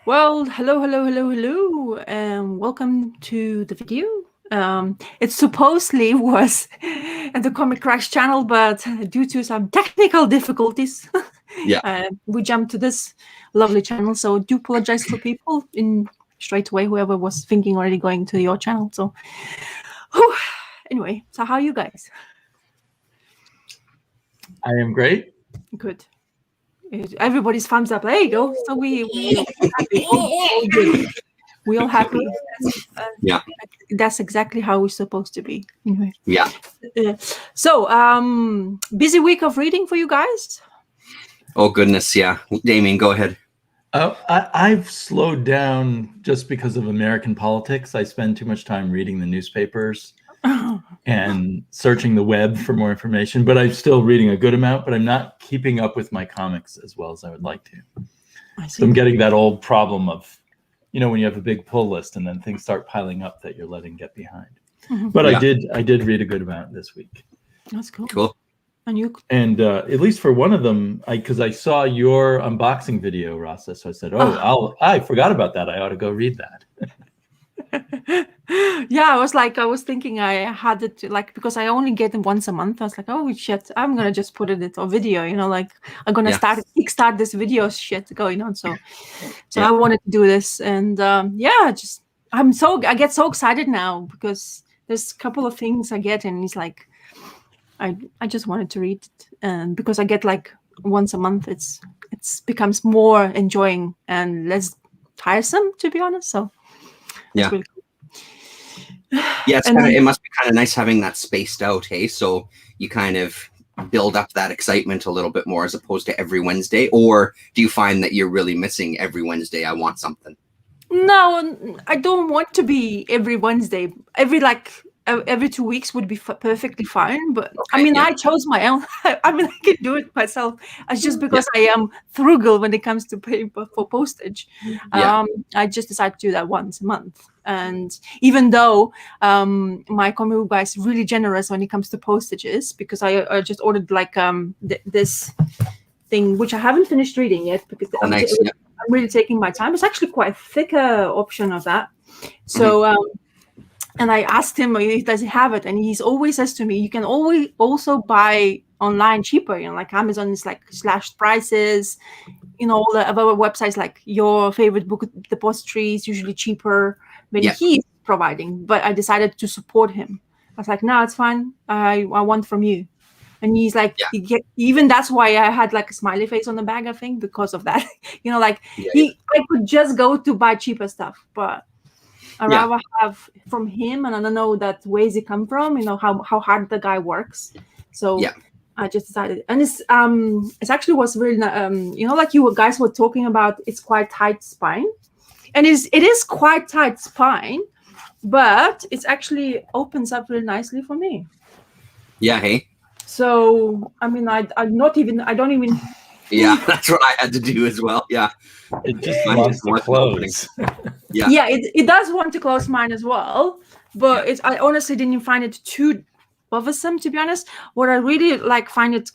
Well, hello, and welcome to the video. It supposedly was at the Comickkrakk channel, but due to some technical difficulties, we jumped to this lovely channel. So do apologize for people in straight away, whoever was thinking already going to your channel. So anyway, so how are you guys? I am great. Good. Everybody's thumbs up. There you go. So we happy. All good. We all happy. That's exactly how we're supposed to be. Anyway. Yeah. So, busy week of reading for you guys? Oh goodness, yeah. Damien, go ahead. I've slowed down just because of American politics. I spend too much time reading the newspapers and searching the web for more information, but I'm still reading a good amount, but I'm not keeping up with my comics as well as I would like to. So I'm getting that old problem of, when you have a big pull list and then things start piling up that you're letting get behind. But I did read a good amount this week. That's cool. Cool. And at least for one of them, because I saw your unboxing video, Rasa, so I said, I forgot about that. I ought to go read that. Yeah, I was thinking I had it because I only get them once a month. I was like, oh shit, I'm gonna just put it into a video, I'm gonna kickstart this video shit going on. So I wanted to do this, and I get so excited now because there's a couple of things I get, and it's like I just wanted to read it, and because I get like once a month, it's becomes more enjoying and less tiresome, to be honest. So yeah. Really cool. Yeah, it must be kind of nice having that spaced out, hey? So you kind of build up that excitement a little bit more as opposed to every Wednesday, or do you find that you're really missing every Wednesday? I want something. No, I don't want to be every Wednesday. Every 2 weeks would be perfectly fine, but I chose my own. I can do it myself. It's just because I am frugal when it comes to paying for postage. I just decided to do that once a month. And even though my comic book guy is really generous when it comes to postages, because I just ordered this thing, which I haven't finished reading yet because I'm really taking my time. It's actually quite a thicker option of that. So. And I asked him, does he have it? And he always says to me, you can always also buy online cheaper. Like Amazon is like slashed prices. All the other websites, like your favorite book depository is usually cheaper than he's providing. But I decided to support him. I was like, no, it's fine. I want from you. And he's like, even that's why I had like a smiley face on the bag, I think, because of that. I could just go to buy cheaper stuff, but I'd rather have from him, and I don't know that where's he come from, how hard the guy works. So I just decided, and it actually was really, like you guys were talking about, it's quite tight spine, and it is quite tight spine, but it actually opens up really nicely for me. Yeah, hey. So I don't even. Yeah, that's what I had to do as well. Yeah, it just wants to close. It does want to close mine as well, but I honestly didn't find it too bothersome, to be honest. What I really find it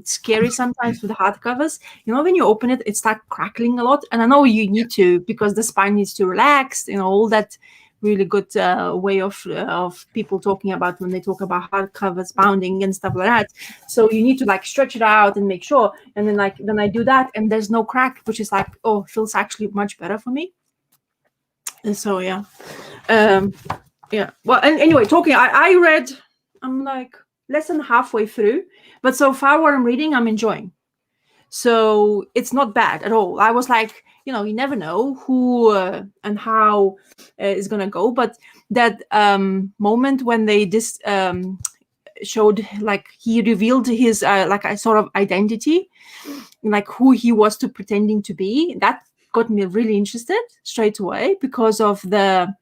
scary sometimes with the hardcovers, when you open it, it starts crackling a lot, and I know you need to, because the spine needs to relax, all that really good way of people talking about when they talk about hardcovers bounding and stuff like that. So you need to stretch it out and make sure, and then I do that, and there's no crack, which is feels actually much better for me. And so well, and anyway, talking, I read, I'm less than halfway through, but so far what I'm reading, I'm enjoying. So it's not bad at all. I was you never know who and how is gonna go, but that moment when they showed, he revealed his a sort of identity, who he was pretending to be, that got me really interested straight away, because of the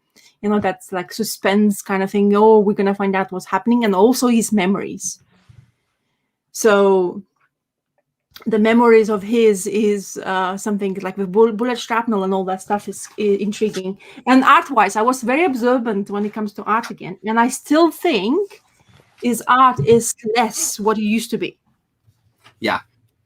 that's suspense kind of thing. Oh, we're gonna find out what's happening, and also his memories. So the memories of his is something like the bullet shrapnel and all that stuff is intriguing. And art-wise, I was very observant when it comes to art again, and I still think his art is less what it used to be. Yeah.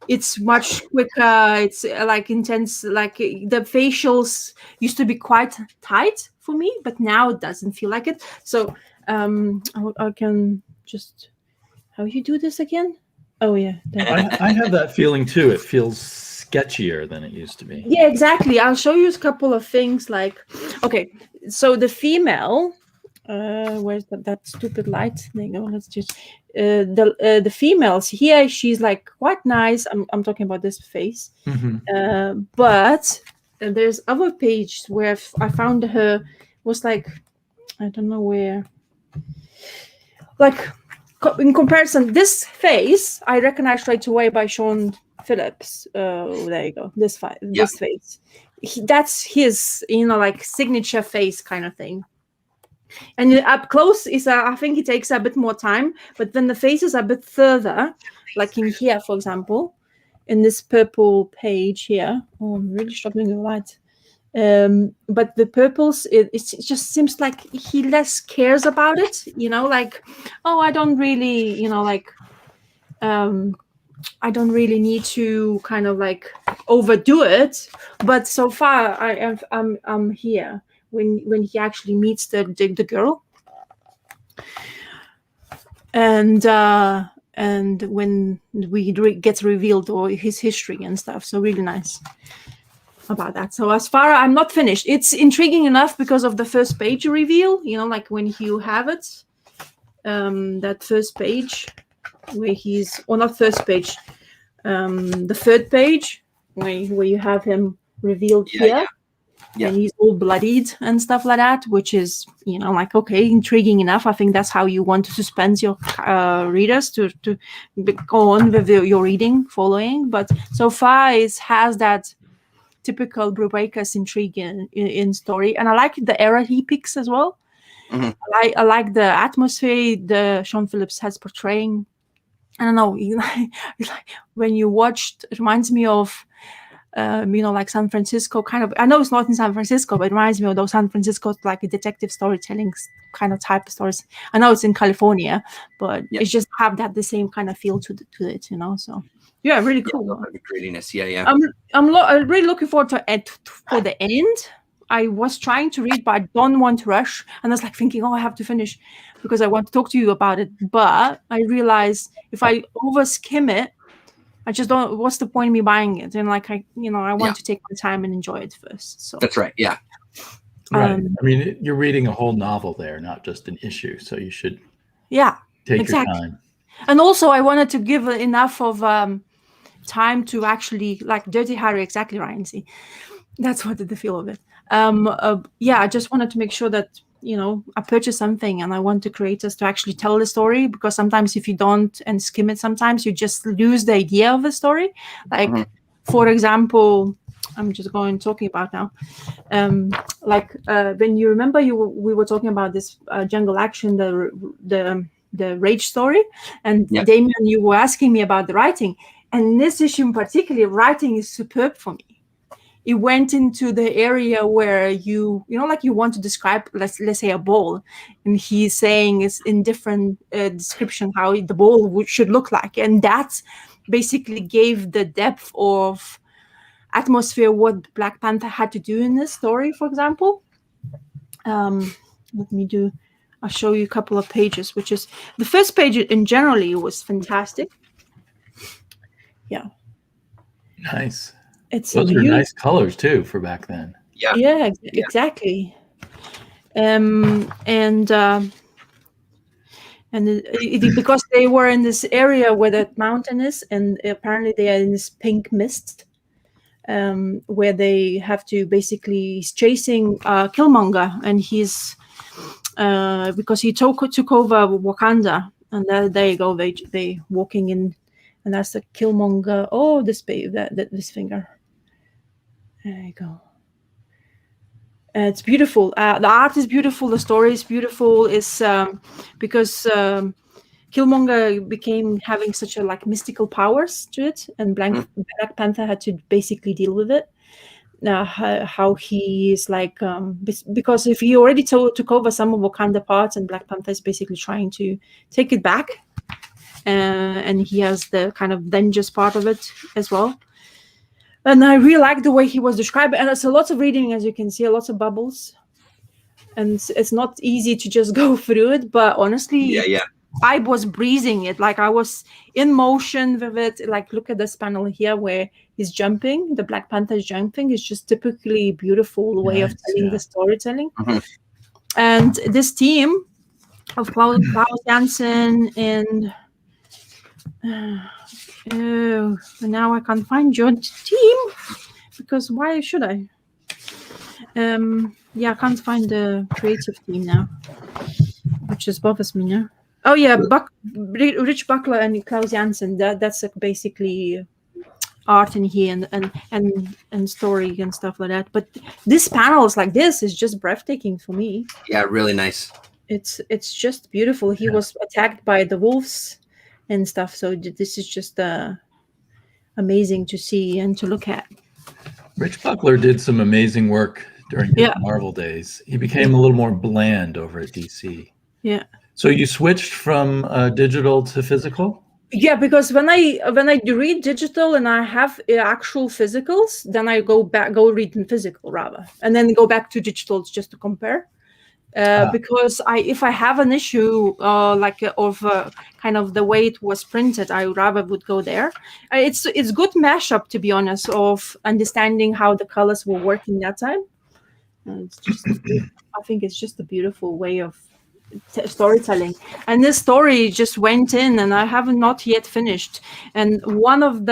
it's much quicker. It's like intense. Like the facials used to be quite tight for me, but now it doesn't feel like it. So I can just, how you do this again? Oh yeah, I have that feeling too. It feels sketchier than it used to be. yeah, exactly. I'll show you a couple of things. Like, okay, so the female, where's that stupid light? There you go. Let's just the females here. She's like quite nice. I'm talking about this face, but there's other pages where I found her was like, I don't know where, like in comparison, this face I recognize right away by Sean Phillips. There you go. This face. That's his, like signature face kind of thing. And up close is, I think it takes a bit more time, but then the face is a bit further, like in here, for example, in this purple page here. Oh, I'm really struggling with light. But the purples, it just seems like he less cares about it, like, oh, I don't really, like, I don't really need to kind of like overdo it. But so far, I'm here when he actually meets the girl, and when gets revealed or his history and stuff. So really nice about that. So as far, I'm not finished. It's intriguing enough because of the first page reveal, like when you have it, that first page where he's, or not first page, the third page where you have him revealed here. And he's all bloodied and stuff like that, which is, like, okay, intriguing enough. I think that's how you want to suspend your readers to go on with your reading, following. But so far, it has that typical Brubaker's intrigue in story, and I like the era he picks as well. I like the atmosphere the Sean Phillips has portraying. I don't know, like when you watched, it reminds me of like San Francisco kind of. I know it's not in San Francisco, but it reminds me of those San Francisco, like a detective storytelling kind of type of stories. I know it's in California, but it's just have the same kind of feel to it, So yeah, really cool. The grittiness, yeah. I'm really looking forward to it for the end. I was trying to read, but I don't want to rush. And I was like thinking, I have to finish because I want to talk to you about it. But I realized if I over skim it, I just don't. What's the point of me buying it? And like I want to take my time and enjoy it first. So that's right. Yeah. Right. I mean, you're reading a whole novel there, not just an issue. So you should. Take your time. And also, I wanted to give enough of time to actually, like Dirty Harry, exactly, Ryan. See, that's what the feel of it. I just wanted to make sure that I purchase something and I want the creators to actually tell the story, because sometimes if you don't and skim it, sometimes you just lose the idea of the story. Like, for example, I'm just talking about now. When you remember, we were talking about this Jungle Action, the Rage story, and Damien, you were asking me about the writing, and in this issue in particular, writing is superb for me. It went into the area where you want to describe, let's say, a ball, and he's saying it's in different description how the ball should look like, and that basically gave the depth of atmosphere what Black Panther had to do in this story. For example, I'll show you a couple of pages, which is the first page in generally was fantastic. Yeah, nice. Those are nice colors too for back then. Yeah, exactly. Because they were in this area where that mountain is, and apparently they are in this pink mist, where they have to he's chasing Killmonger, and he's because he took over Wakanda, and there you go, they walking in, and that's the Killmonger. Oh, this finger. There you go. It's beautiful. The art is beautiful. The story is beautiful. It's because Killmonger became having such a mystical powers to it, and Black Panther had to basically deal with it. How he is because if he already took over some of Wakanda parts, and Black Panther is basically trying to take it back. and he has the kind of dangerous part of it as well. And I really like the way he was described. And it's a lot of reading, as you can see, lots of bubbles. And it's not easy to just go through it, but honestly, I was breezing it. Like I was in motion with it. Like look at this panel here where he's jumping. The Black Panther is jumping. It's just typically beautiful way of telling the storytelling. And this team of Klaus Janson and now I can't find your team because why should I? I can't find the creative team now, which just bothers me now. Oh yeah, Rich Buckler and Klaus Janson. That's basically art in here and story and stuff like that. But this panels like this is just breathtaking for me. Yeah, really nice. It's just beautiful. He was attacked by the wolves and stuff. So this is just amazing to see and to look at. Rich Buckler did some amazing work during his Marvel days. He became a little more bland over at DC. Yeah. So you switched from digital to physical? Yeah, because when I read digital and I have actual physicals, then I go read in physical rather, and then go back to digital just to compare. Because if I have an issue of kind of the way it was printed, I rather would go there. It's good mashup, to be honest, of understanding how the colors were working that time. It's just I think it's just a beautiful way of storytelling, and this story just went in and I have not yet finished. And one of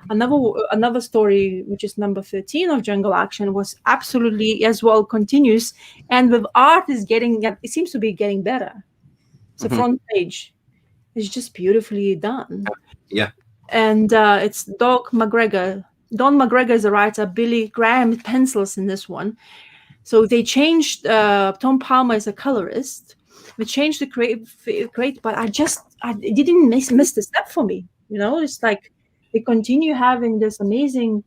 another story, which is number 13 of Jungle Action, was absolutely as well continuous, and with art it seems to be getting better. The front page is just beautifully done. And it's Don McGregor is a writer. Billy Graham pencils in this one. So they changed Tom Palmer is a colorist. We changed the create, but I didn't miss the step for me. It's like they continue having this amazing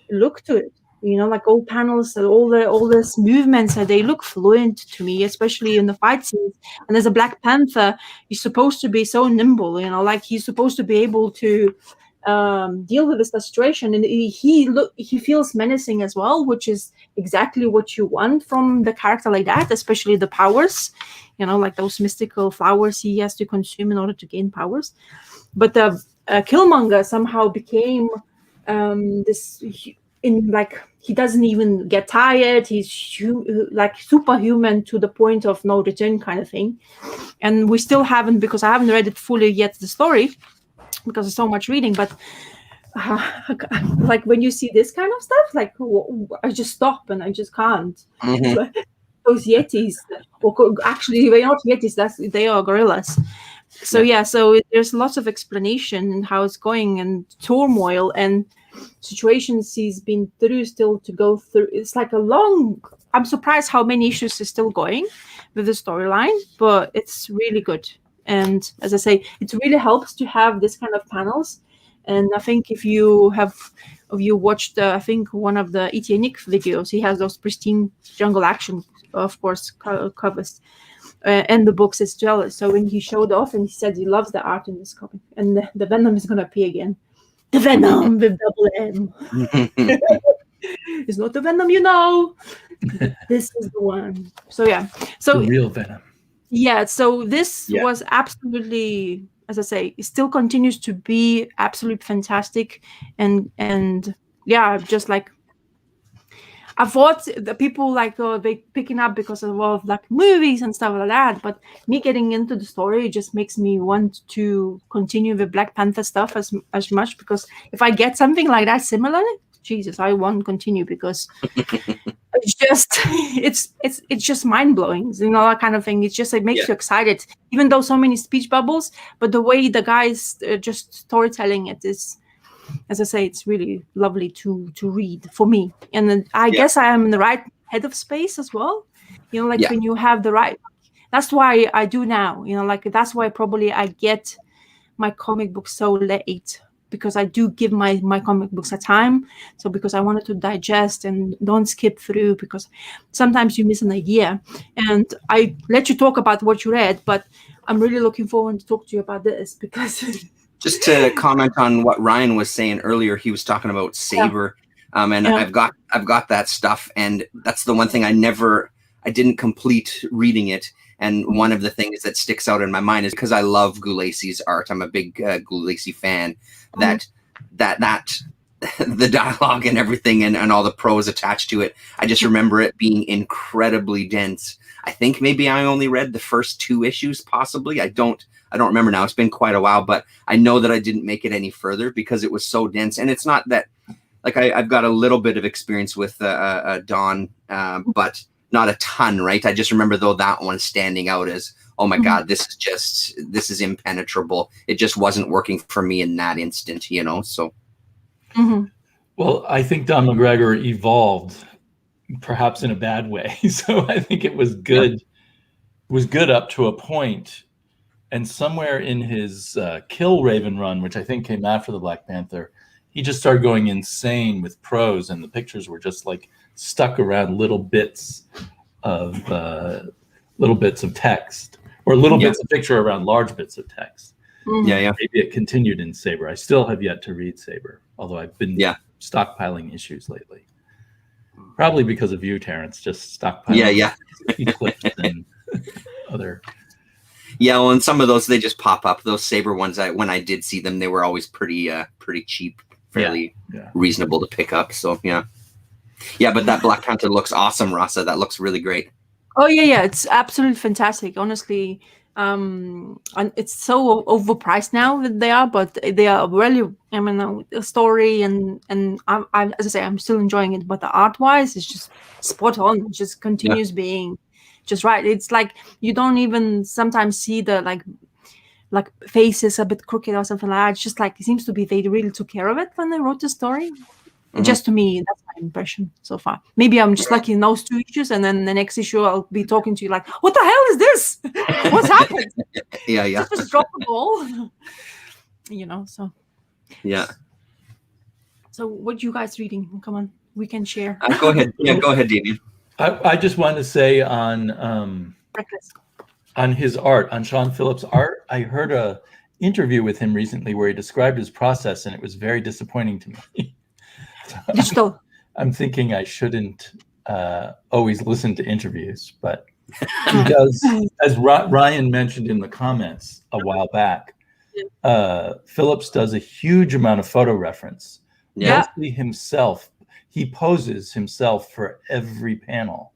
look to it. Like all panels and all these movements, they look fluent to me, especially in the fight scenes. And as a Black Panther, he's supposed to be so nimble. Like he's supposed to be able to deal with this frustration, and he feels menacing as well, which is exactly what you want from the character like that, especially the powers, like those mystical flowers he has to consume in order to gain powers. But the Killmonger somehow became this he doesn't even get tired. He's superhuman to the point of no return kind of thing. And we still haven't, because I haven't read it fully yet, the story, because of so much reading. But like when you see this kind of stuff, like I just stop and I just can't. Those Yetis, or actually they're not Yetis, they are gorillas. So so there's lots of explanation in how it's going, and turmoil and situations he's been through still to go through. It's like I'm surprised how many issues is still going with the storyline, but it's really good. And as I say, it really helps to have this kind of panels. And I think if you watched, I think one of the E.T. Nick videos, he has those pristine Jungle Action, of course, covers, and the books as well. So when he showed off and he said he loves the art in this comic, and the Venom is going to appear again. The Venom with double M. It's not the Venom, This is the one. So so the real Venom. Yeah, so this was absolutely, as I say, it still continues to be absolutely fantastic, and just like I thought the people they picking up because of all of movies and stuff like that, but me getting into the story just makes me want to continue the Black Panther stuff as much, because if I get something like that similar, Jesus, I won't continue, because it's just mind blowing, that kind of thing. It's just, it makes you excited, even though so many speech bubbles, but the way the guys just storytelling it is, as I say, it's really lovely to read for me. And then I guess I am in the right head of space as well. When you have the right, that's why I do now, that's why probably I get my comic books so late, because I do give my comic books a time. So because I wanted to digest and don't skip through, because sometimes you miss an idea, and I let you talk about what you read, but I'm really looking forward to talk to you about this because Just to comment on what Ryan was saying earlier, he was talking about Saber, and Yeah. I've got that stuff, and that's the one thing I didn't complete reading it. And one of the things that sticks out in my mind is because I love Gulacy's art. I'm a big Gulacy fan. That the dialogue and everything and all the prose attached to it, I just remember it being incredibly dense. I think maybe I only read the first 2 issues, possibly. I don't remember now. It's been quite a while, but I know that I didn't make it any further because it was so dense. And it's not that, like, I've got a little bit of experience with Dawn, but not a ton, right? I just remember, though, that one standing out as, oh my God, this is impenetrable. It just wasn't working for me in that instant, you know? So. Well, I think Don McGregor evolved, perhaps in a bad way. So I think it was good. It was good up to a point. And somewhere in his Kill Raven run, which I think came after the Black Panther, he just started going insane with prose, and the pictures were just like stuck around little bits of text, or little bits of picture around large bits of text. Yeah. Maybe it continued in Saber. I still have yet to read Saber, although I've been stockpiling issues lately. Probably because of you, Terrence, just stockpiling Eclipse and other. Yeah, well, and some of those, they just pop up. Those Saber ones, when I did see them, they were always pretty cheap, fairly reasonable to pick up. So, yeah. But that Black Panther looks awesome, Rasa. That looks really great. Oh, yeah. It's absolutely fantastic. Honestly, and it's so overpriced now that they are, but they are really, I mean, the story and I as I say, I'm still enjoying it, but the art-wise, it's just spot on. It just continues being just right. It's like you don't even sometimes see the like faces a bit crooked or something like that. It's just like it seems to be they really took care of it when they wrote the story. Just to me, that's my impression so far. Maybe I'm just lucky in those 2 issues, and then the next issue I'll be talking to you like, what the hell is this? What's happened? Just drop the ball. You know, so. Yeah. So what you guys reading? Come on, we can share. Go ahead. Yeah, go ahead, Damien. I just wanted to say on his art, on Sean Phillips' art, I heard a interview with him recently where he described his process, and it was very disappointing to me. Digital. I'm thinking I shouldn't always listen to interviews, but he does, as Ryan mentioned in the comments a while back, Phillips does a huge amount of photo reference. Mostly himself. He poses himself for every panel.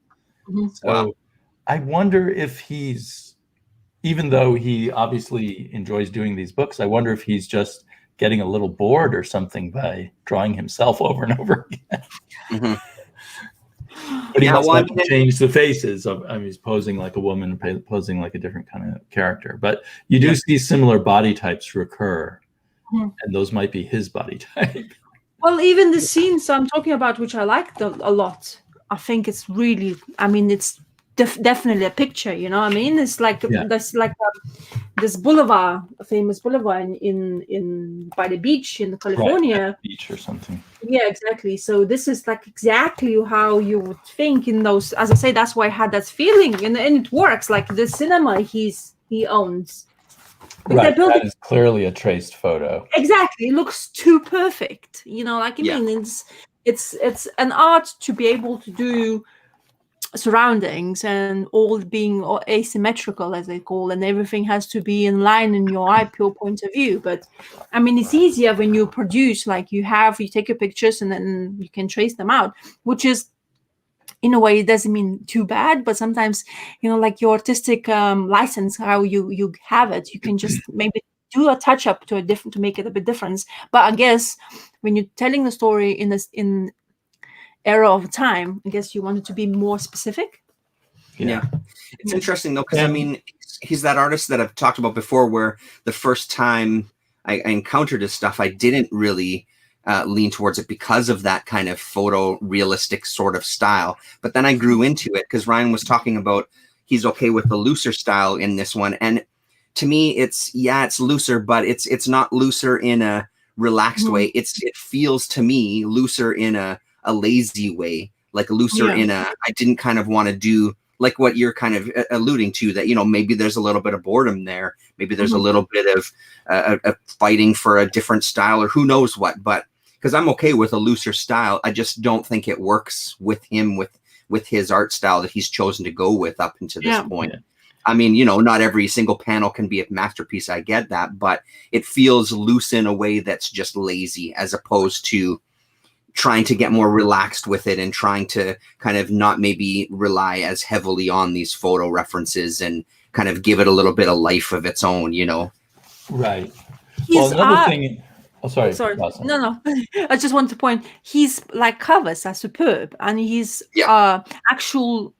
So I wonder if he's, even though he obviously enjoys doing these books, I wonder if he's just getting a little bored or something by drawing himself over and over again. But he must have to change the faces of, I mean, he's posing like a woman, posing like a different kind of character. But you do see similar body types recur, and those might be his body type. Well, even the scenes I'm talking about, which I liked a lot, I think it's really, I mean, it's definitely a picture, you know what I mean? It's like, that's like this boulevard, a famous boulevard in by the beach in California. Right, beach or something. Yeah, exactly. So this is like exactly how you would think in those, as I say, that's why I had that feeling, and it works. Like the cinema he owns. Right, that is clearly a traced photo. Exactly, it looks too perfect. You know, like I mean, it's an art to be able to do surroundings and all being asymmetrical, as they call, and everything has to be in line in your eye pure point of view. But I mean, it's easier when you produce, like you take your pictures and then you can trace them out, which is, in a way, it doesn't mean too bad, but sometimes, you know, like your artistic license, how you have it, you can just maybe do a touch up to make it a bit different. But I guess when you're telling the story in era of time, I guess you want it to be more specific. Yeah. It's interesting though, because I mean, he's that artist that I've talked about before, where the first time I encountered his stuff, I didn't really lean towards it because of that kind of photo realistic sort of style. But then I grew into it because Ryan was talking about he's okay with the looser style in this one. And to me, it's looser, but it's not looser in a relaxed way. It feels to me looser in a lazy way, like looser in a, I didn't kind of want to do like what you're kind of alluding to, that, you know, maybe there's a little bit of boredom there. Maybe there's a little bit of fighting for a different style, or who knows what. But because I'm okay with a looser style, I just don't think it works with him, with his art style that he's chosen to go with up until this point. I mean, you know, not every single panel can be a masterpiece. I get that, but it feels loose in a way that's just lazy, as opposed to trying to get more relaxed with it and trying to kind of not maybe rely as heavily on these photo references and kind of give it a little bit of life of its own, you know? Right. Well, another thing. Oh, sorry. No. I just want to point. His like covers are superb, and his actual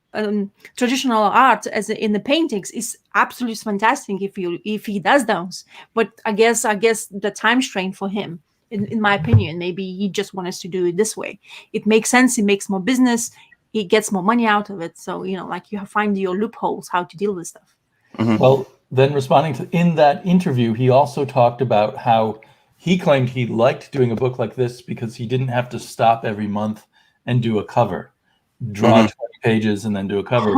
traditional art, as in the paintings, is absolutely fantastic if he does those. But I guess the time strain for him, in my opinion, maybe he just wants to do it this way. It makes sense. It makes more business. He gets more money out of it. So, you know, like, you find your loopholes how to deal with stuff. Well, then responding to in that interview, he also talked about how he claimed he liked doing a book like this because he didn't have to stop every month and do a cover, draw 20 pages and then do a cover.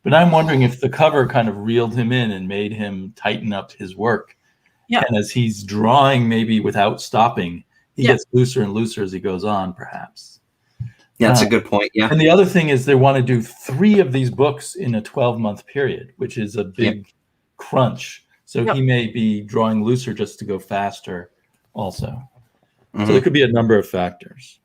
But I'm wondering if the cover kind of reeled him in and made him tighten up his work. And as he's drawing, maybe without stopping, he gets looser and looser as he goes on, perhaps. Yeah, that's a good point. Yeah. And the other thing is they want to do 3 of these books in a 12-month period, which is a big crunch. So he may be drawing looser just to go faster also. So there could be a number of factors.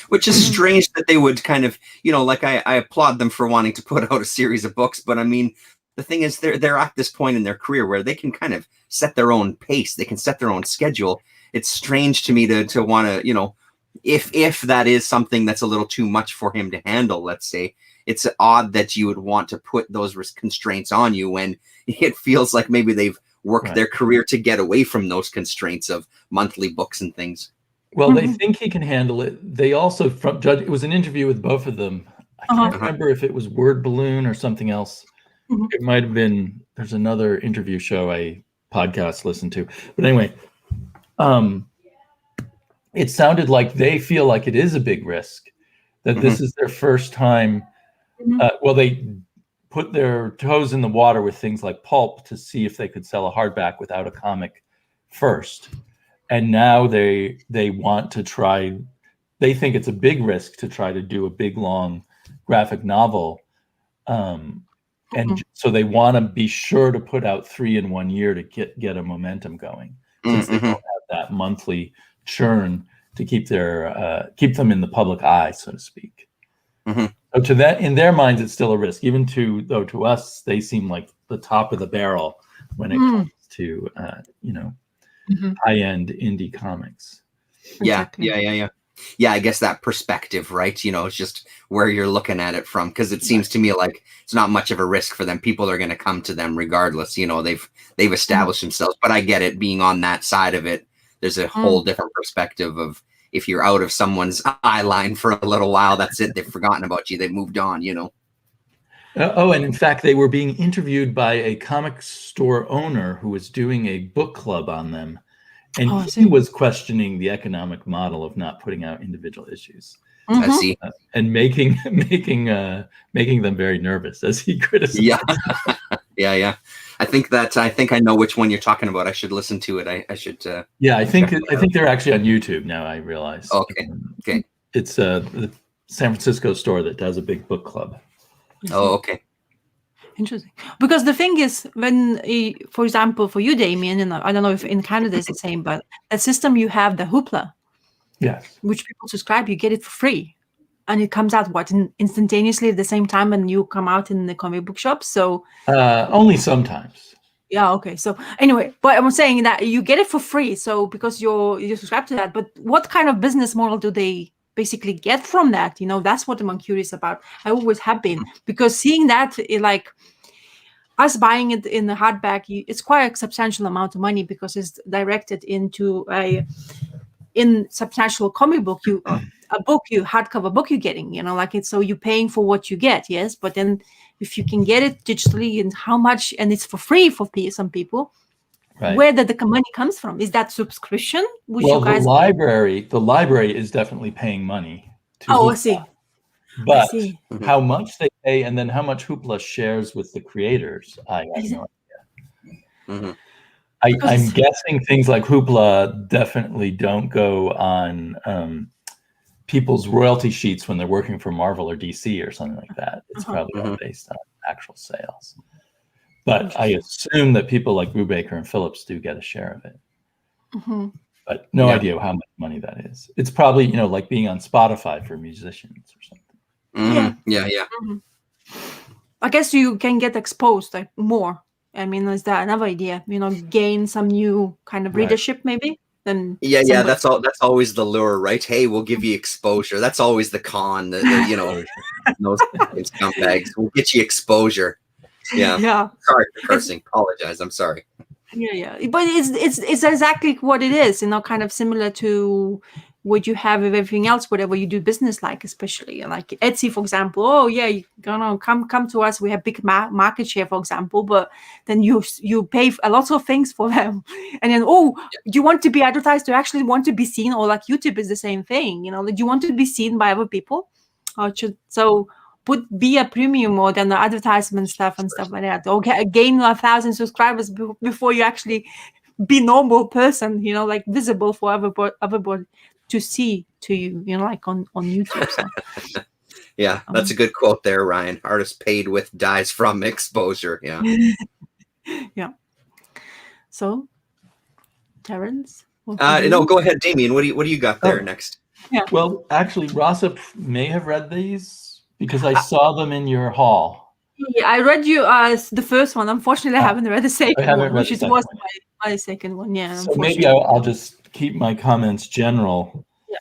Which is strange that they would kind of, you know, like, I applaud them for wanting to put out a series of books, but I mean, the thing is, they're at this point in their career where they can kind of set their own pace. They can set their own schedule. It's strange to me to want to, you know, if that is something that's a little too much for him to handle, let's say, it's odd that you would want to put those constraints on you when it feels like maybe they've worked their career to get away from those constraints of monthly books and things. Well, they think he can handle it. They also, it was an interview with both of them. I can't remember if it was Word Balloon or something else. It might have been, there's another interview show podcast listened to. But anyway, it sounded like they feel like it is a big risk, that this is their first time. Well, they put their toes in the water with things like pulp to see if they could sell a hardback without a comic first. And now they want to try, they think it's a big risk to try to do a big, long graphic novel. And so they want to be sure to put out 3 in 1 year to get a momentum going, since they don't have that monthly churn to keep them in the public eye, so to speak. So to that, in their minds, it's still a risk. Even though to us, they seem like the top of the barrel when it comes to high-end indie comics. Yeah, I guess that perspective, right? You know, it's just where you're looking at it from, because it seems to me like it's not much of a risk for them. People are going to come to them regardless. You know, they've established themselves. But I get it, being on that side of it. There's a whole different perspective of, if you're out of someone's eye line for a little while, that's it. They've forgotten about you. They've moved on, you know. And in fact, they were being interviewed by a comic store owner who was doing a book club on them. And he was questioning the economic model of not putting out individual issues. I see. And making them very nervous, as he criticized. Yeah. I think I know which one you're talking about. I should listen to it. I should. I think they're actually on YouTube now. I realize. Okay. It's the San Francisco store that does a big book club. Oh, okay. Interesting. Because the thing is, when, for example, for you, Damien, and I don't know if in Canada it's the same, but that system you have, the Hoopla, which people subscribe, you get it for free. And it comes out, instantaneously at the same time when you come out in the comic book shop. So only sometimes. Yeah, okay. So anyway, but I'm saying that you get it for free. So because you subscribe to that, but what kind of business model do they basically get from that? You know, that's what I'm curious about. I always have been, because seeing that, like us buying it in the hardback, it's quite a substantial amount of money, because it's directed into in substantial comic book, hardcover book you're getting, you know, like it's, so you're paying for what you get, yes, but then if you can get it digitally, and how much, and it's for free for some people, where did the money comes from? Is that subscription? Well, the library is definitely paying money to I see. But see. how much they pay and then how much Hoopla shares with the creators, I have no idea. I'm guessing things like Hoopla definitely don't go on people's royalty sheets when they're working for Marvel or DC or something like that. It's probably all based on actual sales. But I assume that people like Brubaker and Phillips do get a share of it. But no idea how much money that is. It's probably, like being on Spotify for musicians or something. Yeah. I guess you can get exposed like more. I mean, is that another idea? Gain some new kind of readership, maybe. Then that's all. That's always the lure, right? Hey, we'll give you exposure. That's always the con. Those scumbags. We'll get you exposure. Yeah. Sorry for cursing. Apologize. I'm sorry. Yeah. But it's exactly what it is. Kind of similar to what you have with everything else, whatever you do business like, especially like Etsy, for example. Oh yeah, you come to us. We have big market share, for example, but then you pay a lot of things for them, and then you want to be advertised to actually want to be seen, or like YouTube is the same thing. Do you want to be seen by other people, or be a premium more than the advertisement stuff and stuff like that, or gain 1,000 subscribers before you actually be normal person, like visible for everybody to see to you, like on YouTube. So. Yeah, that's a good quote there, Ryan. Artist paid with dies from exposure. Yeah. Yeah. So, Terrence? No, go ahead, Damien. What do you got there next? Yeah. Well, actually, Rasa may have read these because I saw them in your hall. Yeah, I read you the first one. Unfortunately, I haven't read the second one, which was my second one. Yeah. So maybe I'll just keep my comments general. Yeah.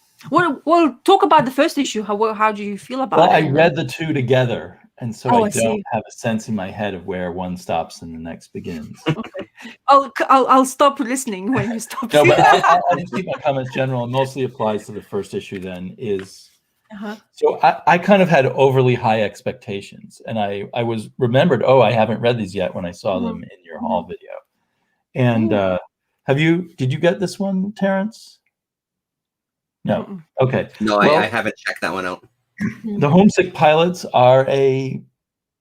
We'll talk about the first issue. How do you feel about it? Well, I read the two together, and so I don't see. have a sense in my head of where one stops and the next begins. Okay. I'll stop listening when you stop. No, but I'll just keep my comments general. It mostly applies to the first issue. Then so I kind of had overly high expectations, and I was remembered. Oh, I haven't read these yet when I saw them in your hall video. And did you get this one, Terrence? No. Okay. No, I haven't checked that one out. The Homesick Pilots are a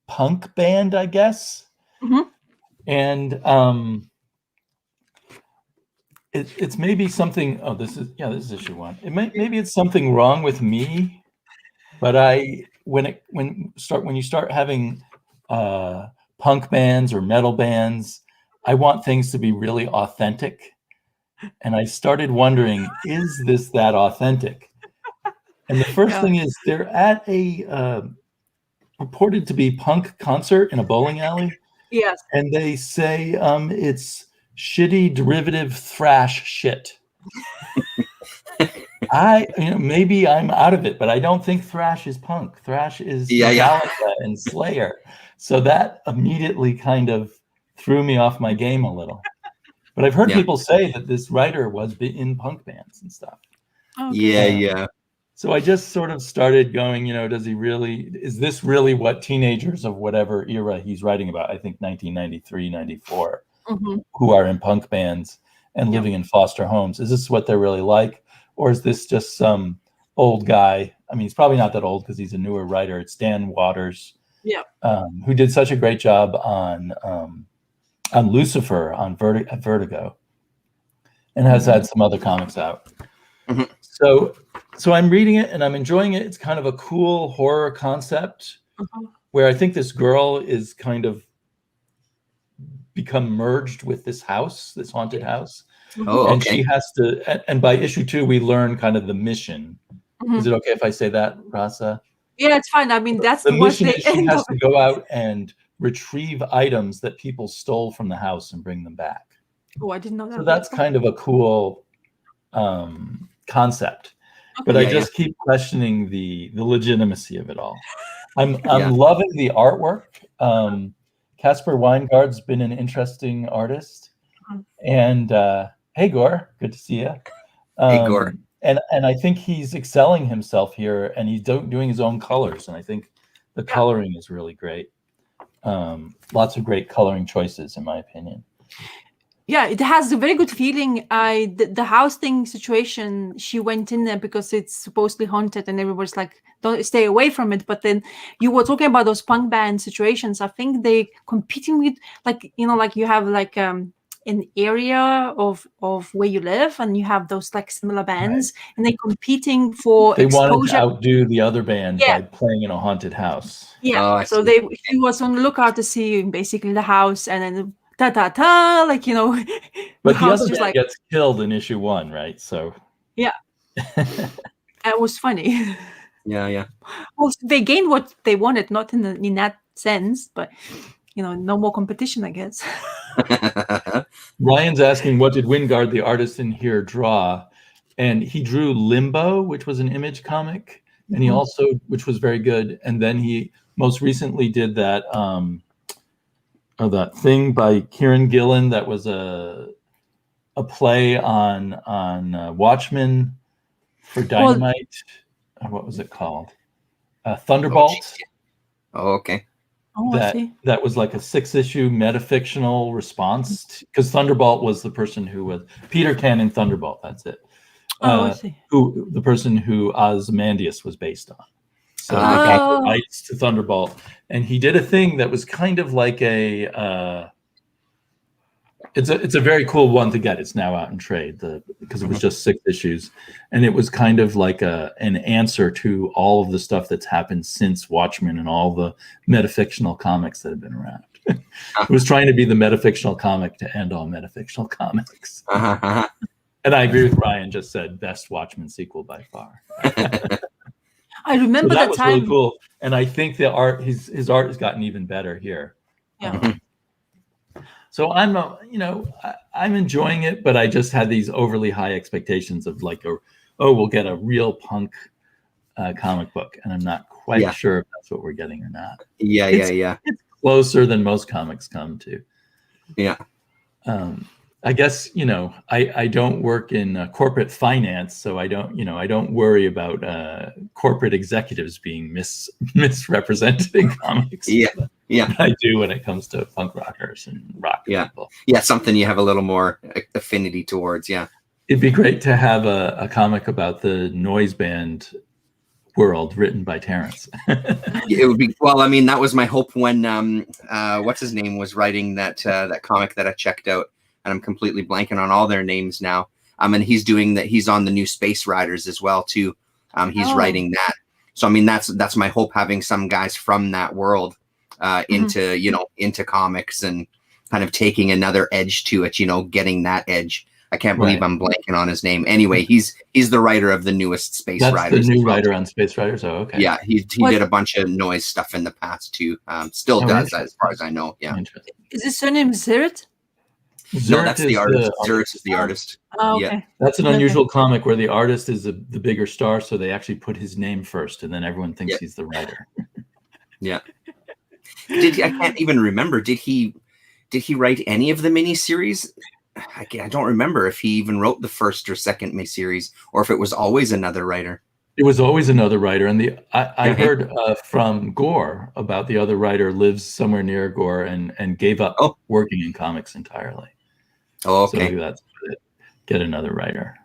punk band, I guess. And it's maybe something. Oh, this is issue 1. Maybe it's something wrong with me, but when you start having punk bands or metal bands, I want things to be really authentic. And I started wondering, is this that authentic? And the first thing is they're at a purported to be punk concert in a bowling alley. Yes. And they say it's shitty derivative thrash shit. Maybe I'm out of it, but I don't think thrash is punk. Thrash is Metallica and Slayer. So that immediately kind of threw me off my game a little. But I've heard people say that this writer was in punk bands and stuff. Yeah. So I just sort of started going, is this really what teenagers of whatever era he's writing about? I think 1993, 94, who are in punk bands and living in foster homes. Is this what they're really like? Or is this just some old guy? I mean, he's probably not that old because he's a newer writer. It's Dan Waters, who did such a great job on Lucifer on Vertigo, and has had some other comics out. So I'm reading it and I'm enjoying it. It's kind of a cool horror concept where I think this girl is kind of become merged with this house, this haunted house. And she has to, and by issue 2, we learn kind of the mission. Is it okay if I say that, Rasa? Yeah, it's fine. I mean, that's the mission is she has to go out and retrieve items that people stole from the house and bring them back. Oh, I didn't know that. So that's kind of a cool concept. But I just keep questioning the legitimacy of it all. I'm loving the artwork. Casper Weingard's been an interesting artist. And hey, Gore, good to see you. Hey, Gore. And I think he's excelling himself here, and he's doing his own colors. And I think the coloring is really great. Lots of great coloring choices, in my opinion. Yeah, it has a very good feeling. The house thing situation, she went in there because it's supposedly haunted, and everybody's like, "Don't stay away from it." But then you were talking about those punk band situations. I think they competing with, like, like you have like an area of where you live, and you have those like similar bands, and they're competing for They wanted to exposure. outdo the other band Yeah. by playing in a haunted house. Yeah. Oh, I So see. he was on the lookout to see basically the house, and then ta ta ta, like But the house other just band like, gets killed in issue 1, right? So yeah. It was funny. Yeah. Well, they gained what they wanted, not in that sense, but no more competition, I guess. Ryan's asking, what did Wingard, the artist in here, draw? And he drew Limbo, which was an Image comic, and he also, which was very good. And then he most recently did that that thing by Kieran Gillen that was a play on Watchmen for Dynamite. What was it called? Thunderbolt. Oh, okay. Oh, I see. That was like a 6-issue metafictional response, because Thunderbolt was the person who was Peter Cannon Thunderbolt. That's it. I see. Who the person who Ozymandias was based on. So he Okay. got the rights to Thunderbolt, and he did a thing that was kind of like a. It's a very cool one to get. It's now out in trade because it was just 6 issues, and it was kind of like an answer to all of the stuff that's happened since Watchmen and all the metafictional comics that have been around. It was trying to be the metafictional comic to end all metafictional comics. And I agree with Ryan. Just said best Watchmen sequel by far. I remember that that was time. really cool, and I think the art, his art has gotten even better here. Yeah. So I'm enjoying it, but I just had these overly high expectations of like, we'll get a real punk comic book, and I'm not quite sure if that's what we're getting or not. Yeah. It's closer than most comics come to. Yeah. I guess I don't work in corporate finance, so I don't worry about corporate executives being misrepresented in comics. Yeah. I do when it comes to punk rockers and rock people. Yeah, something you have a little more affinity towards. Yeah. It'd be great to have a comic about the noise band world written by Terrence. It would be, well, I mean, that was my hope when what's his name was writing that comic that I checked out, and I'm completely blanking on all their names now. And he's doing that. He's on the new Space Riders as well too. He's writing that. So I mean, that's my hope, having some guys from that world into comics and kind of taking another edge to it. Getting that edge. I can't believe I'm blanking on his name. Anyway, he's the writer of the newest Space Riders. That's the new writer on Space Riders. Oh, okay. Yeah, he did a bunch of noise stuff in the past too. Still does, as far as I know. Yeah. Is his surname Zirit? No, that's the artist. Zirit is the artist. Oh, okay. Yeah. That's an unusual comic where the artist is the bigger star, so they actually put his name first, and then everyone thinks he's the writer. Yeah. I can't even remember. Did he write any of the miniseries? I don't remember if he even wrote the first or second miniseries, or if it was always another writer. It was always another writer, and I heard from Gore about the other writer lives somewhere near Gore and gave up working in comics entirely. Oh, okay. So maybe that's it. Get another writer.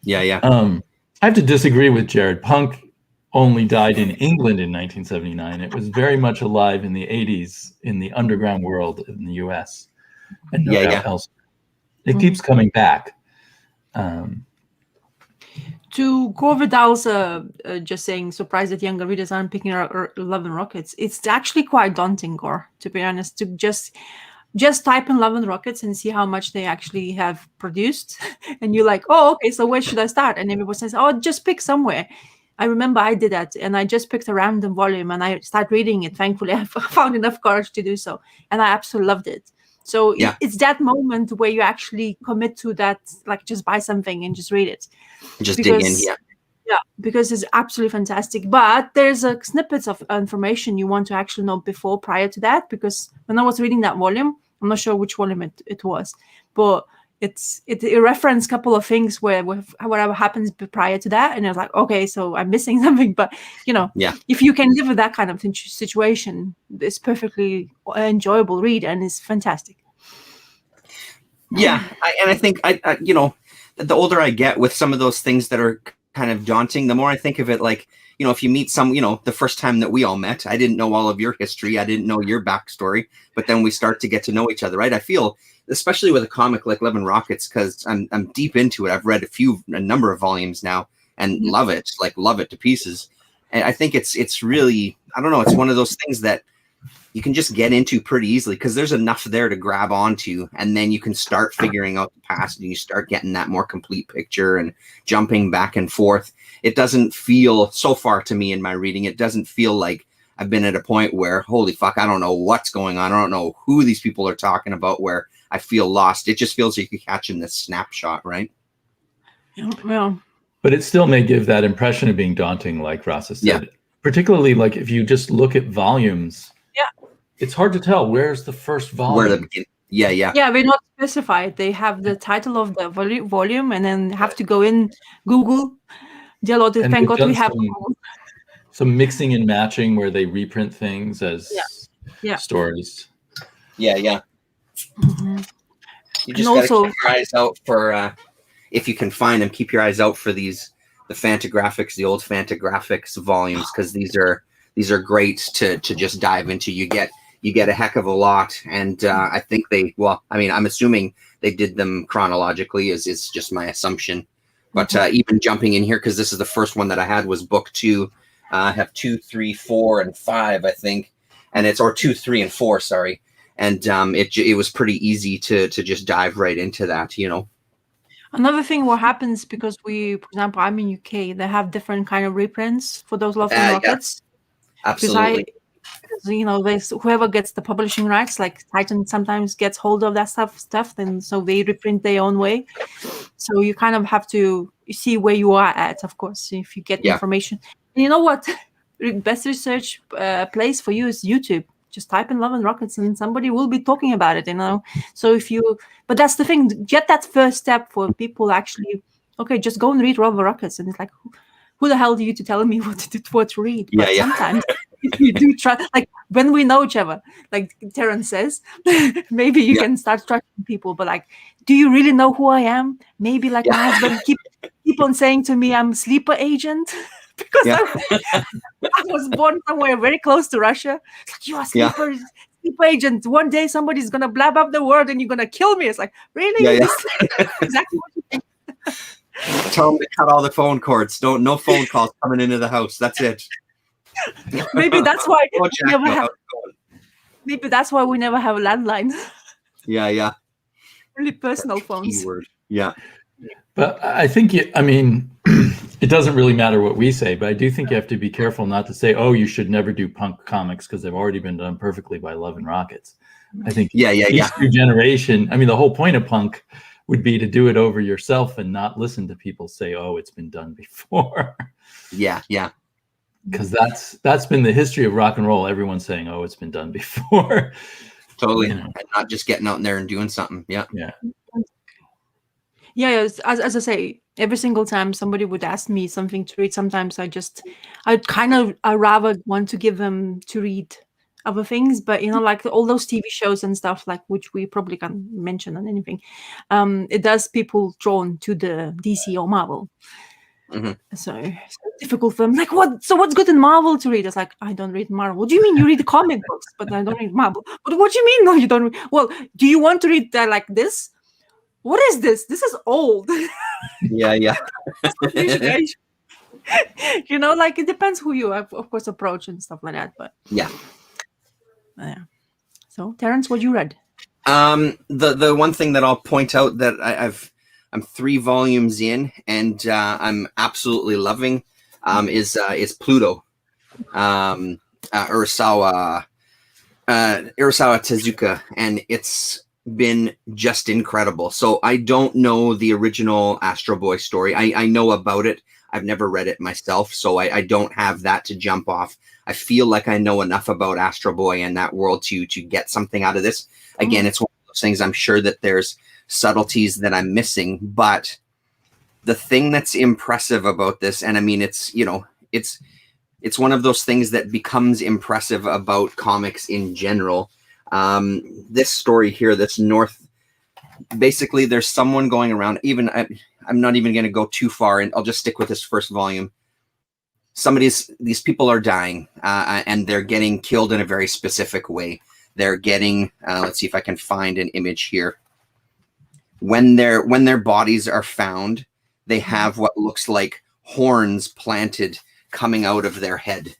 Yeah. I have to disagree with Jared. Punk only died in England in 1979. It was very much alive in the 80s in the underground world in the US. And no doubt elsewhere. It keeps coming back. To Gore Vidal's just saying, surprised that younger readers aren't picking up Love and Rockets. It's actually quite daunting, Gore, to be honest, to just type in Love and Rockets and see how much they actually have produced. And you're like, oh, okay, so where should I start? And everyone says, oh, just pick somewhere. I remember I did that, and I just picked a random volume and I started reading it. Thankfully, I found enough courage to do so, and I absolutely loved it. So it's that moment where you actually commit to that, like just buy something and just read it. Just dig in, Yeah, because it's absolutely fantastic. But there's a snippets of information you want to actually know prior to that, because when I was reading that volume, I'm not sure which volume it was, but it referenced a couple of things where whatever happens prior to that, and I was like, okay, so I'm missing something. But if you can live with that kind of situation, it's perfectly enjoyable read and it's fantastic. Yeah, I think I you know, the older I get with some of those things that are kind of daunting, the more I think of it like, you know, if you meet some, you know, the first time that we all met, I didn't know all of your history, I didn't know your backstory, but then we start to get to know each other, right? I feel, especially with a comic like Love and Rockets, because I'm deep into it. I've read a number of volumes now, and love it to pieces. And I think it's really, I don't know, it's one of those things that you can just get into pretty easily because there's enough there to grab onto, and then you can start figuring out the past and you start getting that more complete picture and jumping back and forth. It doesn't feel, so far to me in my reading, it doesn't feel like I've been at a point where, holy fuck, I don't know what's going on. I don't know who these people are talking about, where I feel lost. It just feels like you're catching this snapshot, right? Well, but it still may give that impression of being daunting, like Rasa said. Yeah. Particularly like if you just look at volumes. Yeah. It's hard to tell where's the first volume. Where the beginning. Yeah. Yeah, we're not specified. They have the title of the volume, and then have to go in Google. Dear Lord, And thank they've God we done have some mixing and matching where they reprint things as stories. Yeah. Mm-hmm. You just gotta keep your eyes out for, if you can find them, keep your eyes out for the Fantagraphics, the old Fantagraphics volumes, because these are great to just dive into. You get a heck of a lot, and I think I'm assuming they did them chronologically, is just my assumption. But even jumping in here, because this is the first one that I had, was book 2. I have 2, 3, 4, and 5, I think, and it's, or 2, 3, and 4, sorry. And it was pretty easy to just dive right into that, you know. Another thing, what happens, because for example, I'm in UK, they have different kind of reprints for those Love and Rockets. Yeah, absolutely. Because you know, whoever gets the publishing rights, like Titan sometimes gets hold of that stuff, then so they reprint their own way. So you kind of have to see where you are at, of course, if you get information. And you know what? Best research place for you is YouTube. Just type in Love and Rockets and somebody will be talking about it, you know. So but that's the thing, get that first step for people actually, okay, just go and read Love and Rockets. And it's like, who the hell are you to tell me what to read? But sometimes if you do try, like when we know each other, like Terrence says, maybe you can start trusting people. But like, do you really know who I am? Maybe like my husband keep on saying to me, I'm a sleeper agent. Because I was born somewhere very close to Russia. It's like, you are sleeper agent. One day somebody's gonna blab up the word and you're gonna kill me. It's like, really? Exactly what you think. Tell them to cut all the phone cords. No phone calls coming into the house. That's it. Maybe that's why maybe that's why we never have a landline. Yeah. Only personal phones. Keyword. Yeah. But I think it doesn't really matter what we say, but I do think you have to be careful not to say, oh, you should never do punk comics because they've already been done perfectly by Love and Rockets. I think each new generation, I mean, the whole point of punk would be to do it over yourself and not listen to people say, oh, it's been done before. Yeah. Because that's been the history of rock and roll. Everyone's saying, oh, it's been done before. Totally. You know? And not just getting out in there and doing something. Yeah. Yeah, as I say, every single time somebody would ask me something to read, sometimes I rather want to give them to read other things, but you know, like all those TV shows and stuff, like which we probably can't mention on anything, it does people drawn to the DC or Marvel. Mm-hmm. So it's difficult for them. Like, what's good in Marvel to read? It's like, I don't read Marvel. What do you mean you read the comic books, but I don't read Marvel? But what do you mean? No, you don't read? Well, do you want to read that like this? What is this? This is old. Yeah. You know, like it depends who you have, of course, approach and stuff like that. But yeah. So, Terrence, what you read? The one thing that I'll point out that I'm 3 volumes in and I'm absolutely loving is Pluto, Urasawa Tezuka, and it's been just incredible. So I don't know the original Astro Boy story. I know about it. I've never read it myself, so I don't have that to jump off. I feel like I know enough about Astro Boy and that world to get something out of this. Again, it's one of those things, I'm sure that there's subtleties that I'm missing, but the thing that's impressive about this, and I mean, it's, you know, it's one of those things that becomes impressive about comics in general. This story here, this North basically there's someone going around. Even I'm not even going to go too far, and I'll just stick with this first volume. These people are dying, and they're getting killed in a very specific way. They're getting, let's see if I can find an image here. When their bodies are found, they have what looks like horns planted coming out of their head,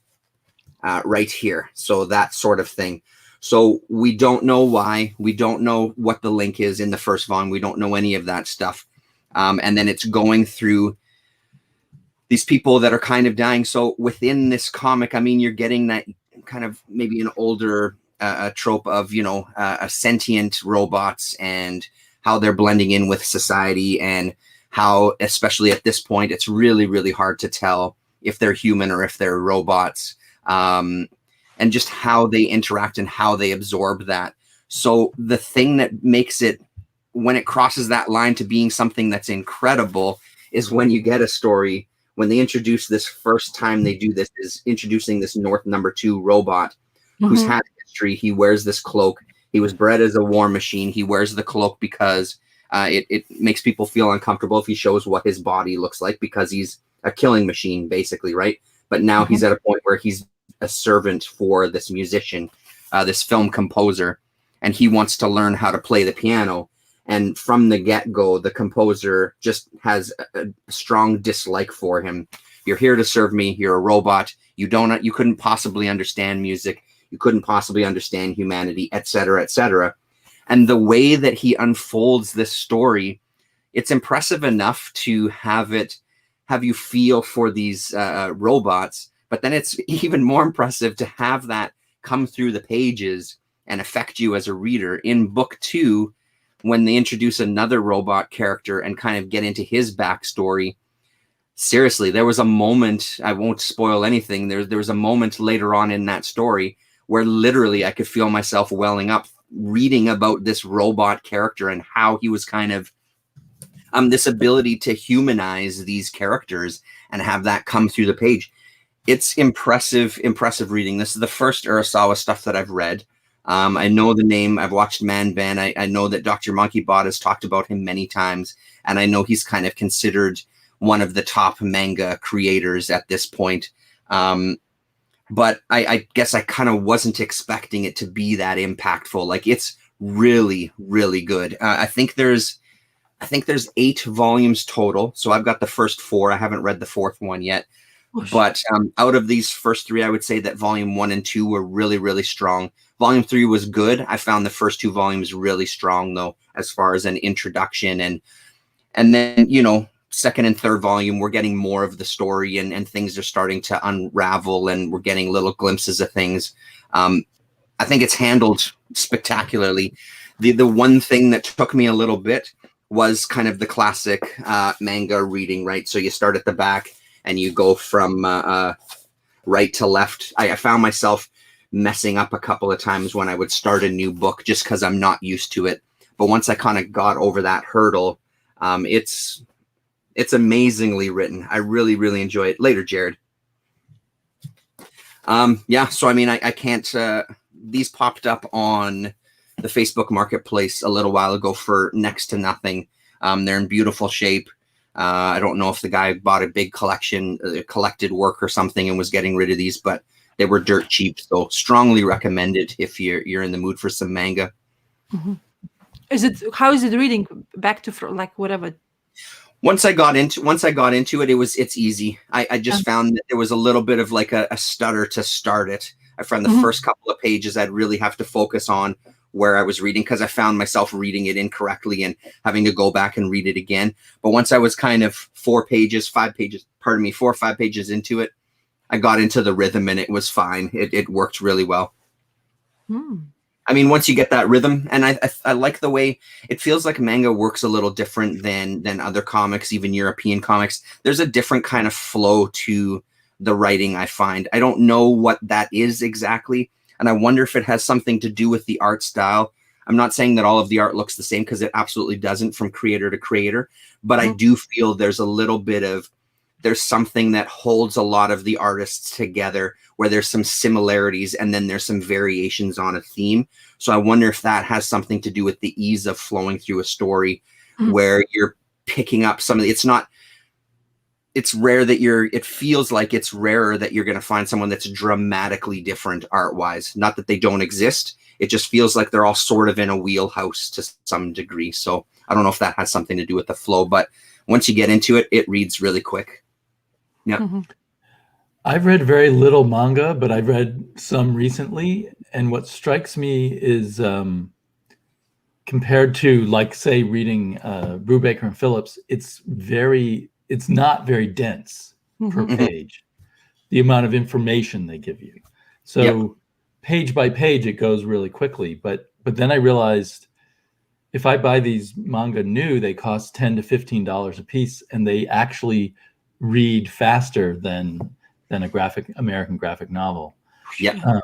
right here. So that sort of thing. So we don't know why. We don't know what the link is in the first volume. We don't know any of that stuff. And then it's going through these people that are kind of dying. So within this comic, I mean, you're getting that kind of maybe an older trope of, sentient robots and how they're blending in with society, and how, especially at this point, it's really, really hard to tell if they're human or if they're robots, and just how they interact and how they absorb that. So the thing that makes it, when it crosses that line to being something that's incredible, is when you get a story, when they introduce this first time they do this, is introducing this North Number 2 robot who's had history. He wears this cloak. He was bred as a war machine. He wears the cloak because it makes people feel uncomfortable if he shows what his body looks like, because he's a killing machine, basically, right? But now he's at a point where he's a servant for this musician, this film composer, and he wants to learn how to play the piano. And from the get-go, the composer just has a strong dislike for him. You're here to serve me. You're a robot. You couldn't possibly understand music. You couldn't possibly understand humanity, etc., etc. And the way that he unfolds this story, it's impressive enough to have you feel for these robots, but then it's even more impressive to have that come through the pages and affect you as a reader. In book 2, when they introduce another robot character and kind of get into his backstory, seriously, there was a moment, I won't spoil anything, there was a moment later on in that story where literally I could feel myself welling up reading about this robot character and how he was kind of this ability to humanize these characters and have that come through the page. It's impressive reading. This is the first Urasawa stuff that I've read. I know the name. I've watched Man Ben. I know that Dr. Monkeybot has talked about him many times, and I know he's kind of considered one of the top manga creators at this point. But I guess I kind of wasn't expecting it to be that impactful. Like, it's really, really good. I think there's 8 volumes total. So I've got the first 4. I haven't read the 4th one yet. But out of these first 3, I would say that volume 1 and 2 were really, really strong. Volume 3 was good. I found the first 2 volumes really strong, though, as far as an introduction. And then, second and third volume, we're getting more of the story, and things are starting to unravel, and we're getting little glimpses of things. I think it's handled spectacularly. The one thing that took me a little bit was kind of the classic manga reading, right? So you start at the back and you go from right to left. I found myself messing up a couple of times when I would start a new book just because I'm not used to it. But once I kind of got over that hurdle, it's amazingly written. I really, really enjoy it. Later, Jared. Yeah, so I mean, I can't, these popped up on the Facebook Marketplace a little while ago for next to nothing. They're in beautiful shape. I don't know if the guy bought a big collection, collected work or something and was getting rid of these, but they were dirt cheap. So strongly recommended if you're in the mood for some manga. How is it reading back to like whatever? Once I got into it, it's easy. I just found that there was a little bit of like a stutter to start it. I found the first couple of pages I'd really have to focus on where I was reading, because I found myself reading it incorrectly and having to go back and read it again. But once I was kind of 4 or 5 pages into it, I got into the rhythm and it was fine. It worked really well. I mean, once you get that rhythm, and I like the way it feels like manga works a little different than other comics, even European comics. There's a different kind of flow to the writing, I find. I don't know what that is exactly, and I wonder if it has something to do with the art style. I'm not saying that all of the art looks the same, because it absolutely doesn't from creator to creator, but I do feel there's a little bit of there's something that holds a lot of the artists together, where there's some similarities and then there's some variations on a theme. So I wonder if that has something to do with the ease of flowing through a story, where you're picking up some of the, it's rare that it feels like it's rarer that you're going to find someone that's dramatically different art-wise. Not that they don't exist. It just feels like they're all sort of in a wheelhouse to some degree. So I don't know if that has something to do with the flow, but once you get into it, it reads really quick. Yeah. I've read very little manga, but I've read some recently. And what strikes me is compared to, like, say, reading Brubaker and Phillips, it's not very dense per page, the amount of information they give you. So page by page, it goes really quickly. But then I realized if I buy these manga new, they cost $10 to $15 a piece, and they actually read faster than a American graphic novel. Yeah.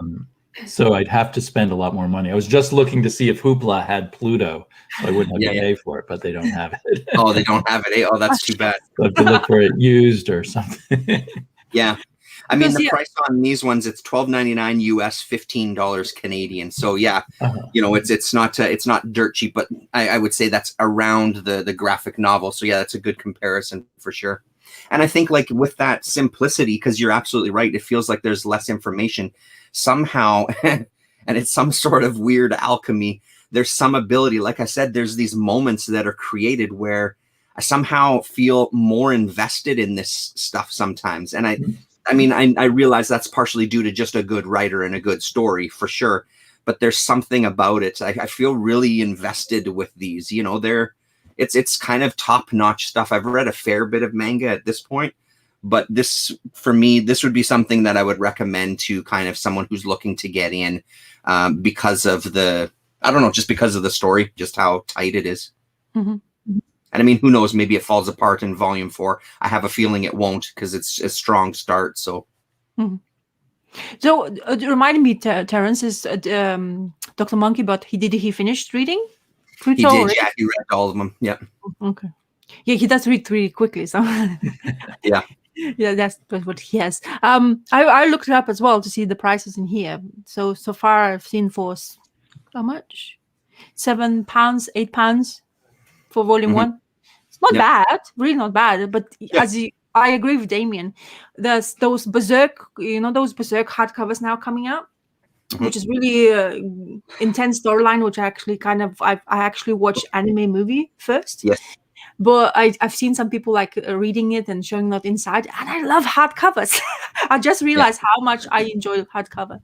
So I'd have to spend a lot more money. I was just looking to see if Hoopla had Pluto, so I wouldn't have to pay for it, but they don't have it. Oh, they don't have it. Oh, that's too bad. So I have to look for it used or something. Yeah. I mean, the price on these ones, it's $12.99 US, $15 Canadian. So yeah, you know, it's not dirt cheap, but I would say that's around the graphic novel. So yeah, that's a good comparison for sure. And I think, like, with that simplicity, because you're absolutely right, it feels like there's less information somehow, and it's some sort of weird alchemy. There's some ability, like I said, there's these moments that are created where I somehow feel more invested in this stuff sometimes. And I mean, I realize that's partially due to just a good writer and a good story, for sure. But there's something about it. I feel really invested with these. You know, it's kind of top-notch stuff. I've read a fair bit of manga at this point, but this, for me, this would be something that I would recommend to kind of someone who's looking to get in because of just because of the story, just how tight it is. And I mean, who knows? Maybe it falls apart in volume 4. I have a feeling it won't, because it's a strong start. So, so it reminded me, Terrence, is Dr. Monkey, but did he finish reading? He did. Yeah, he read all of them. Yeah. Okay. Yeah, he does read really quickly. So yeah. Yeah, that's what he has. I looked it up as well to see the prices in here. So far I've seen for how much? £7, £8 for volume 1. It's not bad, really not bad. But I agree with Damien. There's those Berserk, those Berserk hardcovers now coming out, which is really intense storyline. Which I actually I actually watched anime movie first. Yes. But I've seen some people like reading it and showing that inside, and I love hardcovers. I just realized how much I enjoy hardcover,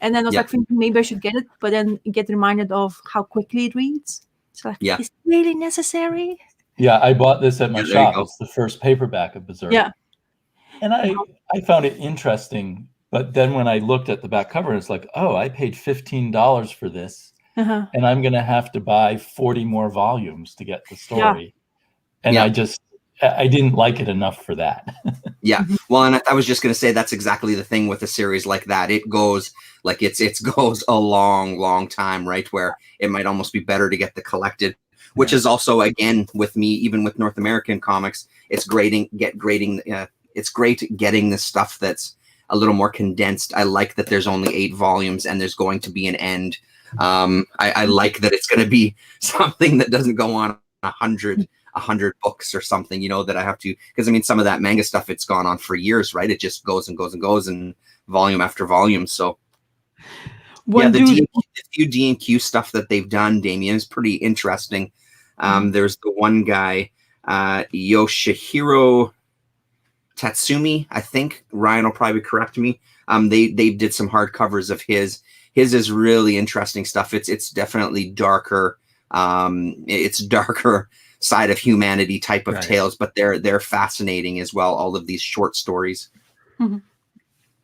and then I was like thinking maybe I should get it, but then get reminded of how quickly it reads. So like, is it really necessary? Yeah, I bought this at my shop. It's the first paperback of Berserk. Yeah, and I found it interesting, but then when I looked at the back cover, it's like, oh, I paid $15 for this, and I'm going to have to buy 40 more volumes to get the story. And I didn't like it enough for that. Yeah. Well, and I was just going to say that's exactly the thing with a series like that. It goes like it goes a long, long time, right? Where it might almost be better to get the collected, which is also, again, with me, even with North American comics, it's great getting this stuff that's a little more condensed. I like that there's only 8 volumes and there's going to be an end. I like that it's going to be something that doesn't go on 100 books or something, that I have to, because I mean, some of that manga stuff, it's gone on for years, right? It just goes and goes and goes, and volume after volume. So the few D&Q stuff that they've done, Damien, is pretty interesting. There's the one guy, Yoshihiro Tatsumi, I think. Ryan will probably correct me. They did some hardcovers of his. His is really interesting stuff. It's definitely darker. It's darker side of humanity type of tales, but they're fascinating as well. All of these short stories.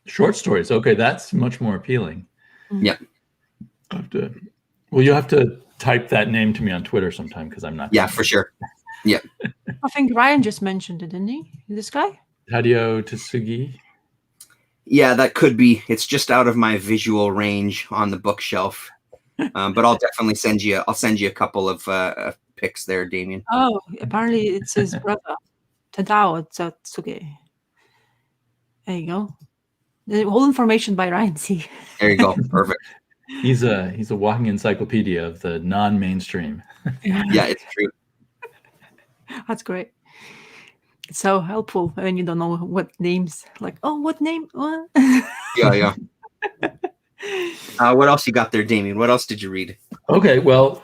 Short stories. Okay, that's much more appealing. Yeah. You'll have to type that name to me on Twitter sometime, because I'm not. Yeah, for sure. Yeah. I think Ryan just mentioned it, didn't he? This guy? Tadao Tsugi. Yeah, that could be. It's just out of my visual range on the bookshelf. But I'll definitely send you a couple of pics there, Damien. Oh, apparently it's his brother, Tadao Tsugi. There you go. The whole information by Ryan C. There you go. Perfect. He's a walking encyclopedia of the non-mainstream. Yeah, it's true. That's great. It's so helpful when you don't know what names. Like, oh, what name? What? Yeah. What else you got there, Damien? What else did you read? Okay, well,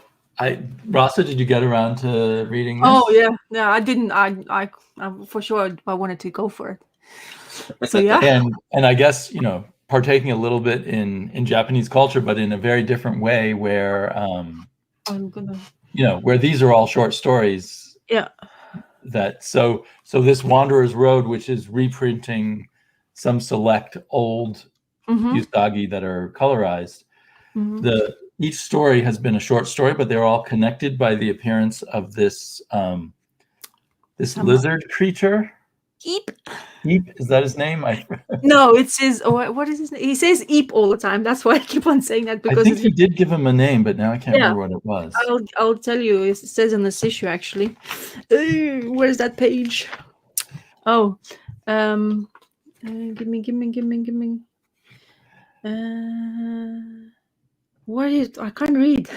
Rasa, did you get around to reading this? Oh yeah, I didn't. I for sure I wanted to go for it. So yeah, and I guess partaking a little bit in Japanese culture, but in a very different way, where I'm gonna. Where these are all short stories. Yeah. That so this Wanderer's Road, which is reprinting some select old Usagi that are colorized. Each story has been a short story, but they're all connected by the appearance of this lizard creature. Eep. Eep, is that his name? No, it says. Oh, what is his name? He says Eep all the time. That's why I keep on saying that, because I think he did give him a name, but now I can't remember what it was. I'll tell you. It says in this issue actually. Where's that page? Oh, give me. What is? I can't read.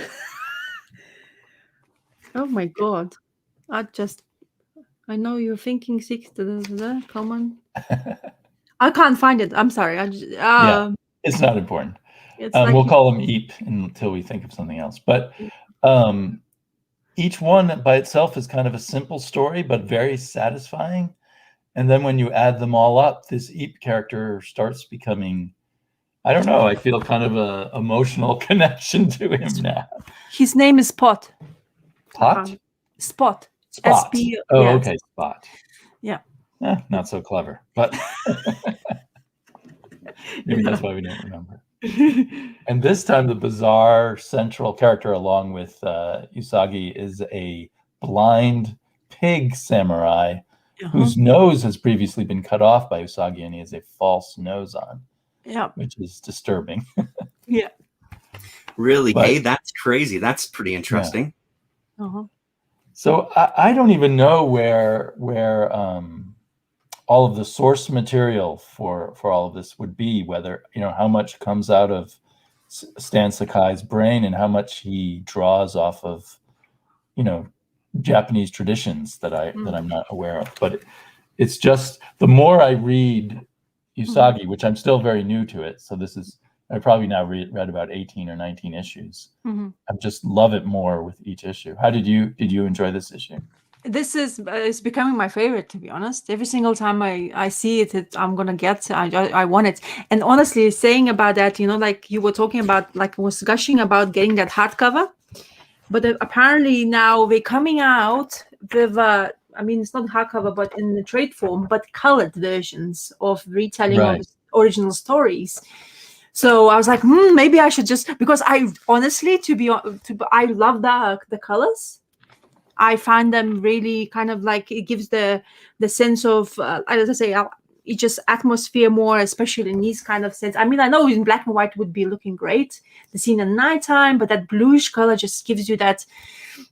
Oh my god! I know you're thinking 6. Come on. I can't find it. I'm sorry. It's not important. We'll call him Eep until we think of something else. But each one by itself is kind of a simple story, but very satisfying. And then when you add them all up, this Eep character starts becoming, I don't know, I feel kind of a emotional connection to him now. His name is Spot. Pot? Spot. Spot. Oh, yes. okay, Spot. Yeah. Not so clever, but maybe that's why we don't remember. And this time the bizarre central character along with Usagi is a blind pig samurai whose nose has previously been cut off by Usagi, and he has a false nose on. Yeah. Which is disturbing. Yeah. Really? Hey, that's crazy. That's pretty interesting. Yeah. So I don't even know where all of the source material for all of this would be, whether, how much comes out of Stan Sakai's brain and how much he draws off of, Japanese traditions that I'm not aware of. But it's just, the more I read Usagi, which I'm still very new to it, so I probably now read about 18 or 19 issues. I just love it more with each issue. How did you enjoy this issue? This is it's becoming my favorite, to be honest. Every single time I see it, I'm gonna get. I want it. And honestly, saying about that, like you were talking about, like was gushing about getting that hardcover, but apparently now they're coming out with it's not hardcover, but in the trade form, but colored versions of retelling of original stories. So I was like, maybe I should just, because I honestly, I love the colors. I find them really kind of like, it gives the sense of, as I say, it just atmosphere more, especially in these kind of sets. I know in black and white would be looking great, the scene at nighttime, but that bluish color just gives you that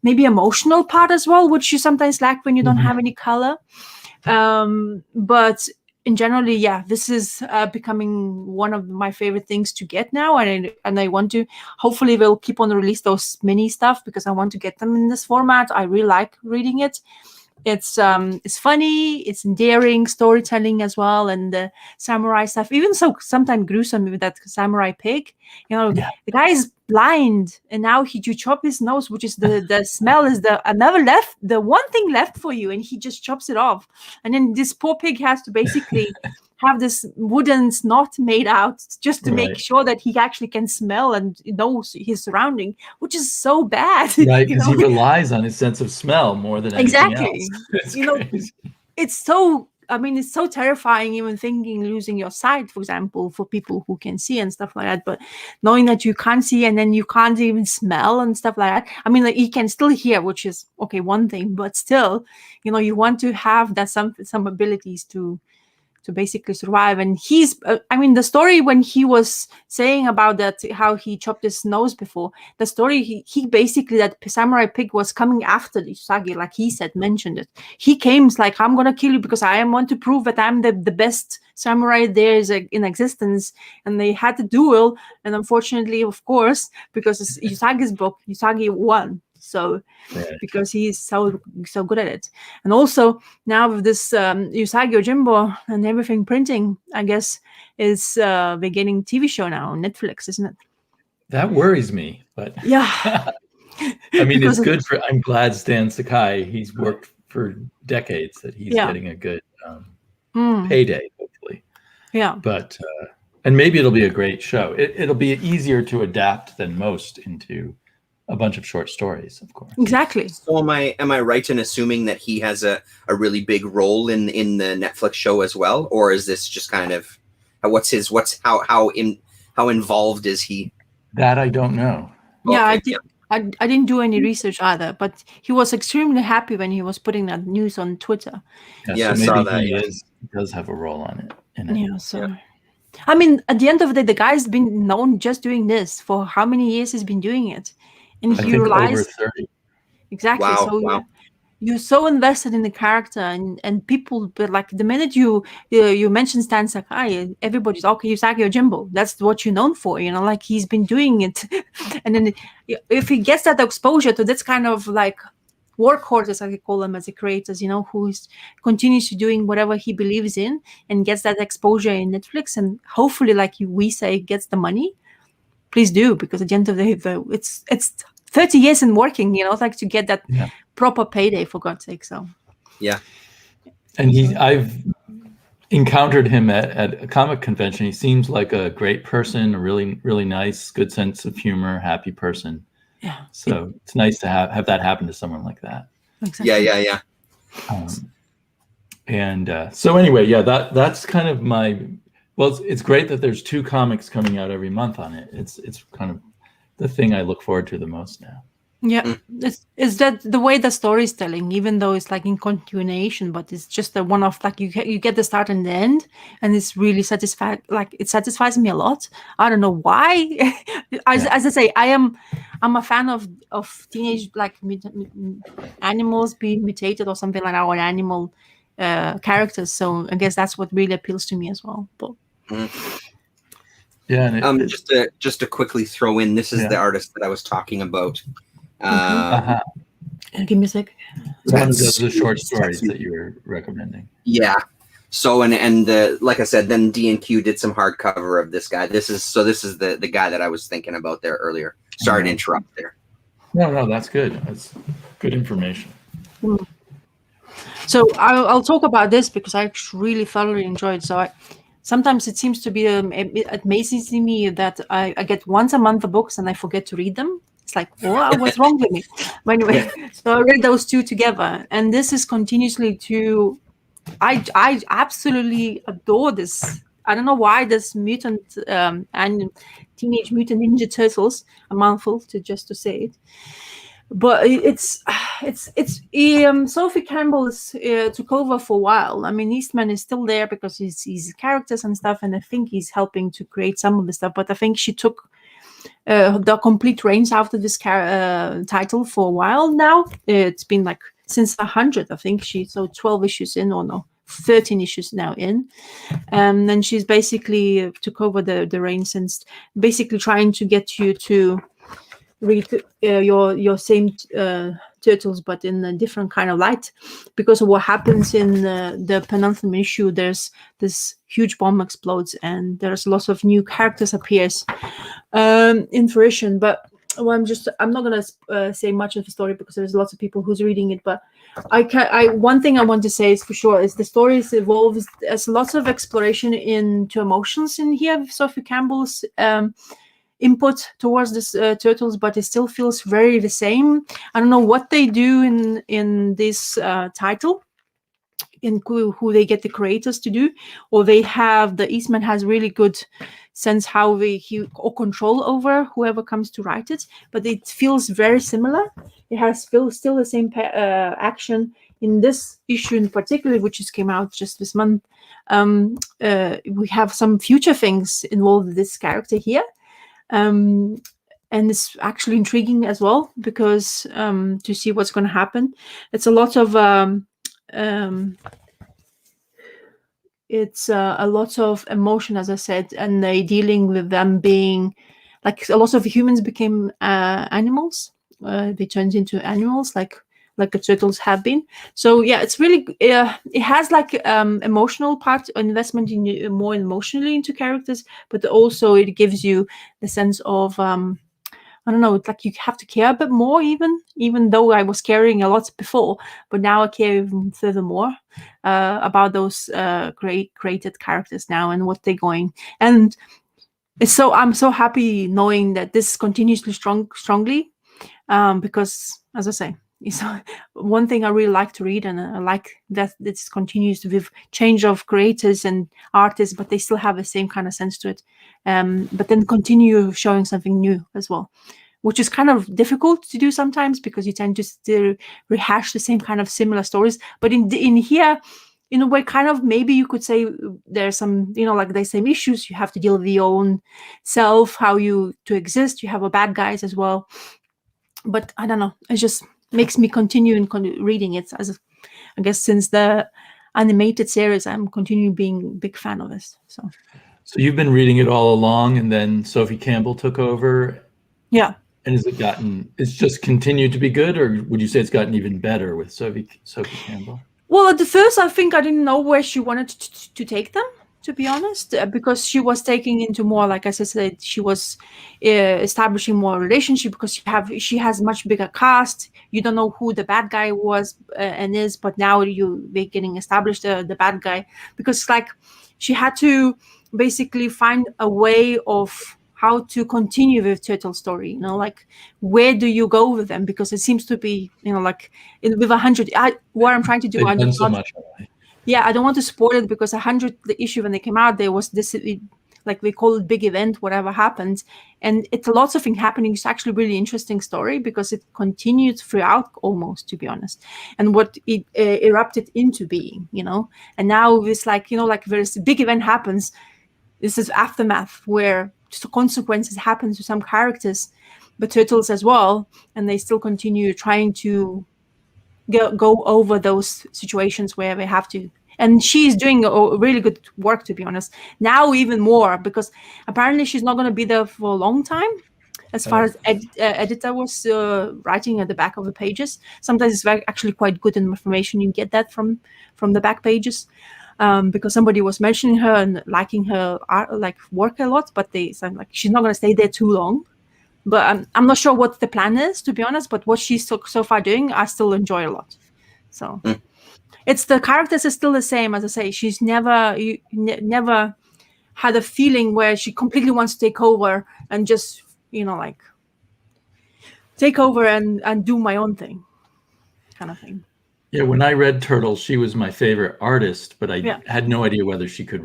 maybe emotional part as well, which you sometimes lack when you don't have any color. But in generally, this is becoming one of my favorite things to get now, and I want to. Hopefully, they'll keep on release those mini stuff because I want to get them in this format. I really like reading it. It's funny, it's endearing storytelling as well, and the samurai stuff. Even so, sometimes gruesome with that samurai pig. The guy is blind, and now you chop his nose, which is the smell is the one thing left for you, and he just chops it off, and then this poor pig has to basically have this wooden snot made out just to make sure that he actually can smell and knows his surrounding, which is so bad. Right, because he relies on his sense of smell more than anything else. It's so. It's so terrifying, even thinking losing your sight, for example, for people who can see and stuff like that. But knowing that you can't see and then you can't even smell and stuff like that. You can still hear, which is okay, one thing, but still, you want to have that some abilities to basically survive. And he's I mean, the story when he was saying about that, how he chopped his nose before, the story he basically, that Samurai Pig was coming after the Usagi, like he said, mentioned it. He came like, I'm gonna kill you because I want to prove that I'm the best samurai there is in existence. And they had a duel, and unfortunately, of course, because it's Usagi's book, Usagi won. So because he's so good at it. And also now with this Usagi Yojimbo and everything printing, I guess is beginning TV show now on Netflix, isn't it? That worries me, but yeah. I mean, it's good for. I'm glad Stan Sakai. He's worked for decades. That he's getting a good payday, hopefully. Yeah. But and maybe it'll be a great show. It'll be easier to adapt than most into a bunch of short stories, of course. Exactly. So am I right in assuming that he has a really big role in the Netflix show as well, or is this just kind of how involved is he? That I don't know. Yeah, okay. I didn't do any research either, but he was extremely happy when he was putting that news on Twitter. Yeah, so maybe he does have a role on it. Yeah, so I mean, at the end of the day, the guy's been known just doing this for how many years he's been doing it, and I he think realized over 30. Exactly. Wow, So wow. you're so invested in the character, and people, but like the minute you mention Stan Sakai, everybody's okay, Usagi Yojimbo. That's what you're known for, like he's been doing it. And then if he gets that exposure to this kind of like workhorses, I call them, as the creators, who continues to doing whatever he believes in and gets that exposure in Netflix, and hopefully, like we say, gets the money. Please do, because at the end of the day, it's 30 years in working, like to get that proper payday, for God's sake. So yeah. And I've encountered him at a comic convention. He seems like a great person, a really, really nice, good sense of humor, happy person. Yeah. So it's nice to have that happen to someone like that. Exactly. Yeah. So anyway, that's kind of my. Well, it's great that there's 2 comics coming out every month on it. It's kind of the thing I look forward to the most now. Yeah, it's that the way the story is telling, even though it's like in continuation, but it's just a one-off. Like you get the start and the end, and it's really satisfied. Like it satisfies me a lot. I don't know why. As I say, I'm a fan of teenage like animals being mutated or something like that, or animal characters. So I guess that's what really appeals to me as well. But yeah, and just to quickly throw in, this is the artist that I was talking about. Give me a sec. One of the short stories that you were recommending. Yeah. So and like I said, then D&Q did some hardcover of this guy. This is the guy that I was thinking about there earlier. Sorry to interrupt there. No, that's good. That's good information. So I'll talk about this because I really thoroughly enjoyed. So sometimes it seems to be amazing to me that I get once a month the books and I forget to read them. It's like, what's wrong with me? But anyway, so I read those 2 together, and this is continuously to. I absolutely adore this. I don't know why this mutant and Teenage Mutant Ninja Turtles, a mouthful to say it. But it's Sophie Campbell took over for a while. I mean, Eastman is still there because he's characters and stuff, and I think he's helping to create some of the stuff. But I think she took the complete reins after this title for a while now. It's been like since 100, I think. So 12 issues in, or no, 13 issues now in. And she's basically took over the reins and basically trying to get you to read your same turtles, but in a different kind of light, because of what happens in the penultimate issue. There's this huge bomb explodes, and there's lots of new characters appears in fruition. But I'm not gonna say much of the story because there's lots of people who's reading it. But one thing I want to say is for sure is the story evolves. There's lots of exploration into emotions in here. Sophie Campbell's input towards this turtles, but it still feels very the same. I don't know what they do in this title, in who they get the creators to do, or they have the Eastman has really good sense how or control over whoever comes to write it, but it feels very similar. It has still the same action. in this issue in particular, which just came out just this month, we have some future things involved with this character here. And it's actually intriguing as well, because to see what's going to happen. It's a lot of emotion, as I said, and they dealing with them being like a lot of humans became animals. They turned into animals, like the turtles have been. So yeah, it's really it has like emotional part, investment in more emotionally into characters, but also it gives you the sense of I don't know, it's like you have to care a bit more, even though I was caring a lot before, but now I care even furthermore about those created characters now and what they're going. And I'm so happy knowing that this continues strongly, because, as I say, it's one thing I really like to read, and I like that this continues with change of creators and artists, but they still have the same kind of sense to it. But then continue showing something new as well, which is kind of difficult to do sometimes, because you tend to still rehash the same kind of similar stories. But in here, in a way, kind of, maybe you could say there's some, like the same issues. You have to deal with your own self, how you to exist. You have a bad guys as well. But I don't know. It just makes me continue reading it. As I guess since the animated series, I'm continuing being a big fan of this. So you've been reading it all along, and then Sophie Campbell took over. Yeah. And it's just continued to be good, or would you say it's gotten even better with Sophie Campbell? Well, at the first, I think I didn't know where she wanted to take them, to be honest, because she was taking into more, like as I said, she was establishing more relationship, because she has much bigger cast. You don't know who the bad guy was and is, but now they're getting established the bad guy, because like she had to basically find a way of how to continue with turtle story, like where do you go with them, because it seems to be like with 100. What I'm trying to do, They've done so much. Yeah, I don't want to spoil it, because 100, the issue when they came out, there was this, like we call it big event, whatever happens, and it's lots of things happening. It's actually a really interesting story, because it continued throughout almost, to be honest, and what it erupted into being, and now it's like, like there's a big event happens. This is aftermath where consequences happen to some characters, but turtles as well, and they still continue trying to go over those situations where they have to. And she's doing a really good work, to be honest. Now even more, because apparently she's not going to be there for a long time. As far as editor was writing at the back of the pages, sometimes it's actually quite good information. You get that from the back pages. Because somebody was mentioning her and liking her art, like work a lot, but like she's not going to stay there too long. But I'm not sure what the plan is, to be honest. But what she's so far doing, I still enjoy a lot. So it's the characters are still the same. As I say, she's never had a feeling where she completely wants to take over and just like take over and do my own thing, kind of thing. Yeah, when I read Turtles, she was my favorite artist, but I had no idea whether she could,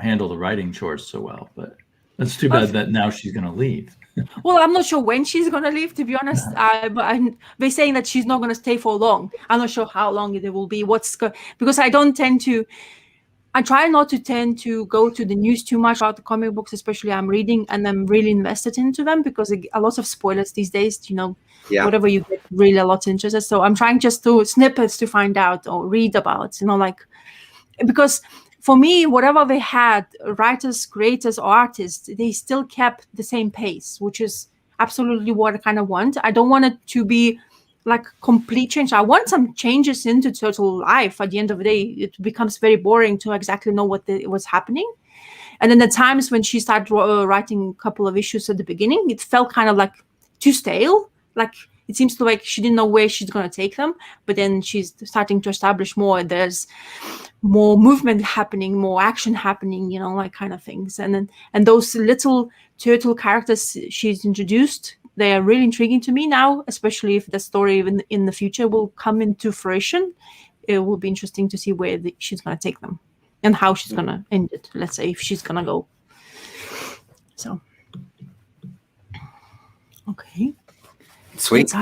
handle the writing chores so well. But that's too bad that now she's going to leave. Well, I'm not sure when she's going to leave, to be honest. But they're saying that she's not going to stay for long. I'm not sure how long it will be. Because I try not to tend to go to the news too much about the comic books, especially I'm reading, and I'm really invested into them, because a lot of spoilers these days, whatever you get, really a lot of interest. So I'm trying just to snippets to find out or read about, because for me, whatever they had, writers, creators, or artists, they still kept the same pace, which is absolutely what I kind of want. I don't want it to be like complete change. I want some changes into Turtle life. At the end of the day, it becomes very boring to exactly know what's happening. And then the times when she started writing a couple of issues at the beginning, it felt kind of like too stale. Like it seems to like she didn't know where she's going to take them. But then she's starting to establish more. There's more movement happening, more action happening, like kind of things. And those little turtle characters she's introduced, they are really intriguing to me now, especially if the story in the future will come into fruition. It will be interesting to see where she's going to take them and how she's going to end it. Let's say if she's going to go. So, okay. Sweet.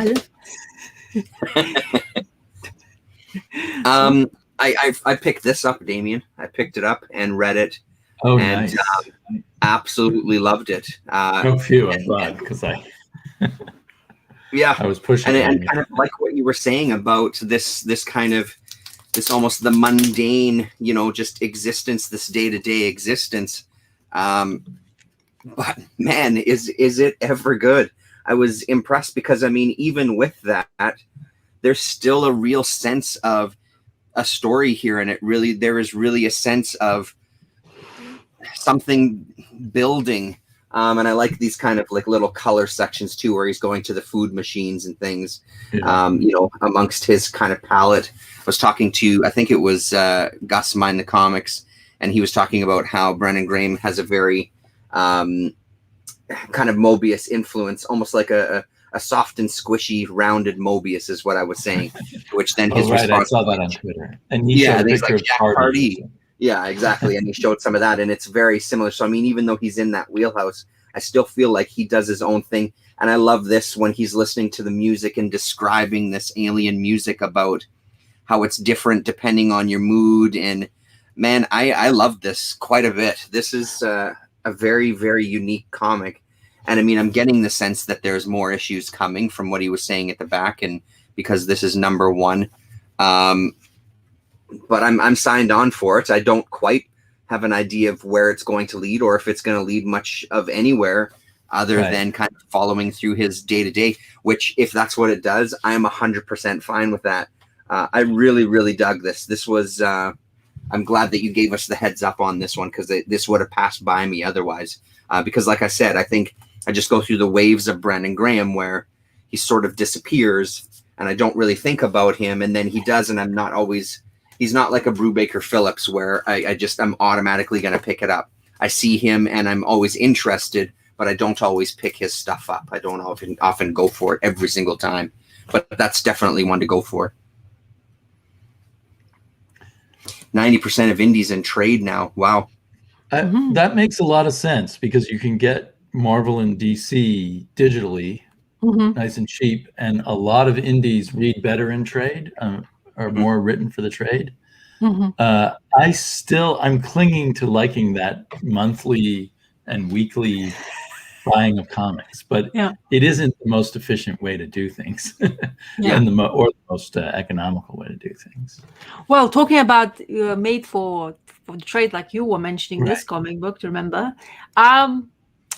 I picked this up, Damien. I picked it up and read it. Oh, and nice. Absolutely loved it. No, phew, I'm glad because I was pushing and kind of like what you were saying about this kind of this almost the mundane, just existence, this day-to-day existence. But man, is it ever good? I was impressed because even with that, there's still a real sense of a story here, and there is really a sense of something building. And I like these kind of like little color sections too, where he's going to the food machines and things, amongst his kind of palette. I was talking to, I think it was Gus Mind the Comics, and he was talking about how Brennan Graham has a very kind of Mobius influence, almost like a soft and squishy, rounded Mobius is what I was saying. Which then his response, I saw that on Twitter, and he showed a picture of Hardy. Yeah, exactly. And he showed some of that, and it's very similar. So, even though he's in that wheelhouse, I still feel like he does his own thing. And I love this when he's listening to the music and describing this alien music about how it's different depending on your mood. And man, I love this quite a bit. This is a very, very unique comic. And I'm getting the sense that there's more issues coming from what he was saying at the back, and because this is number 1. But I'm signed on for it. I don't quite have an idea of where it's going to lead, or if it's going to lead much of anywhere other than kind of following through his day-to-day, which if that's what it does, I am 100% fine with that. I really, really dug this. This was, I'm glad that you gave us the heads up on this one, because this would have passed by me otherwise. Because like I said, I think I just go through the waves of Brennan Graham where he sort of disappears and I don't really think about him. And then he does, and he's not like a Brubaker Phillips where I'm automatically going to pick it up. I see him and I'm always interested, but I don't always pick his stuff up. I don't often go for it every single time, but that's definitely one to go for. 90% of indies in trade now. Wow. That makes a lot of sense, because you can get Marvel and DC digitally, nice and cheap, and a lot of indies read better in trade, are more written for the trade. I'm clinging to liking that monthly and weekly buying of comics, but it isn't the most efficient way to do things, and the most economical way to do things. Well, talking about made for the trade, like you were mentioning, this comic book, remember?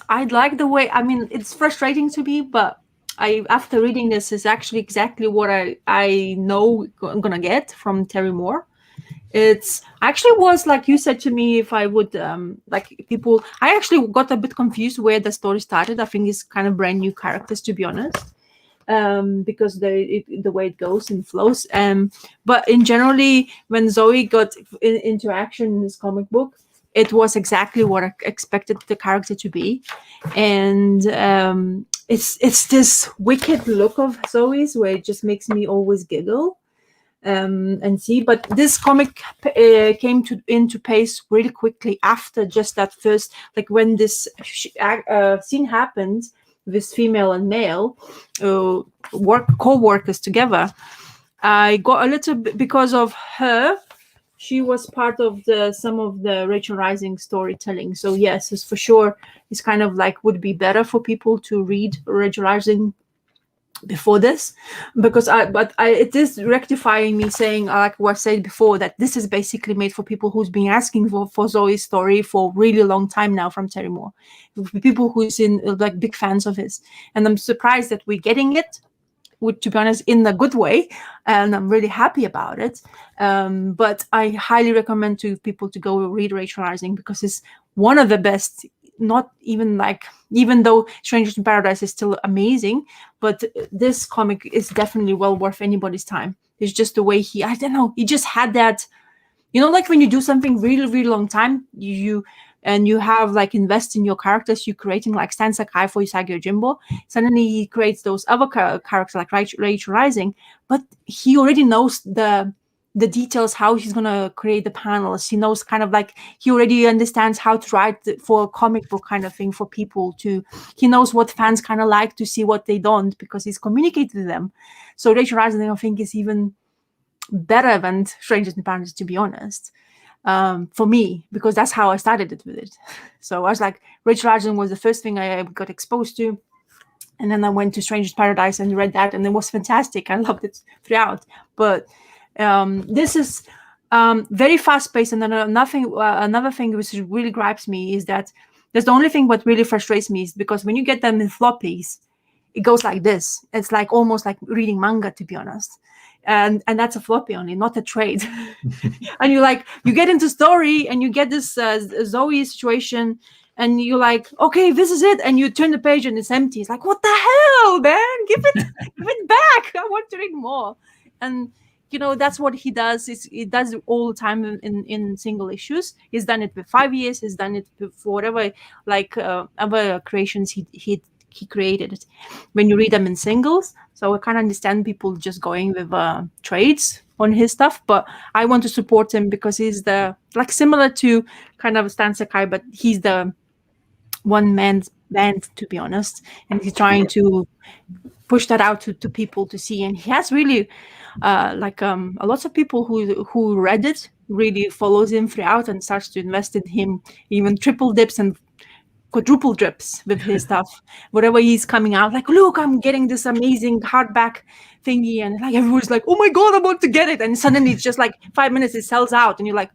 I'd like the way. It's frustrating to me, but after reading this, is actually exactly what I know I'm gonna get from Terry Moore. It's actually was like you said to me, if I would people. I actually got a bit confused where the story started. I think it's kind of brand new characters, to be honest, because the way it goes and flows. But in generally, when Zoe got into action in this comic book, it was exactly what I expected the character to be, and it's this wicked look of Zoe's where it just makes me always giggle. And see, but this comic came into pace really quickly after just that first, like when this scene happened, this female and male co-workers together. I got a little bit because of her. She was part of some of the Rachel Rising storytelling. So yes, it's for sure. It's kind of like would be better for people to read Rachel Rising before this, because it is rectifying me saying, like what I said before, that this is basically made for people who's been asking for Zoe's story for a really long time now from Terry Moore, people who's like big fans of his, and I'm surprised that we're getting it, to be honest, in a good way, and I'm really happy about it. But I highly recommend to people to go read Rachel Rising, because it's one of the best. Not even even though Strangers in Paradise is still amazing, but this comic is definitely well worth anybody's time. It's just the way he just had that, like when you do something really, really long time, you have like invest in your characters, you creating like Stan Sakai for Usagi Yojimbo. Suddenly he creates those other characters like Rachel Rising, but he already knows the details, how he's going to create the panels. He knows kind of like, he already understands how to write for a comic book kind of thing for people he knows what fans kind of like to see, what they don't, because he's communicated to them. So Rachel Rising, I think, is even better than Strangers in Paradise, to be honest, for me, because that's how I started it with it. So I was like, Rachel Argent was the first thing I got exposed to. And then I went to Strangers Paradise and read that, and it was fantastic. I loved it throughout. But this is very fast-paced. And then another thing which really gripes me is that that's the only thing what really frustrates me is because when you get them in floppies, it goes like this. It's like almost like reading manga, to be honest. And that's a floppy only, not a trade. And you get into story and you get this Zoe situation, and you're like, okay, this is it. And you turn the page and it's empty. It's like, what the hell, man? Give it back. I want to read more. And that's what he does. He does it all the time in single issues. He's done it for 5 years. He's done it for whatever, other creations he created it when you read them in singles. So I kind of understand people just going with trades on his stuff, but I want to support him because he's the similar to kind of Stan Sakai, but he's the one man's band, to be honest, and he's trying to push that out to people to see. And he has really a lot of people who read it really follows him throughout and starts to invest in him, even triple dips and quadruple drips with his stuff. Whatever he's coming out, like, look, I'm getting this amazing hardback thingy, and like everyone's like, oh my god, I want to get it, and suddenly it's just like 5 minutes it sells out, and you're like,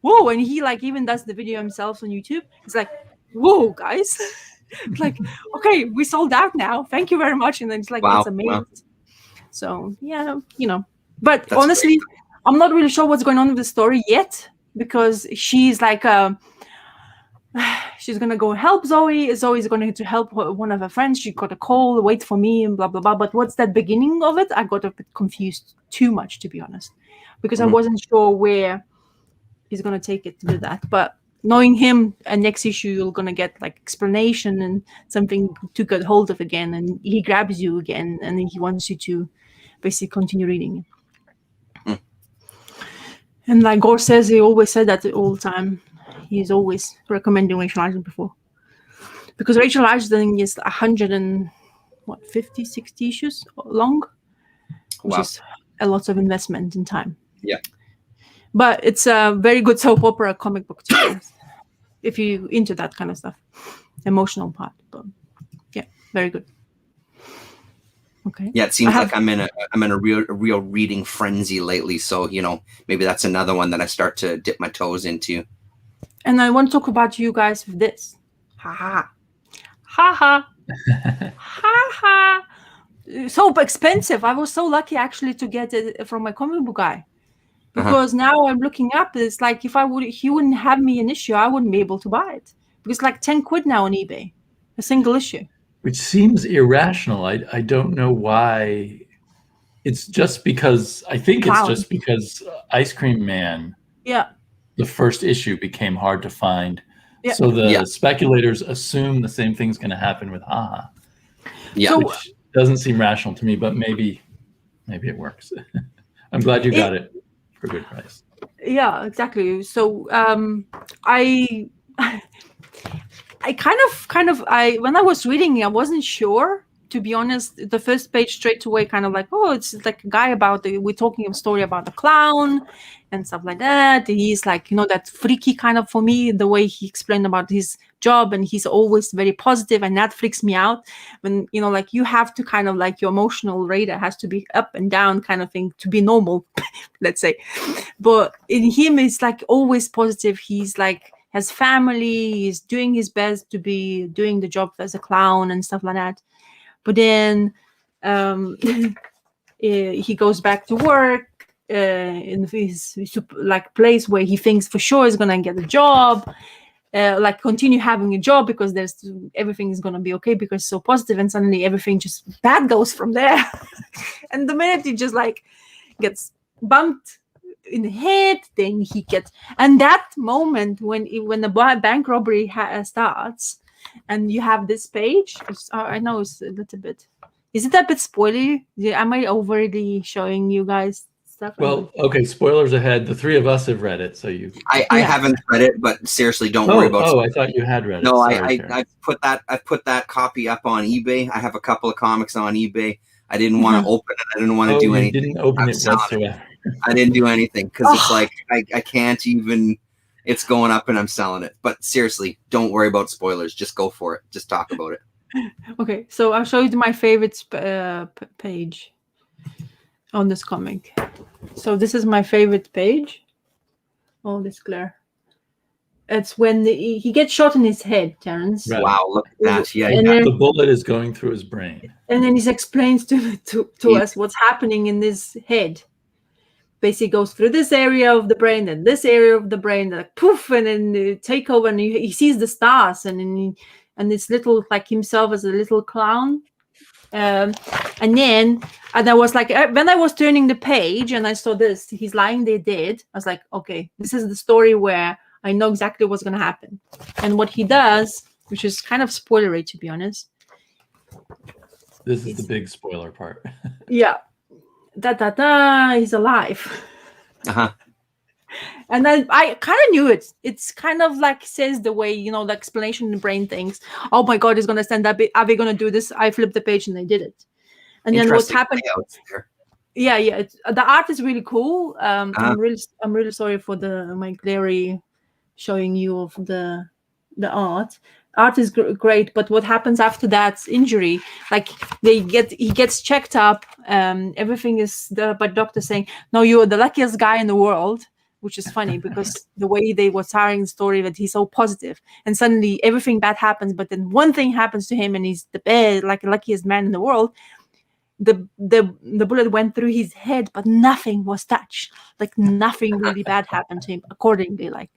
whoa. And he even does the video himself on YouTube. It's like, whoa, guys. Like, okay, we sold out now, thank you very much. And then it's like, wow, it's amazing. Wow. So yeah, but that's honestly great. I'm not really sure what's going on with the story yet, because she's like she's gonna go help Zoe. Zoe's going to help one of her friends. She got a call, wait for me, and blah blah blah. But what's that beginning of it? I got a bit confused too much, to be honest, because I wasn't sure where he's gonna take it with that. But knowing him, next issue you're gonna get like explanation and something to get hold of again, and he grabs you again, and then he wants you to basically continue reading it. And like Gore says, he always said that all the time. He's always recommending Rachel Argent before, because Rachel Argent is 150, 60 issues long, which is a lot of investment in time. Yeah, but it's a very good soap opera comic book too, if you into that kind of stuff, emotional part. But yeah, very good. Okay. Yeah, it seems like I'm in a real reading frenzy lately. So maybe that's another one that I start to dip my toes into. And I want to talk about you guys with this. Ha ha. Ha ha. Ha ha. So expensive. I was so lucky actually to get it from my comic book guy. Because now I'm looking up, it's like if he wouldn't have me an issue, I wouldn't be able to buy it. Because it's like 10 quid now on eBay. A single issue. Which seems irrational. I don't know why. It's just because just because Ice Cream Man. Yeah. The first issue became hard to find. Yeah. So the speculators assume the same thing's going to happen with Haha. Yeah. Which doesn't seem rational to me, but maybe it works. I'm glad you got it for a good price. Yeah, exactly. So I when I was reading, I wasn't sure, to be honest. The first page straight away kind of like, oh, it's like a guy we're talking a story about a clown and stuff like that. He's like, that freaky kind of, for me, the way he explained about his job, and he's always very positive, and that freaks me out when, like you have to kind of like your emotional radar has to be up and down kind of thing to be normal, let's say. But in him, it's like always positive. He's like, has family, he's doing his best to be doing the job as a clown and stuff like that. But then he goes back to work in his like place where he thinks for sure is gonna get a job, like continue having a job because everything is gonna be okay because it's so positive, and suddenly everything just bad goes from there. And the minute he just like gets bumped in the head, then he gets, and that moment when the bank robbery starts. And you have this page. I know it's a little bit. Is it a bit spoilery? Am I overly showing you guys stuff? Well, okay. Spoilers ahead. The three of us have read it, so you. I haven't read it, but seriously, don't worry about. Oh, I thought you had read it. No, I put that copy up on eBay. I have a couple of comics on eBay. I didn't want to open it. I didn't want to do anything. Didn't open it whatsoever. I didn't do anything because it's like I can't even. It's going up and I'm selling it. But seriously, don't worry about spoilers. Just go for it. Just talk about it. Okay, so I'll show you my favorite page on this comic. So this is my favorite page. Oh, this glare. It's when he gets shot in his head, Terrence. Right. Wow, look at that. Yeah, And yeah. then, The bullet is going through his brain. and then he explains to us what's happening in his head. Basically goes through this area of the brain and this area of the brain, like poof, and then take over, and he sees the stars, and it's little like himself as a little clown. And I was like, when I was turning the page and I saw this, he's lying there dead. I was like, okay, this is the story where I know exactly what's going to happen. And what he does, which is kind of spoilery, to be honest. This is the big spoiler part. Yeah. He's alive. Uh-huh. And then I kind of knew it. It's kind of like says the way, the explanation in the brain thinks, oh my God, he's going to stand up. Are they going to do this? I flipped the page and they did it. And then what's happened? Yeah. The art is really cool. I'm really sorry for my glary showing you of the art. Art is great, but what happens after that injury? Like he gets checked up. Everything is but doctor saying, no, you're the luckiest guy in the world, which is funny because the way they were telling the story that he's so positive, and suddenly everything bad happens, but then one thing happens to him, and he's the luckiest man in the world. The bullet went through his head, but nothing was touched. Like nothing really bad happened to him, accordingly.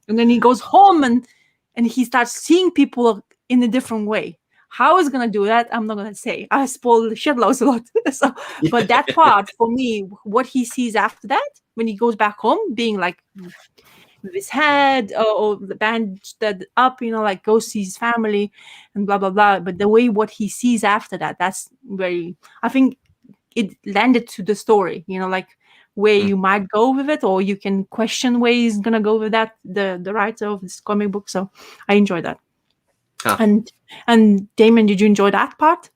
And then he goes home and he starts seeing people in a different way. How he's gonna do that, I'm not gonna say. I spoiled shitloads a lot. So, but that part for me, what he sees after that, when he goes back home, being like with his head or the bandaged up, like go see his family and blah blah blah. But the way what he sees after that, that's very. I think it landed to the story. Where you might go with it, or you can question where he's gonna go with that. The writer of this comic book. So I enjoy that. Huh. And Damon, did you enjoy that part?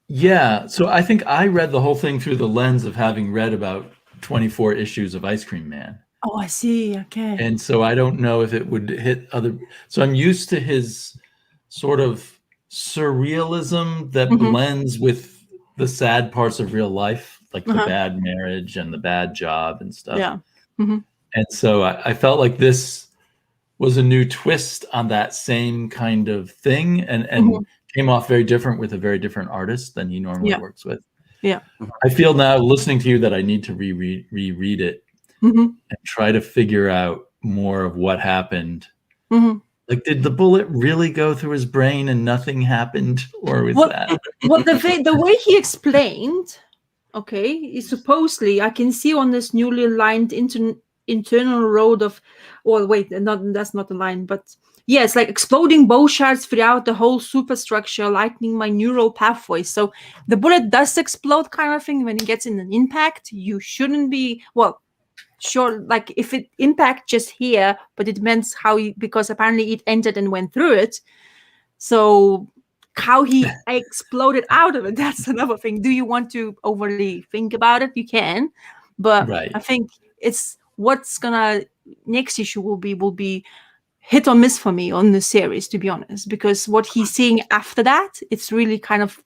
Yeah. So I think I read the whole thing through the lens of having read about 24 issues of Ice Cream Man. Oh, I see. Okay. And so I don't know if it would hit other. So I'm used to his sort of surrealism that blends with the sad parts of real life, like the bad marriage and the bad job and stuff. Yeah. Mm-hmm. And so I felt like this was a new twist on that same kind of thing, and came off very different with a very different artist than he normally works with. Yeah. I feel now listening to you that I need to reread it and try to figure out more of what happened. Like, did the bullet really go through his brain and nothing happened, or was that? Well, the way he explained, okay, is supposedly I can see on this newly lined internal road of, well, wait, that's not a line, but yeah, it's like exploding bow shards throughout the whole superstructure, lightening my neural pathways. So the bullet does explode, kind of thing. When it gets in an impact, you shouldn't be, well, sure, like if it impact just here, but it meant because apparently it entered and went through it. So how he exploded out of it, that's another thing. Do you want to overly think about it? You can, but I think it's what's next issue will be hit or miss for me on the series, to be honest, because what he's seeing after that, it's really kind of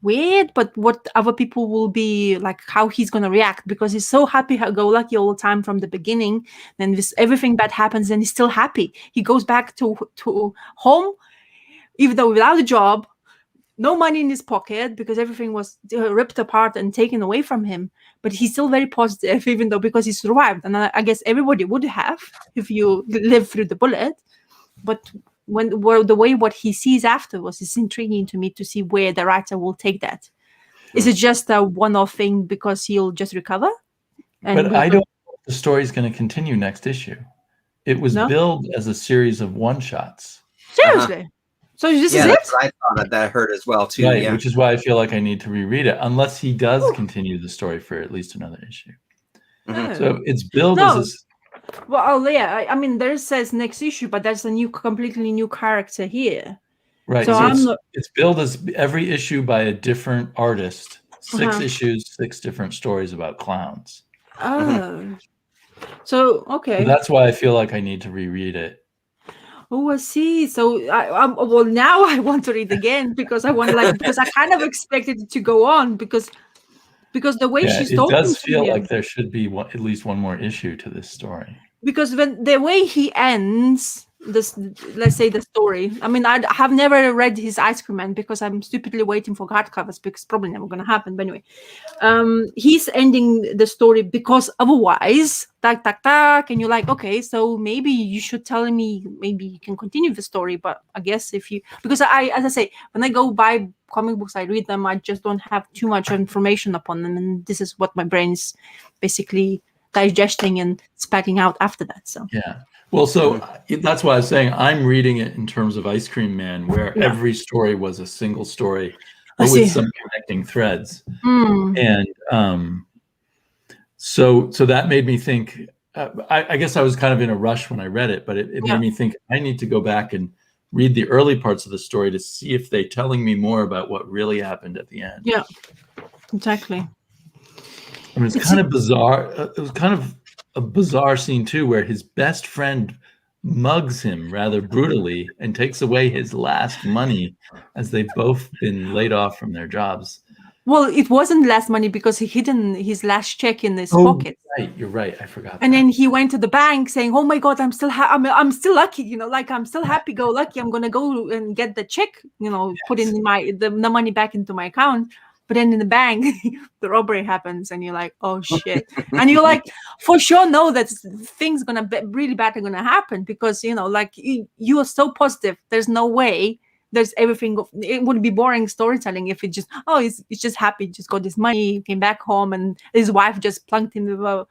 weird, but what other people will be like, how he's going to react, because he's so happy-go-lucky all the time from the beginning. Then everything bad happens and he's still happy. He goes back to home, even though without a job, no money in his pocket because everything was ripped apart and taken away from him. But he's still very positive, even though because he survived. And I guess everybody would have if you live through the bullet. But the way what he sees afterwards is intriguing to me to see where the writer will take that. Is it just a one-off thing because he'll just recover? But I don't know if the story's going to continue next issue. It was billed as a series of one-shots. Seriously? So this is it? That's what I thought that I heard as well too. Right, which is why I feel like I need to reread it, unless he does continue the story for at least another issue. So it's billed as well, yeah. I mean, there says next issue, but that's a completely new character here. Right. So it's billed as every issue by a different artist. 6 issues, 6 different stories about clowns. Oh, so So okay. that's why I feel like I need to reread it. Oh, I see. So well, now I want to read again because I want because I kind of expected it to go on because the way Yeah, she's it talking does to feel him. like there should be at least one more issue to this story. Because when the way he ends this, let's say the story, I mean, I have never read his Ice Cream Man because I'm stupidly waiting for hardcovers because it's probably never going to happen. But anyway, he's ending the story because otherwise, tak tak tak, and you're like, okay, so maybe you should tell me, maybe you can continue the story. But I guess if you, because as I say, when I go buy comic books, I read them, I just don't have too much information upon them, and this is what my brain's basically digesting and spatting out after that. So yeah, well, so that's why I was saying I'm reading it in terms of Ice Cream Man, where every story was a single story, but with some connecting threads. And so that made me think. I guess I was kind of in a rush when I read it, but it made me think I need to go back and read the early parts of the story to see if they're telling me more about what really happened at the end. Yeah, exactly. I mean, it's kind of bizarre. It was kind of a bizarre scene too, where his best friend mugs him rather brutally and takes away his last money as they've both been laid off from their jobs. Well, it wasn't last money because he hidden his last check in his pocket. Right, you're right. I forgot. And then he went to the bank saying, "Oh my God, I'm still lucky, like I'm still happy-go-lucky. I'm gonna go and get the check, put in the money back into my account." But then in the bank, the robbery happens, and you're like, "Oh shit!" And you're like, "For sure, know that things really bad are gonna happen because like you are so positive. There's no way." There's everything. It would be boring storytelling if it just he's just happy, just got this money, came back home, and his wife just plunked him with a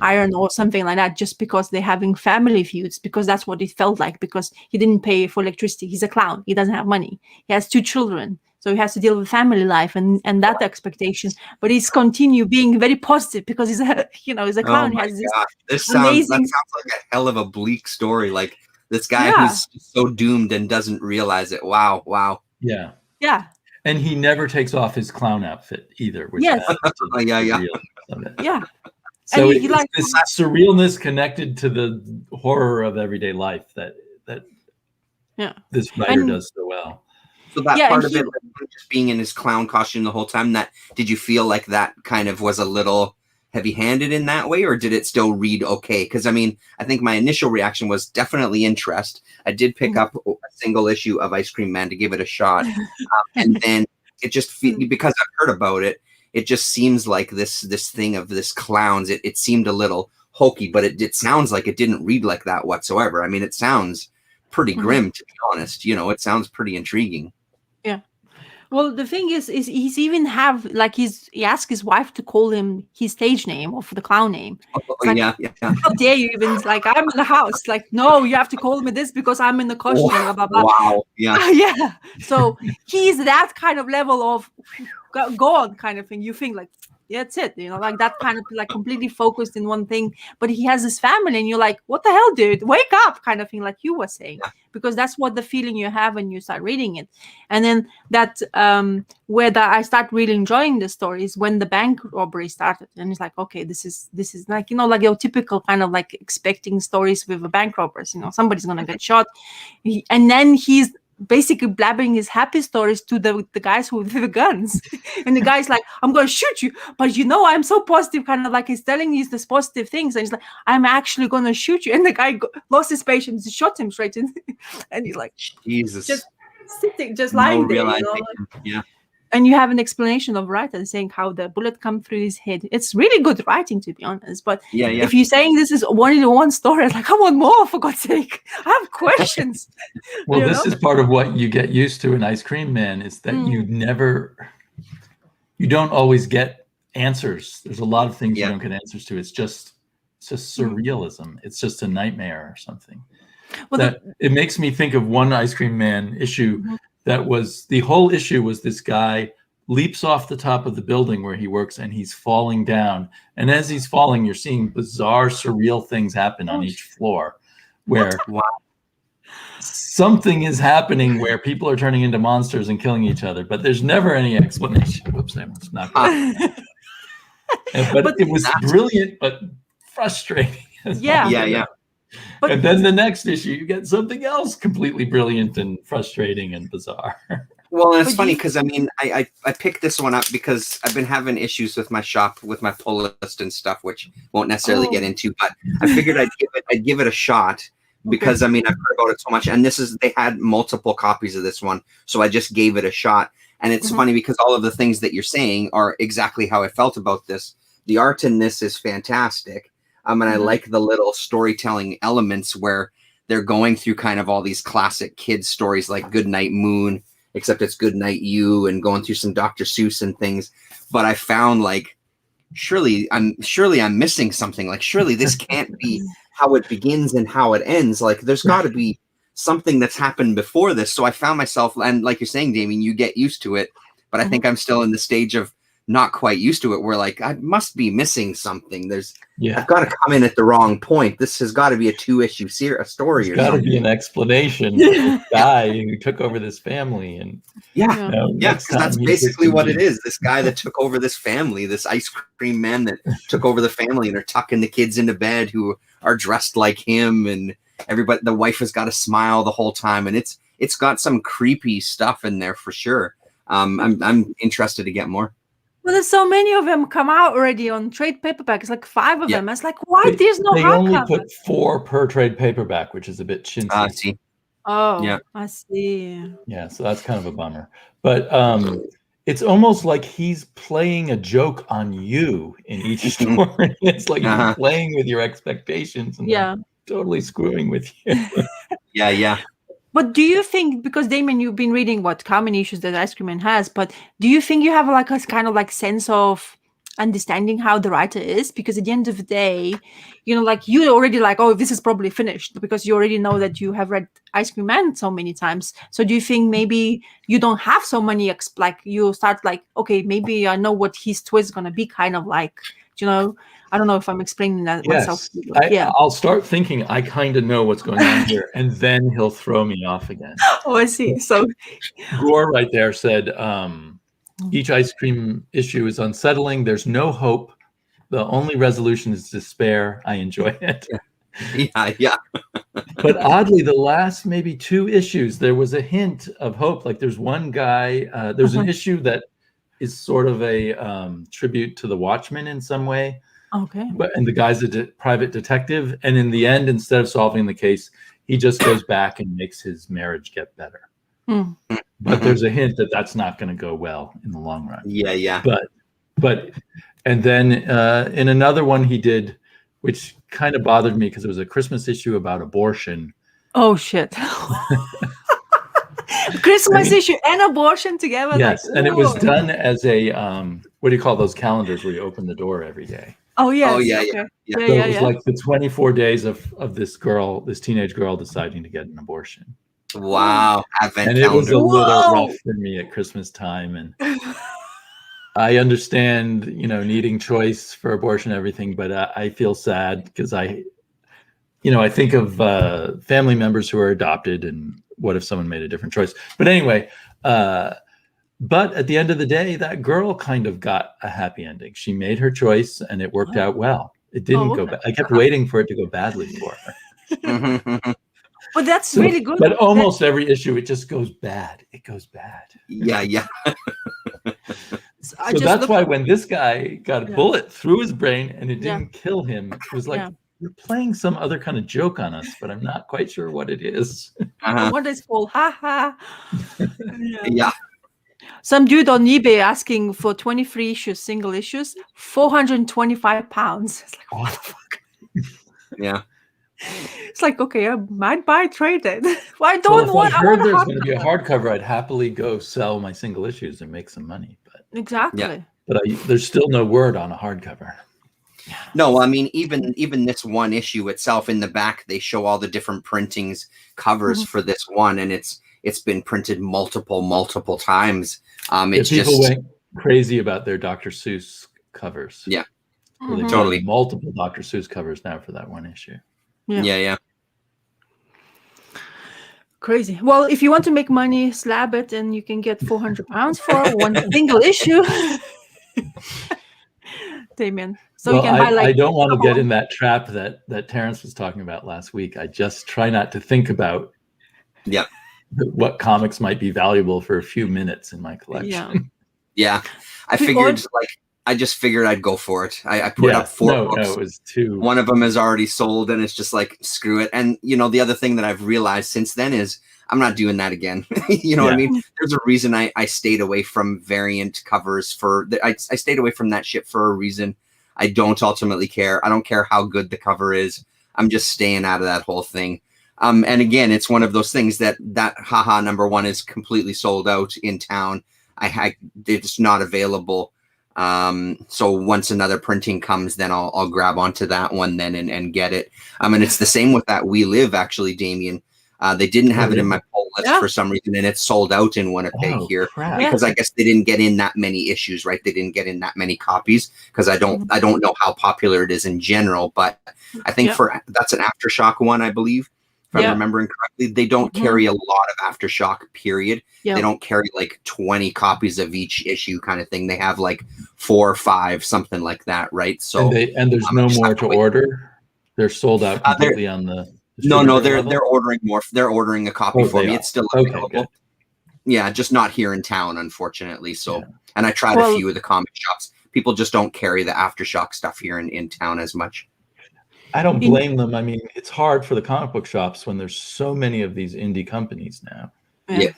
iron or something like that, just because they're having family feuds. Because that's what it felt like. Because he didn't pay for electricity. He's a clown. He doesn't have money. He has 2 children, so he has to deal with family life and that expectation. But he's continue being very positive because he's a he's a clown. Oh He my has this God. That amazing. sounds like a hell of a bleak story. Like this guy who's so doomed and doesn't realize it. Wow. Yeah. Yeah. And he never takes off his clown outfit either. Which Yes. Yeah. and So he it's this surrealness connected to the horror of everyday life that this writer does so well. So that part of it, like, just being in his clown costume the whole time, did you feel like that kind of was a little heavy-handed in that way, or did it still read okay? Because I mean, I think my initial reaction was definitely interest. I did pick up a single issue of Ice Cream Man to give it a shot, and then it just because I've heard about it, it just seems like this thing of this clowns. It seemed a little hokey, but it sounds like it didn't read like that whatsoever. I mean, it sounds pretty grim, to be honest. It sounds pretty intriguing. Yeah. Well, the thing is he's even have like he asked his wife to call him his stage name or for the clown name. Like, yeah. How dare you even, like, I'm in the house. Like, no, you have to call me this because I'm in the costume. Blah, blah, blah. Wow. Yeah. Yeah. So he's that kind of level of go on kind of thing. You think like, yeah, that's it. Like that kind of like completely focused in one thing. But he has his family, and you're like, what the hell, dude? Wake up, kind of thing, like you were saying. Yeah. Because that's what the feeling you have when you start reading it. And then that where I start really enjoying the stories when the bank robbery started, and it's like, okay, this is like like your typical kind of like expecting stories with the bank robbers. Somebody's gonna get shot, and then he's basically blabbing his happy stories to the guys with the guns, and the guy's like, I'm gonna shoot you, but I'm so positive, kind of like he's telling you these positive things, and he's like, I'm actually gonna shoot you, and the guy lost his patience, shot him straight in, and he's like, Jesus, just sitting, just lying there, Yeah. And you have an explanation of writer saying how the bullet come through his head. It's really good writing, to be honest. But if you're saying this is only one story, it's like, I want more, for God's sake. I have questions. Well, this is part of what you get used to in Ice Cream Man, is that you don't always get answers. There's a lot of things you don't get answers to. It's just surrealism. It's just a nightmare or something. Well, it makes me think of one Ice Cream Man issue that was, the whole issue was this guy leaps off the top of the building where he works, and he's falling down. And as he's falling, you're seeing bizarre, surreal things happen on each floor, where something is happening where people are turning into monsters and killing each other, but there's never any explanation. Whoops, I was not good. But it was brilliant, but frustrating. Yeah. But And then the next issue, you get something else completely brilliant and frustrating and bizarre. Well, and it's funny because I mean, I picked this one up because I've been having issues with my shop with my pull list and stuff, which won't necessarily get into. But I figured I'd give it a shot because I mean I've heard about it so much, and they had multiple copies of this one, so I just gave it a shot. And it's funny because all of the things that you're saying are exactly how I felt about this. The art in this is fantastic. And I like the little storytelling elements where they're going through kind of all these classic kids stories like Goodnight Moon, except it's Goodnight You, and going through some Dr. Seuss and things. But I found like, surely I'm missing something. Like, surely this can't be how it begins and how it ends. Like, there's got to be something that's happened before this. So I found myself, and like you're saying, Damien, you get used to it. But I think I'm still in the stage of not quite used to it. Where like, I must be missing something. I've got to come in at the wrong point. This has got to be a 2-issue story. There's got to be an explanation for this guy who took over this family. And because that's basically what it is. This guy that took over this family, this ice cream man that took over the family, and are tucking the kids into bed who are dressed like him, and everybody, the wife has got to smile the whole time, and it's got some creepy stuff in there for sure. I'm interested to get more. Well, there's so many of them come out already on trade paperback. It's like 5 of them. It's like, why there's no hardcover? They only put 4 per trade paperback, which is a bit chintzy. I see. Oh, yeah. I see. Yeah, so that's kind of a bummer. But it's almost like he's playing a joke on you in each story. It's like he's playing with your expectations and totally screwing with you. Yeah. But do you think, because Damien, you've been reading how many issues that Ice Cream Man has, but do you think you have like a kind of like sense of understanding how the writer is? Because at the end of the day, like you already like, oh, this is probably finished, because you already know that you have read Ice Cream Man so many times. So do you think maybe you don't have so many, like you start like, okay, maybe I know what his twist is going to be kind of like, I don't know if I'm explaining that myself. I'll start thinking I kind of know what's going on here, and then he'll throw me off again. Oh, I see. So Gore right there said, each ice cream issue is unsettling. There's no hope. The only resolution is despair. I enjoy it. Yeah. But oddly, the last maybe 2 issues, there was a hint of hope. Like there's one guy, there's an issue that is sort of a tribute to the Watchmen in some way. Okay. And the guy's a private detective, and in the end, instead of solving the case, he just goes back and makes his marriage get better. But there's a hint that that's not going to go well in the long run. Yeah. But and then in another one he did, which kind of bothered me because it was a Christmas issue about abortion. Oh shit. Christmas issue and abortion together. Yes, and it was done as a what do you call those calendars where you open the door every day? Oh yeah. Oh yeah. Okay. So it was like the 24 days of this teenage girl deciding to get an abortion. Wow. And it was a little rough for me at Christmas time, and I understand, needing choice for abortion and everything, but I feel sad because I think of family members who are adopted, and what if someone made a different choice? But anyway, but at the end of the day, that girl kind of got a happy ending. She made her choice, and it worked out well. It didn't go bad. I kept waiting for it to go badly for her. But that's really good. But almost every issue, it just goes bad. It goes bad. Yeah. So that's why when this guy got a bullet through his brain and it didn't kill him, it was like, you're playing some other kind of joke on us, but I'm not quite sure what it is. What is called ha. Yeah. Some dude on eBay asking for 23 issues, single issues, £425. It's like, what the fuck? Yeah. It's like, okay, I might buy trade it. Well, I heard there's going to be a hardcover, I'd happily go sell my single issues and make some money. But exactly. But there's still no word on a hardcover. No, I mean, even this one issue itself, in the back, they show all the different printings, covers for this one, and it's been printed multiple times. People went crazy about their Dr. Seuss covers. Yeah, totally. Multiple Dr. Seuss covers now for that one issue. Yeah. Crazy. Well, if you want to make money, slab it, and you can get £400 for one single issue. Damien. So well, you can buy I like. don't want to get in that trap that Terrence was talking about last week. I just try not to think about what comics might be valuable for a few minutes in my collection. Yeah. I figured I just figured I'd go for it. I put up 4 books. No, it was 2. One of them is already sold, and it's just like, screw it. And, the other thing that I've realized since then is I'm not doing that again. What I mean? There's a reason I stayed away from variant covers I stayed away from that shit for a reason. I don't ultimately care. I don't care how good the cover is. I'm just staying out of that whole thing. And again, it's one of those things that haha #1 is completely sold out in town. It's not available. So once another printing comes, then I'll grab onto that one then and get it. And it's the same with that We Live, actually, Damien. They didn't have it in my poll list for some reason, and it's sold out in Winnipeg here because I guess they didn't get in that many issues, right? They didn't get in that many copies because I don't know how popular it is in general, but I think that's an Aftershock one, I believe. If I'm remembering correctly, they don't carry a lot of Aftershock, period. They don't carry like 20 copies of each issue kind of thing. They have like 4 or 5, something like that, right? So and there's no more to order. They're sold out completely on the No, they're ordering more. They're ordering a copy for me. It's still available. Okay, yeah, just not here in town, unfortunately. So, and I tried a few of the comic shops. People just don't carry the Aftershock stuff here in town as much. I don't blame them. I mean, it's hard for the comic book shops when there's so many of these indie companies now. Yeah.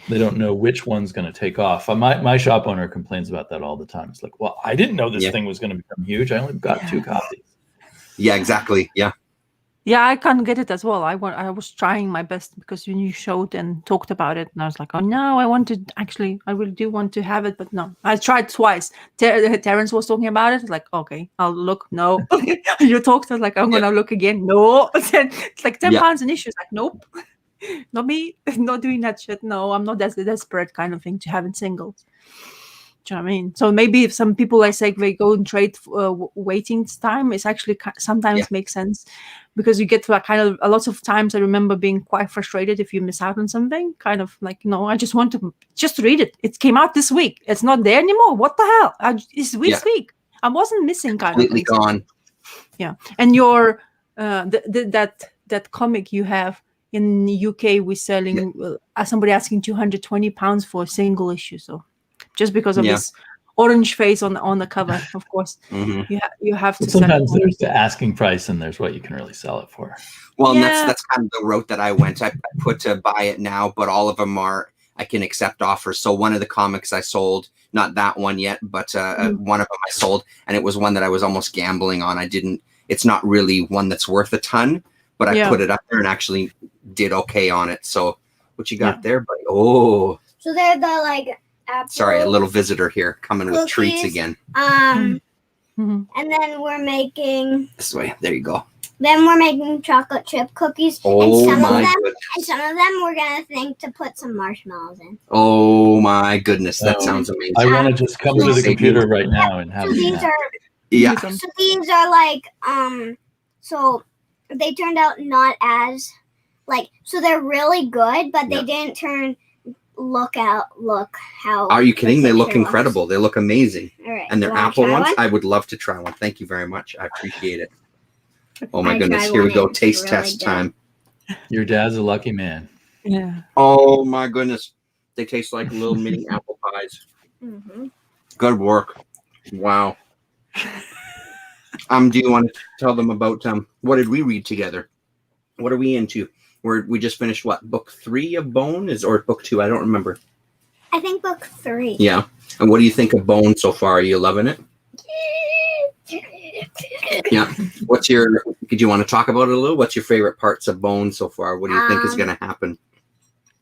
They don't know which one's going to take off. My shop owner complains about that all the time. It's like, well, I didn't know this thing was going to become huge. I only got 2 copies. Yeah, exactly. Yeah. Yeah, I can't get it as well. I was trying my best because when you showed and talked about it, and I was like, oh no, I really do want to have it, but no. I tried twice. Terrence was talking about it. Like, okay, I'll look. No. You talked. I was like, I'm gonna look again. No. It's like £10 an issue. It's like, nope, not me. Not doing that shit. No, I'm not that desperate kind of thing to have in singles. Do you know what I mean? So maybe if some people, I say, they go and trade waiting time, it's actually sometimes makes sense because you get to a lot of times I remember being quite frustrated if you miss out on something, kind of like, no, I just want to just read it. It came out this week. It's not there anymore. What the hell? It's this week. I wasn't missing kind completely of gone. Yeah. And your that comic you have in the UK, we're selling somebody asking £220 for a single issue. So just because of this orange face on the cover, of course, you have to. Sometimes there's the asking price and there's what you can really sell it for. Well, and that's kind of the route that I went. I put to buy it now, but all of them I can accept offers. So one of the comics I sold, not that one yet, but one of them I sold, and it was one that I was almost gambling on. It's not really one that's worth a ton, but I put it up there and actually did okay on it. So what you got there, buddy? Oh, so they're the Apple sorry, a little visitor here coming with treats again. And then we're making this way. There you go. Then we're making chocolate chip cookies. Oh, and my goodness. And some of them we're gonna think to put some marshmallows in. Oh my goodness, that sounds amazing. I want to just come to the computer right now and have these So these are so they turned out not as so they're really good, but they didn't turn. Look how. Are you kidding? They look incredible. They look amazing. All right. And they're apple ones. I would love to try one. Thank you very much. I appreciate it. Oh my goodness. Here we go. Taste test time. Your dad's a lucky man. Yeah. Oh my goodness. They taste like little mini apple pies. Good work. Wow. Do you want to tell them about what did we read together? What are we into? We just finished book 3 of Bone or book 2? I don't remember. I think book 3. Yeah. And what do you think of Bone so far? Are you loving it? Yeah. Did you want to talk about it a little? What's your favorite parts of Bone so far? What do you think is going to happen?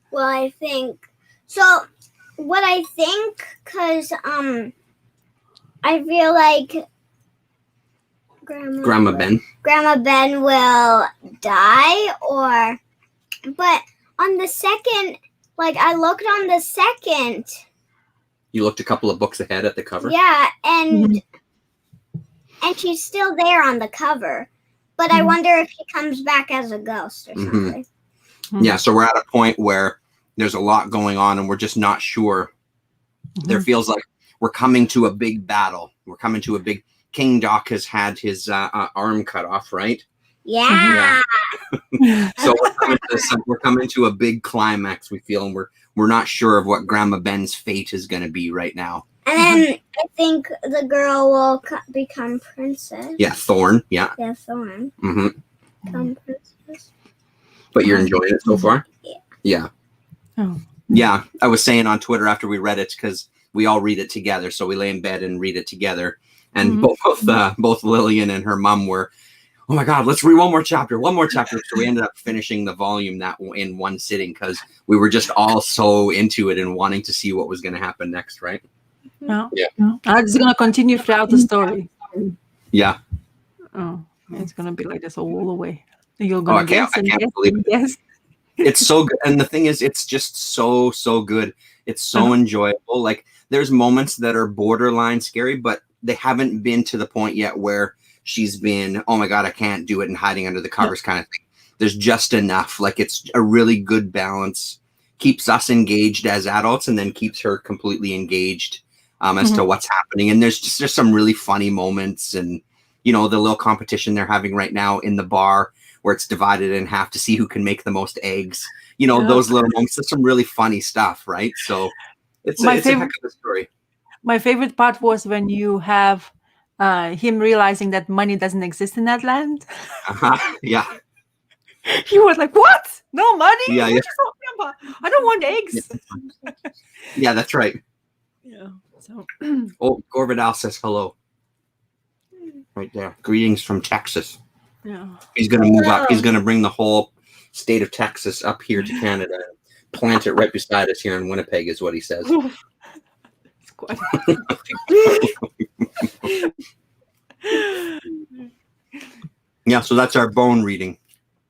Well, I think because I feel like Grandma Ben will die but on the second, I looked on the second. You looked a couple of books ahead at the cover? Yeah, and she's still there on the cover. But I wonder if she comes back as a ghost or something. Yeah, so we're at a point where there's a lot going on and we're just not sure. There feels like we're coming to a big battle. We're coming to a big... King Doc has had his arm cut off, right? Yeah. So we're coming to a big climax, we feel, and we're not sure of what Grandma Ben's fate is going to be right now. And then I think the girl will become princess. Yeah, Thorn. Yeah. Yeah, Thorn. Become princess. But you're enjoying it so far? Yeah. Yeah. Oh. Yeah, I was saying on Twitter after we read it, because we all read it together, so we lay in bed and read it together. And both Lillian and her mom were, oh my God, let's read one more chapter. So we ended up finishing the volume in one sitting because we were just all so into it and wanting to see what was going to happen next, right? Yeah. It's going to continue throughout the story. Yeah. Oh, it's going to be like this all the way. You're going to I can't believe it. Yes. It's so good. And the thing is, it's just so good. It's so enjoyable. Like, there's moments that are borderline scary, but they haven't been to the point yet where she's been, oh my God, I can't do it, and hiding under the covers kind of thing. There's just enough. Like, it's a really good balance. Keeps us engaged as adults and then keeps her completely engaged as to what's happening. And there's some really funny moments, and, you know, the little competition they're having right now in the bar where it's divided in half to see who can make the most eggs. You know, those little moments. There's some really funny stuff, right? So it's a heck of a story. My favorite part was when you have him realizing that money doesn't exist in that land. Yeah. He was like, "What? No money? Yeah, what are you talking about? I don't want eggs." Yeah, that's right. Yeah. So. Oh, Gorvidal says hello. Right there. Greetings from Texas. Yeah. He's going to move up. He's going to bring the whole state of Texas up here to Canada and plant it right beside us here in Winnipeg, is what he says. Quite. Yeah, so that's our bone reading.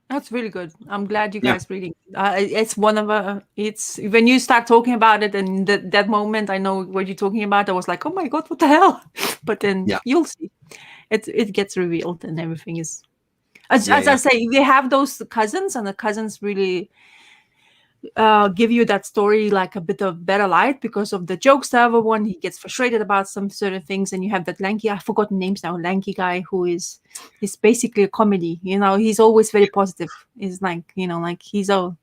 That's really good. I'm glad you guys reading. It's one of it's when you start talking about it, and that moment I know what you're talking about. I was like, oh my God, what the hell? But then you'll see, it gets revealed and everything is as I say. We have those cousins, and the cousins really give you that story like a bit of better light because of the jokes the other one. He gets frustrated about some certain things, and you have that lanky, I've forgotten names now, lanky guy who is basically a comedy. You know, he's always very positive. He's like, you know, like he's all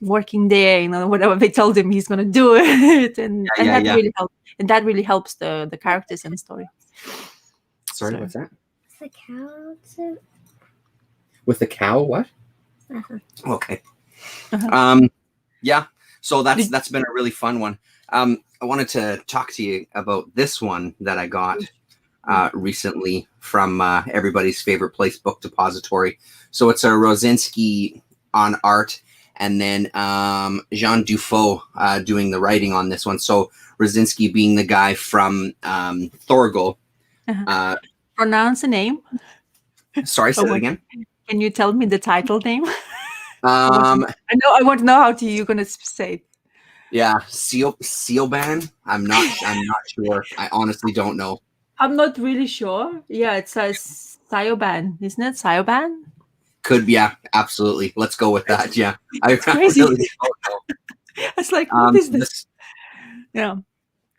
working there, you know, whatever they told him he's gonna do it, and that really helps. And that really helps the characters in the story. Sorry, what's that? The cow. With the cow, what? Okay. Yeah, so that's been a really fun one. I wanted to talk to you about this one that I got recently from everybody's favorite place, Book Depository. So it's a Rosinski on art, and then Jean Dufault doing the writing on this one. So Rosinski being the guy from Thorgal. Pronounce the name. Sorry, say that again. Can you tell me the title name? I want to know how you're gonna say it. Yeah, Sealban. I'm not sure. I honestly don't know. I'm not really sure. Yeah, it says Sioban, isn't it? Sioban? Could be, yeah, absolutely. Let's go with that. Yeah. I crazy. Really don't know. It's like, what is this? Yeah.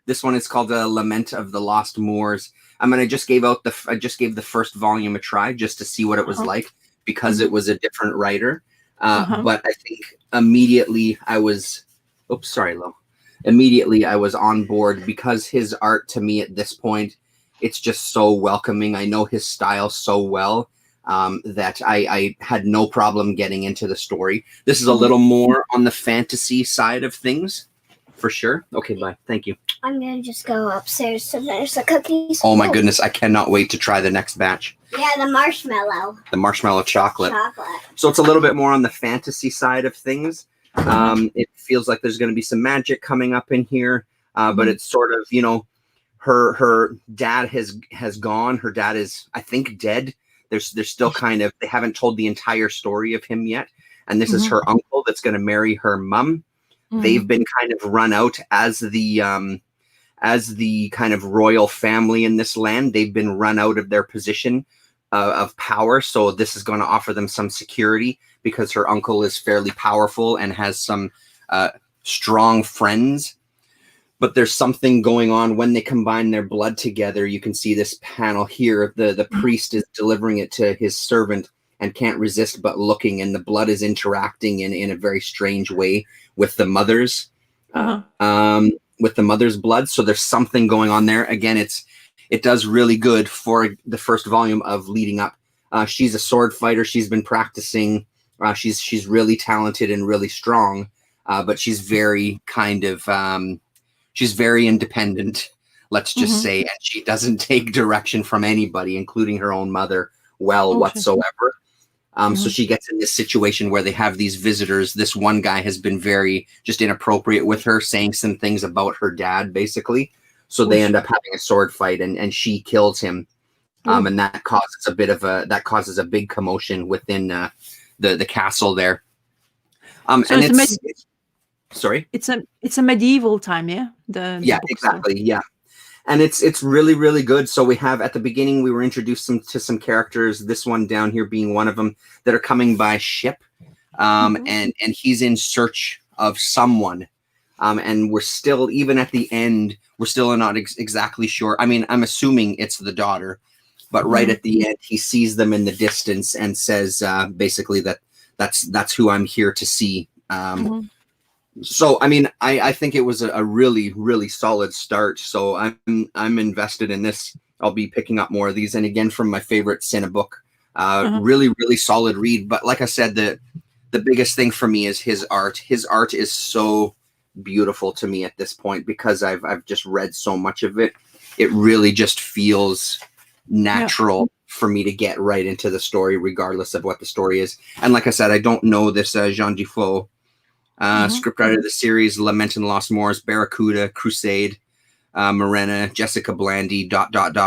This one is called Lament of the Lost Moors. I mean, I just gave the first volume a try just to see what it was like, because it was a different writer. But I think immediately I was, immediately I was on board, because his art to me at this point, it's just so welcoming. I know his style so well that I had no problem getting into the story. This is a little more on the fantasy side of things, for sure. Okay, bye. Thank you. I'm going to just go upstairs to finish the cookies. Oh my goodness, I cannot wait to try the next batch. Yeah, the marshmallow. The marshmallow chocolate. So it's a little bit more on the fantasy side of things. It feels like there's going to be some magic coming up in here, but it's sort of, you know, her dad has gone. Her dad is, I think, dead. There's still kind of, they haven't told the entire story of him yet. And this is her uncle that's going to marry her mom. They've been kind of run out as the kind of royal family in this land. They've been run out of their position of power. So this is going to offer them some security, because her uncle is fairly powerful and has some strong friends. But there's something going on when they combine their blood together. You can see this panel here. The priest is delivering it to his servant and can't resist but looking, and the blood is interacting in a very strange way with the mother's blood. So there's something going on there. Again, it does really good for the first volume of leading up. She's a sword fighter. She's been practicing. She's really talented and really strong, but she's very she's very independent, let's just say, and she doesn't take direction from anybody, including her own mother, whatsoever. So she gets in this situation where they have these visitors. This one guy has been very just inappropriate with her, saying some things about her dad, basically. So they end up having a sword fight, and she kills him. And that causes a big commotion within the castle there. Sorry? It's a medieval time, yeah? Exactly, yeah. And it's really, really good. So we have, at the beginning, we were introduced to some characters, this one down here being one of them, that are coming by ship. And he's in search of someone. And we're still, even at the end, we're still not exactly sure. I mean, I'm assuming it's the daughter. But right at the end, he sees them in the distance and says basically that's who I'm here to see. So, I mean, I think it was a really, really solid start. So I'm invested in this. I'll be picking up more of these. And again, from my favorite Cinna book, really, really solid read. But like I said, the biggest thing for me is his art. His art is so beautiful to me at this point because I've just read so much of it. It really just feels natural for me to get right into the story, regardless of what the story is. And like I said, I don't know this Jean Dufault. Scriptwriter of the series, Lament in the Lost Moors, Barracuda, Crusade, Morena, Jessica Blandy, ...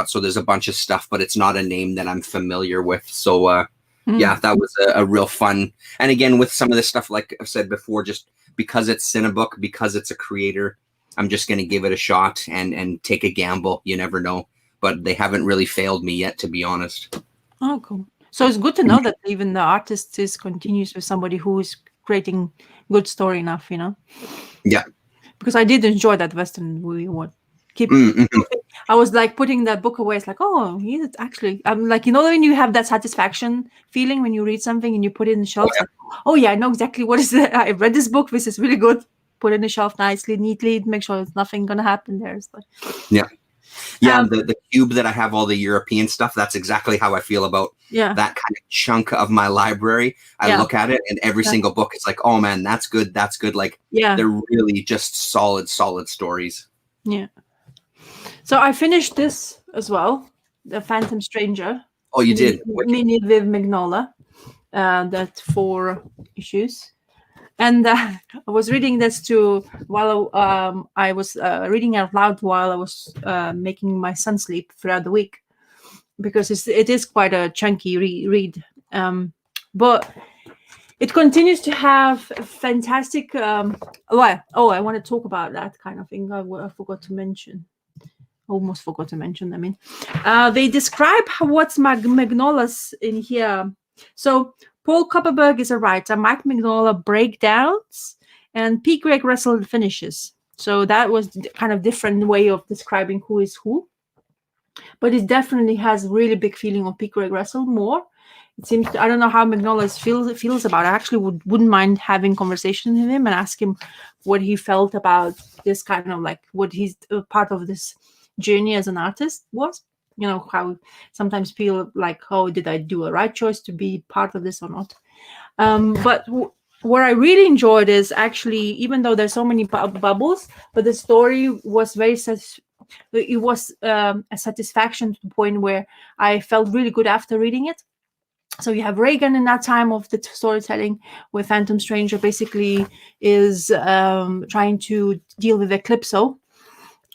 So there's a bunch of stuff, but it's not a name that I'm familiar with. So that was a real fun. And again, with some of this stuff, like I've said before, just because it's Cinnabook, because it's a creator, I'm just going to give it a shot and take a gamble. You never know. But they haven't really failed me yet, to be honest. Oh, cool. So it's good to know that even the artist continues with somebody who is creating good story enough, you know? Yeah. Because I did enjoy that Western movie. I was like putting that book away. It's like, oh, he's actually, I'm like, you know, when you have that satisfaction feeling when you read something and you put it in the shelf, I know exactly what is it. I read this book. This is really good. Put it in the shelf nicely, neatly, make sure there's nothing going to happen there. It's like, the cube that I have all the European stuff, that's exactly how I feel about that kind of chunk of my library. I look at it and every single book, it's like, oh man, that's good. Like, they're really just solid stories. Yeah. So I finished this as well, The Phantom Stranger. Oh, you did? Mini Viv Magnola. That's 4 issues. And I was reading this while I was reading out loud while I was making my son sleep throughout the week, because it is quite a chunky read. But it continues to have fantastic. I want to talk about that kind of thing. I forgot to mention. Almost forgot to mention. I mean, they describe what's Magnola's in here. So Paul Kopperberg is a writer, Mike Mignola breakdowns, and P. Greg Russell finishes. So that was kind of different way of describing who is who. But it definitely has really big feeling of P. Greg Russell more. It seems I don't know how Mignola feels about it. I actually wouldn't mind having conversation with him and ask him what he felt about this kind of like what he's part of this journey as an artist was. You know, how sometimes feel like, oh, did I do a right choice to be part of this or not? But what I really enjoyed is actually, even though there's so many bubbles, but the story was it was a satisfaction to the point where I felt really good after reading it. So you have Reagan in that time of the storytelling, where Phantom Stranger basically is trying to deal with Eclipso,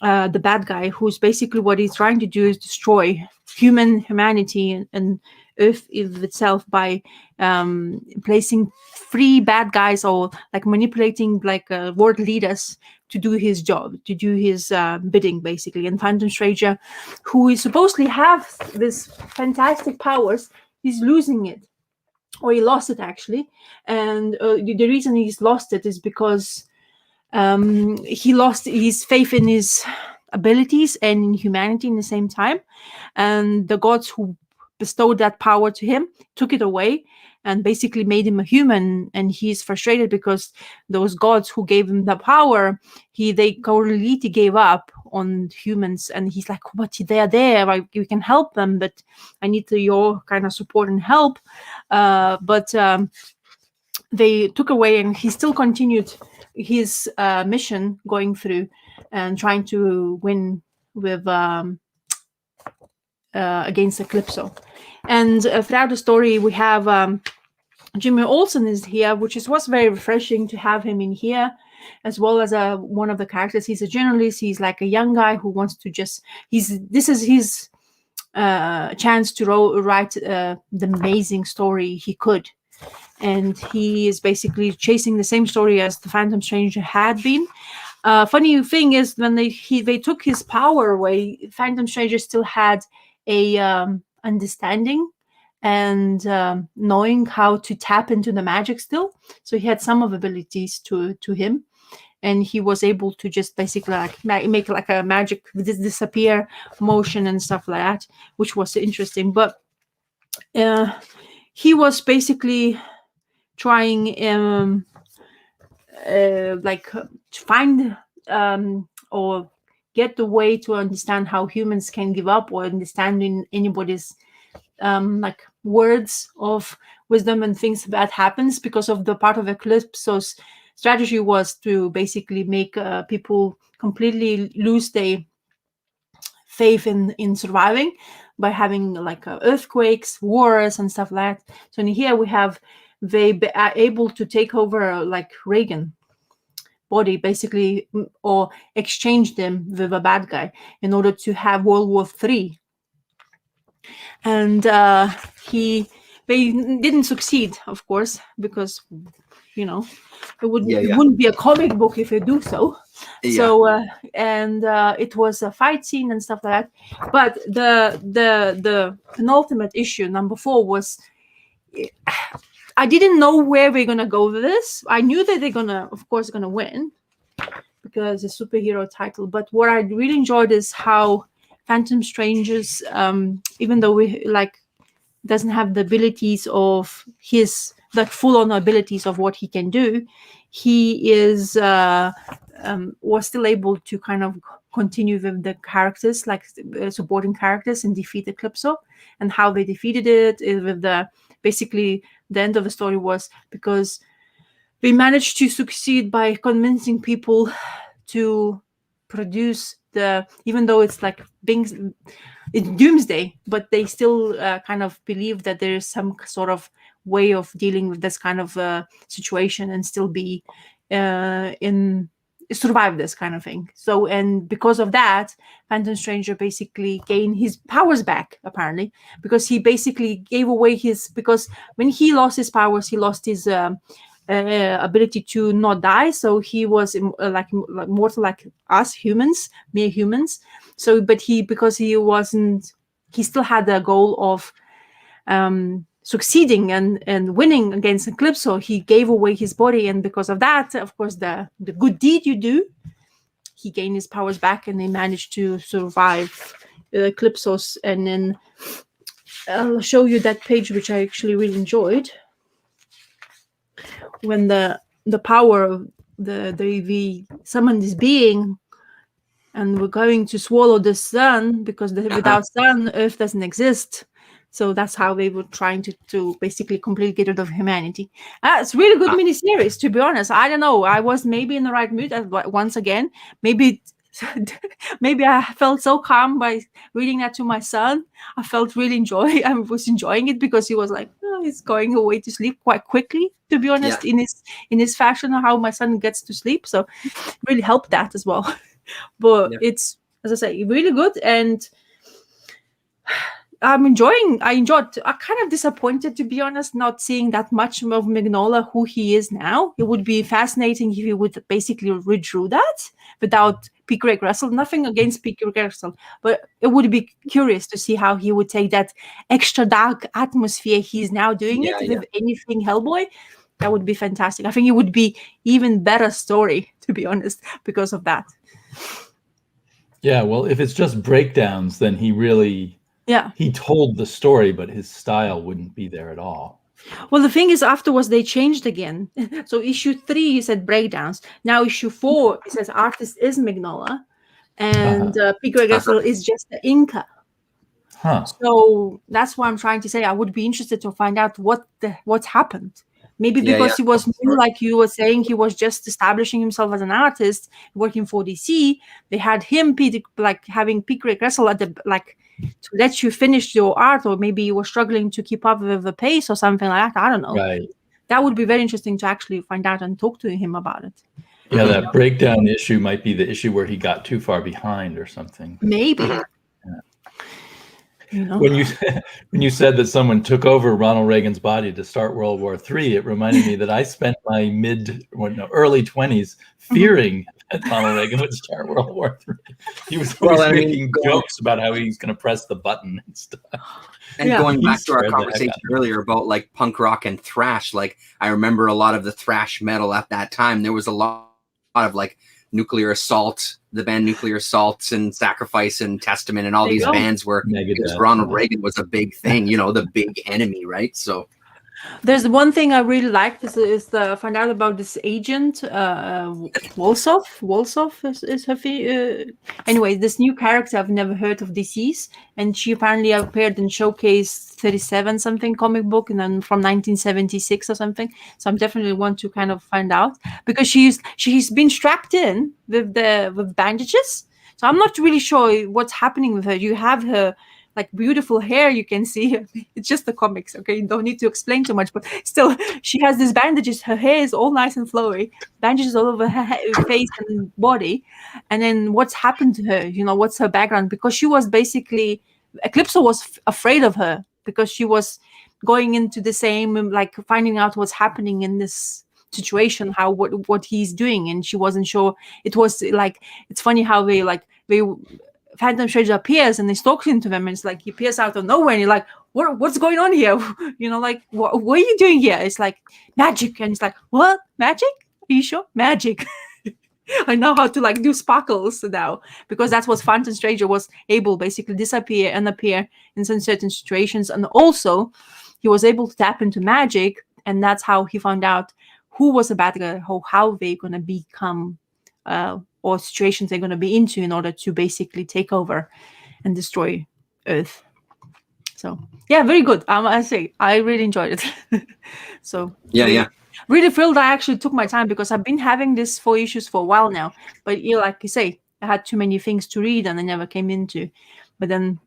the bad guy, who's basically what he's trying to do is destroy humanity and Earth itself by placing 3 bad guys or like manipulating like world leaders to do his job, to do his bidding, basically. And Phantom Stranger, who is supposedly have this fantastic powers, he's losing it. or he lost it actually. And the reason he's lost it is because he lost his faith in his abilities and in humanity in the same time. And the gods who bestowed that power to him took it away and basically made him a human. And he's frustrated because those gods who gave him the power, they completely gave up on humans. And he's like, but they're there, like, you can help them, but I need your kind of support and help. But they took away, and he still continued his mission, going through and trying to win with against Eclipso. And throughout the story, we have Jimmy Olsen is here, which was very refreshing to have him in here, as well as one of the characters. He's a journalist. He's like a young guy who wants to this is his chance to write the amazing story he could. And he is basically chasing the same story as the Phantom Stranger had been. Funny thing is, when they took his power away, Phantom Stranger still had a understanding and knowing how to tap into the magic still. So he had some of abilities to him, and he was able to just basically like make like a magic disappear motion and stuff like that, which was interesting. But he was basically trying to find or get the way to understand how humans can give up, or understanding anybody's like words of wisdom and things that happens, because of the part of Eclipso's strategy was to basically make people completely lose their faith in surviving by having like earthquakes, wars, and stuff like that. So in here we have they are able to take over like Reagan body basically, or exchange them with a bad guy in order to have World War III. And they didn't succeed, of course, because it wouldn't be a comic book if they do so. Yeah. So it was a fight scene and stuff like that. But the penultimate issue, number 4, was I didn't know where we're gonna go with this. I knew that they're gonna win because it's a superhero title. But what I really enjoyed is how Phantom Strangers, even though we doesn't have the abilities of his full-on abilities of what he can do, he is was still able to kind of continue with the characters, supporting characters, and defeat Eclipso. And how they defeated it is with basically the end of the story was because we managed to succeed by convincing people to produce even though it's it's doomsday, but they still kind of believe that there is some sort of way of dealing with this kind of situation and still be survive this kind of thing. So, and because of that, Phantom Stranger basically gained his powers back, apparently, because he basically gave away because when he lost his powers, he lost his ability to not die. So he was like mortal, like us humans, mere humans. So, but because he still had the goal of succeeding and winning against Eclipso. He gave away his body, and because of that, of course, the good deed you do, he gained his powers back, and they managed to survive Eclipsos. And then I'll show you that page, which I actually really enjoyed, when the power of the summoned this being, and we're going to swallow the sun, because without sun, Earth doesn't exist. So that's how they were trying to basically completely get rid of humanity. It's really good miniseries, to be honest. I don't know. I was maybe in the right mood once again. Maybe I felt so calm by reading that to my son. I felt really I was enjoying it because he was like, he's going away to sleep quite quickly, to be honest, in his fashion, how my son gets to sleep. So it really helped that as well. But it's, as I say, really good. And I enjoyed. I'm kind of disappointed, to be honest, not seeing that much of Mignola, who he is now. It would be fascinating if he would basically redraw that without P. Craig Russell. Nothing against P. Craig Russell, but it would be curious to see how he would take that extra dark atmosphere he's now doing with anything Hellboy. That would be fantastic. I think it would be even better story, to be honest, because of that. Yeah, well, if it's just breakdowns, then he really... Yeah. He told the story, but his style wouldn't be there at all. Well, the thing is, afterwards, they changed again. So issue 3, he said breakdowns. Now issue 4, it says artist is Mignola. And P. Craig Russell is just the inker. So that's what I'm trying to say. I would be interested to find out what's happened. Maybe because he was new, like you were saying, he was just establishing himself as an artist, working for DC. They had him, having P. Craig Russell at the, to let you finish your art, or maybe you were struggling to keep up with the pace or something like that. I don't know. Right. That would be very interesting to actually find out and talk to him about it. Yeah, that breakdown issue might be the issue where he got too far behind or something. Maybe. Yeah. You know? When you said that someone took over Ronald Reagan's body to start World War III, it reminded me that I spent my early 20s fearing that Ronald Reagan would start World War III. He was making jokes about how he's going to press the button and stuff. And going back to our conversation earlier about like punk rock and thrash, like I remember a lot of the thrash metal at that time. There was a lot of like Nuclear Assault, the band Nuclear Assault, and Sacrifice and Testament, and all these bands where Ronald Reagan was a big thing, you know, the big enemy, right? So there's one thing I really liked is the find out about this agent, Wolsoff. Wolsoff is her anyway, this new character I've never heard of DC's, and she apparently appeared in Showcase 37 something comic book, and then from 1976 or something. So I'm definitely want to kind of find out, because she's been strapped in with bandages. So I'm not really sure what's happening with her. You have her like beautiful hair, you can see. It's just the comics, okay? You don't need to explain too much, but still, she has these bandages. Her hair is all nice and flowy, bandages all over her face and body. And then what's happened to her? You know, what's her background? Because she was basically, Eclipso was afraid of her because she was going into the same, like finding out what's happening in this situation, what he's doing, and she wasn't sure. It was like, it's funny how they Phantom Stranger appears and they stalk into them, and it's like he appears out of nowhere and you're like, what's going on here? You know, like what are you doing here? It's like magic, and it's like, what, magic? Are you sure? Magic. I know how to like do sparkles now, because that's what Phantom Stranger was able basically disappear and appear in some certain situations, and also he was able to tap into magic, and that's how he found out who was a bad guy, how they're gonna become or situations they're going to be into in order to basically take over and destroy Earth. So yeah, very good. I say I really enjoyed it. So really thrilled. I actually took my time because I've been having these 4 issues for a while now, but like you say, I had too many things to read and I never came into. But then,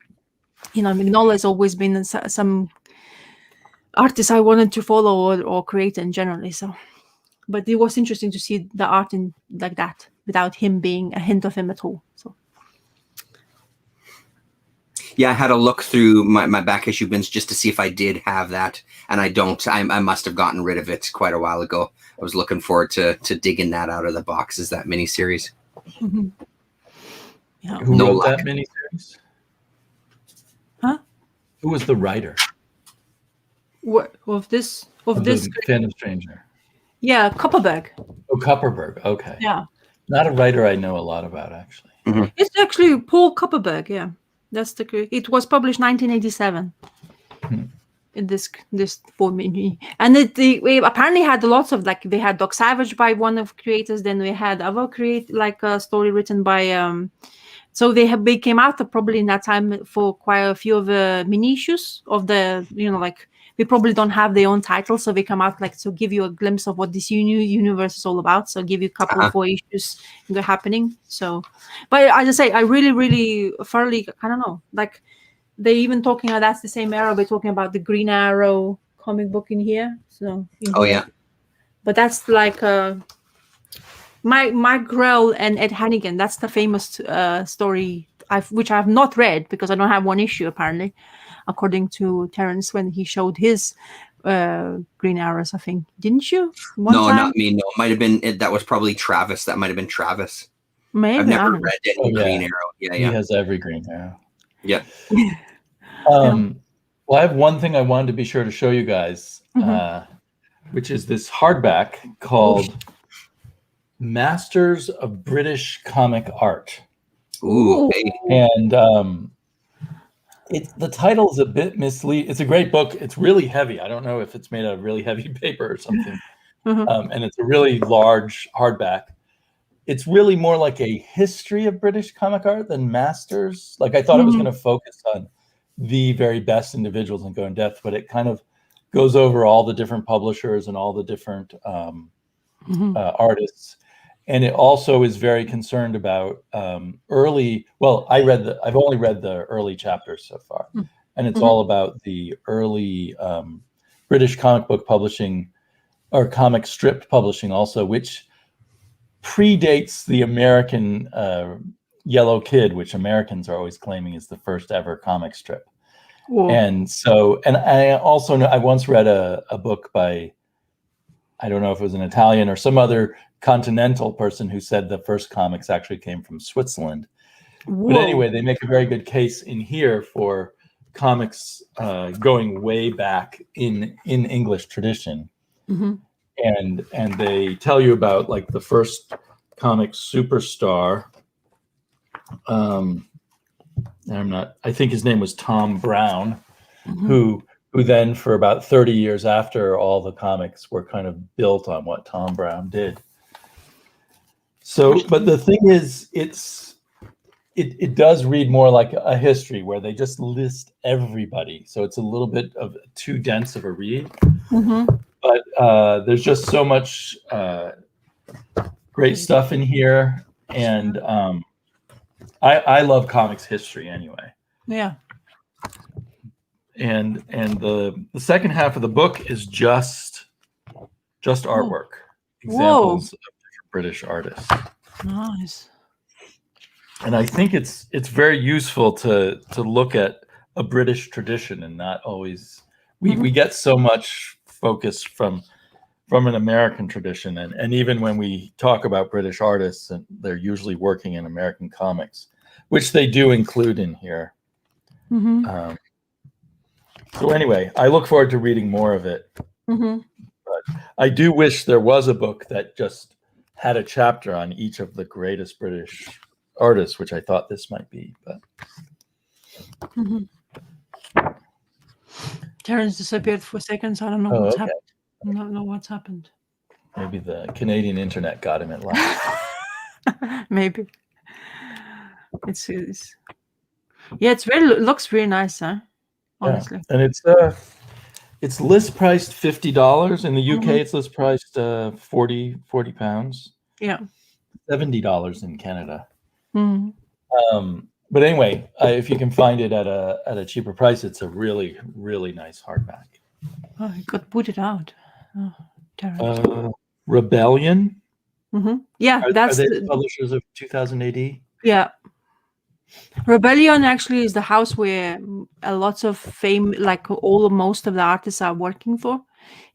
you know, Mignola has always been some artist I wanted to follow or create in generally. So, but it was interesting to see the art in like that, without him being a hint of him at all. So yeah, I had a look through my back issue bins just to see if I did have that, and I don't. I must have gotten rid of it quite a while ago. I was looking forward to digging that out of the boxes, that miniseries. Mm-hmm. Yeah. Who wrote that miniseries? Huh? Who was the writer? What of this Phantom Stranger? Yeah, Kupperberg. Oh, Kupperberg. Okay. Yeah. Not a writer I know a lot about, actually. Mm-hmm. It's actually Paul Kupperberg. Yeah, that's it was published 1987 in this form, and we apparently had lots of, like, they had Doc Savage by one of creators, then we had other a story written by so they came out probably in that time for quite a few of the mini issues of the, you know, like, they probably don't have their own title, so they come out like to give you a glimpse of what this universe is all about. So give you a couple of 4 issues happening. So, but as I say, I really, really thoroughly, I don't know, like they even talking about that's the same era. We're talking about the Green Arrow comic book in here. So yeah, but that's like Mike Grell and Ed Hannigan. That's the famous story which I have not read because I don't have one issue apparently, according to Terrence when he showed his Green Arrows. I think, didn't you? No, time? not me. No, it might have been that was probably Travis. That might have been Travis. Maybe I've never read any Green Arrow. Yeah, he has every Green Arrow. Yeah. Well, I have one thing I wanted to be sure to show you guys, which is this hardback called Masters of British Comic Art. Ooh. Hey. And the title is a bit misleading. It's a great book. It's really heavy. I don't know if it's made out of really heavy paper or something. And it's a really large hardback. It's really more like a history of British comic art than masters. Like I thought it was going to focus on the very best individuals and go in depth, but it kind of goes over all the different publishers and all the different artists. And it also is very concerned about early. Well, I've only read the early chapters so far, and it's all about the early British comic book publishing or comic strip publishing, also, which predates the American Yellow Kid, which Americans are always claiming is the first ever comic strip. Whoa. And I also know I once read a book by, I don't know if it was an Italian or some other continental person who said the first comics actually came from Switzerland. Whoa. But anyway, they make a very good case in here for comics going way back in English tradition. And they tell you about like the first comic superstar. I think his name was Tom Brown, who then for about 30 years after all the comics were kind of built on what Tom Brown did. So, but the thing is, it does read more like a history where they just list everybody. So it's a little bit of too dense of a read. But there's just so much great stuff in here, and I love comics history anyway. Yeah. And the second half of the book is just artwork, examples of different British artists. Nice. And I think it's very useful to look at a British tradition and not always we get so much focus from an American tradition, and even when we talk about British artists, and they're usually working in American comics, which they do include in here. So anyway, I look forward to reading more of it. But I do wish there was a book that just had a chapter on each of the greatest British artists, which I thought this might be. But Terrence disappeared for seconds. I don't know what's happened. I don't know what's happened. Maybe the Canadian internet got him at last. Maybe. It's looks really nice, huh? Honestly. Yeah. And it's list priced $50 in the UK. It's list priced 40 pounds. Yeah. $70 in Canada. But anyway, if you can find it at a cheaper price, it's a really, really nice hardback. Oh, it got booted out. Oh, terrible. Rebellion. Yeah, are that's they the publishers of 2000 AD. Yeah. Rebellion actually is the house where lots of fame, like most of the artists are working for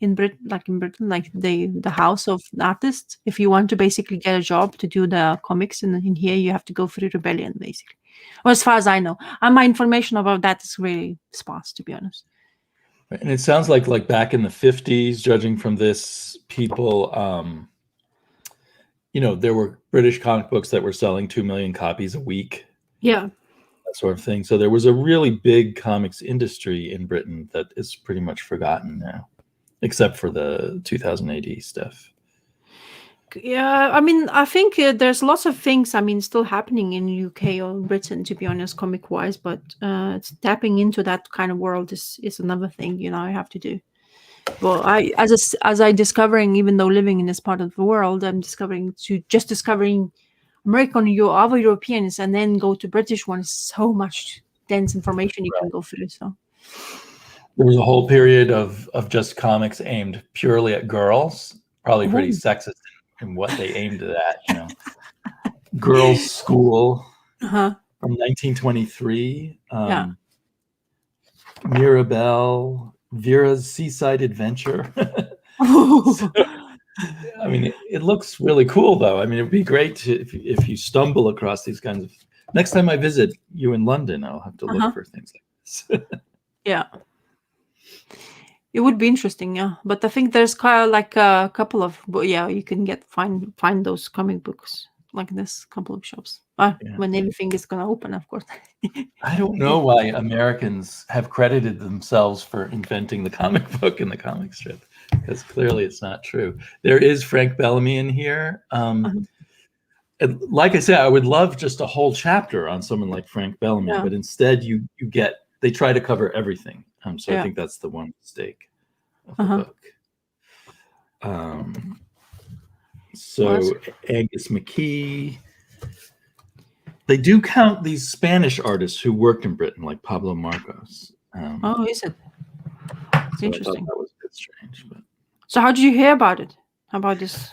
in Britain, like the house of the artists. If you want to basically get a job to do the comics in here, you have to go through Rebellion, basically. Well, as far as I know, and my information about that is really sparse, to be honest. And it sounds like back in the 50s, judging from this, people, there were British comic books that were selling 2 million copies a week. Yeah. That sort of thing. So there was a really big comics industry in Britain that is pretty much forgotten now, except for the 2000 AD stuff. Yeah, I mean, I think there's lots of things, still happening in UK or Britain, to be honest, comic-wise, but tapping into that kind of world is another thing, I have to do. Well, as I discovering, even though living in this part of the world, I'm discovering American or other Europeans, and then go to British ones. So much dense information you can go through. So there was a whole period of just comics aimed purely at girls, probably pretty sexist in what they aimed at. Girls' school. from 1923. Yeah. Mirabelle, Vera's Seaside Adventure. So, I mean, it looks really cool, though. I mean, it'd be great to, if you stumble across these kinds of. Next time I visit you in London, I'll have to look for things like this. Yeah. It would be interesting, yeah. But I think there's kind of like a couple of, you can find those comic books like this, couple of shops. When everything is gonna open, of course. I don't know why Americans have credited themselves for inventing the comic book and the comic strip, because clearly it's not true. There is Frank Bellamy in here. And like I said, I would love just a whole chapter on someone like Frank Bellamy, but instead they try to cover everything. So I think that's the one mistake of the book. So Angus McKee. They do count these Spanish artists who worked in Britain, like Pablo Marcos. Is it? It's interesting. That was a bit strange. But. So how did you hear about it? How about this?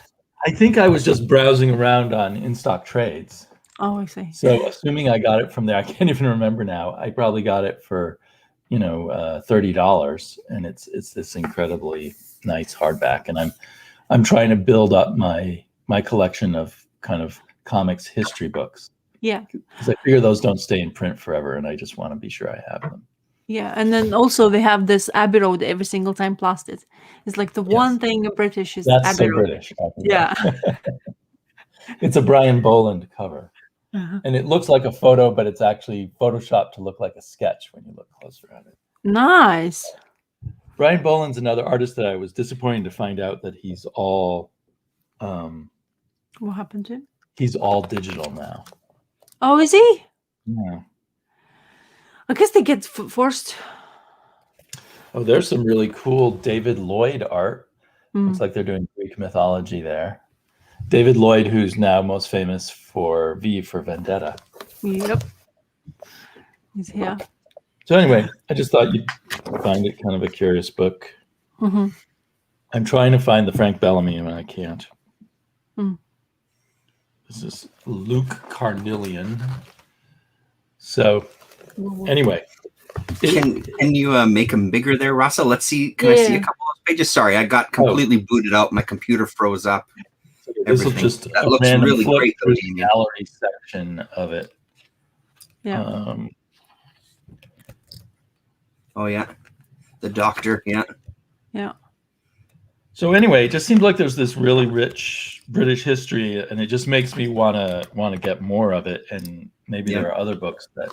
I think I was just browsing around on In-Stock Trades. Oh, I see. So assuming I got it from there, I can't even remember now. I probably got it for, $30, and it's this incredibly nice hardback. And I'm trying to build up my collection of kind of comics history books. Yeah. Because I figure those don't stay in print forever, and I just want to be sure I have them. Yeah, and then also they have this Abbey Road every single time plastered. It's like the one thing British is That's Abbey so Road. British. Yeah. It's a Brian Boland cover. And it looks like a photo, but it's actually photoshopped to look like a sketch when you look closer at it. Nice. Brian Boland's another artist that I was disappointed to find out that he's all what happened to him? He's all digital now. Oh, is he? Yeah. I guess they get forced. Oh, there's some really cool David Lloyd art. Looks like they're doing Greek mythology there. David Lloyd, who's now most famous for V for Vendetta. Yep. He's here. So anyway, I just thought you'd find it kind of a curious book. I'm trying to find the Frank Bellamy and I can't. This is Luke Carnelian. So anyway. Can you make them bigger there, Russell? Let's see. Can I see a couple of pages? Sorry, I got completely booted out. My computer froze up. This will just that looks really great. Through the gallery section of it. Yeah. Oh yeah, the Doctor. Yeah. Yeah. So anyway, it just seems like there's this really rich British history, and it just makes me want to get more of it. And maybe there are other books that.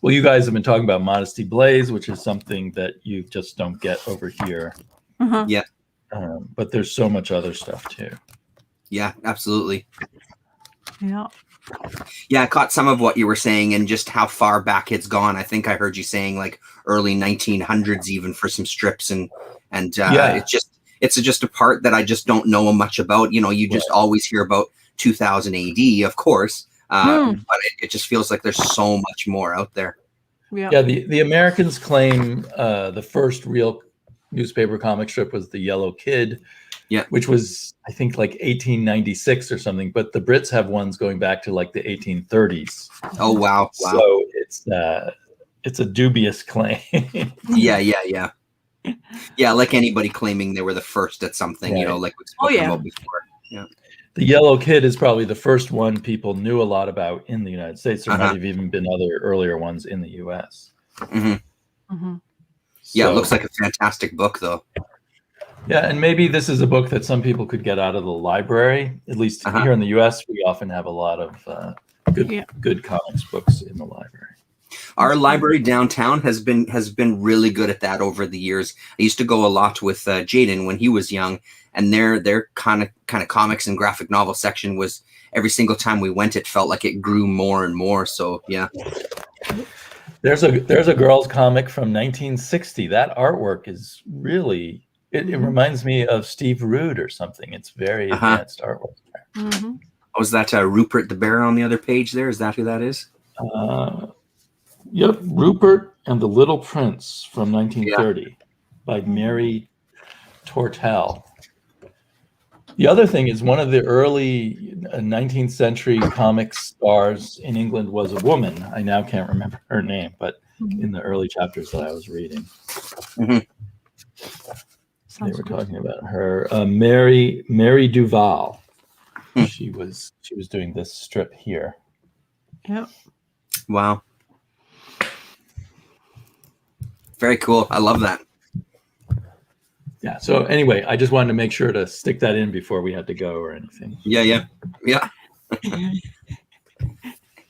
Well, you guys have been talking about Modesty Blaze, which is something that you just don't get over here. Yeah. But there's so much other stuff too. Yeah, absolutely. Yeah. Yeah, I caught some of what you were saying and just how far back it's gone. I think I heard you saying like early 1900s even for some strips and it's just a part that I just don't know much about. You just always hear about 2000 AD, of course. But it just feels like there's so much more out there. Yeah, the Americans claim the first real newspaper comic strip was The Yellow Kid, which was, I think, like 1896 or something. But the Brits have ones going back to like the 1830s. Oh, wow. So it's a dubious claim. Yeah. Yeah, like anybody claiming they were the first at something, like we've spoken about before. Yeah. The Yellow Kid is probably the first one people knew a lot about in the United States. There might have even been other earlier ones in the U.S. Yeah, it looks like a fantastic book, though. Yeah, and maybe this is a book that some people could get out of the library. At least here in the U.S., we often have a lot of good comics books in the library. Our library downtown has been really good at that over the years. I used to go a lot with Jaden when he was young, and their kind of comics and graphic novel section was every single time we went, it felt like it grew more and more. So yeah. There's a girl's comic from 1960. That artwork is really it reminds me of Steve Rude or something. It's very advanced artwork. Oh, is that Rupert the Bear on the other page there? Is that who that is? Yep, Rupert and the Little Prince from 1930 by Mary Tortel. The other thing is one of the early 19th century comic stars in England was a woman. I now can't remember her name, but in the early chapters that I was reading, they were talking about her. Mary Duval. She was doing this strip here. Yep. Wow. Very cool. I love that. Yeah. So anyway, I just wanted to make sure to stick that in before we had to go or anything. Yeah.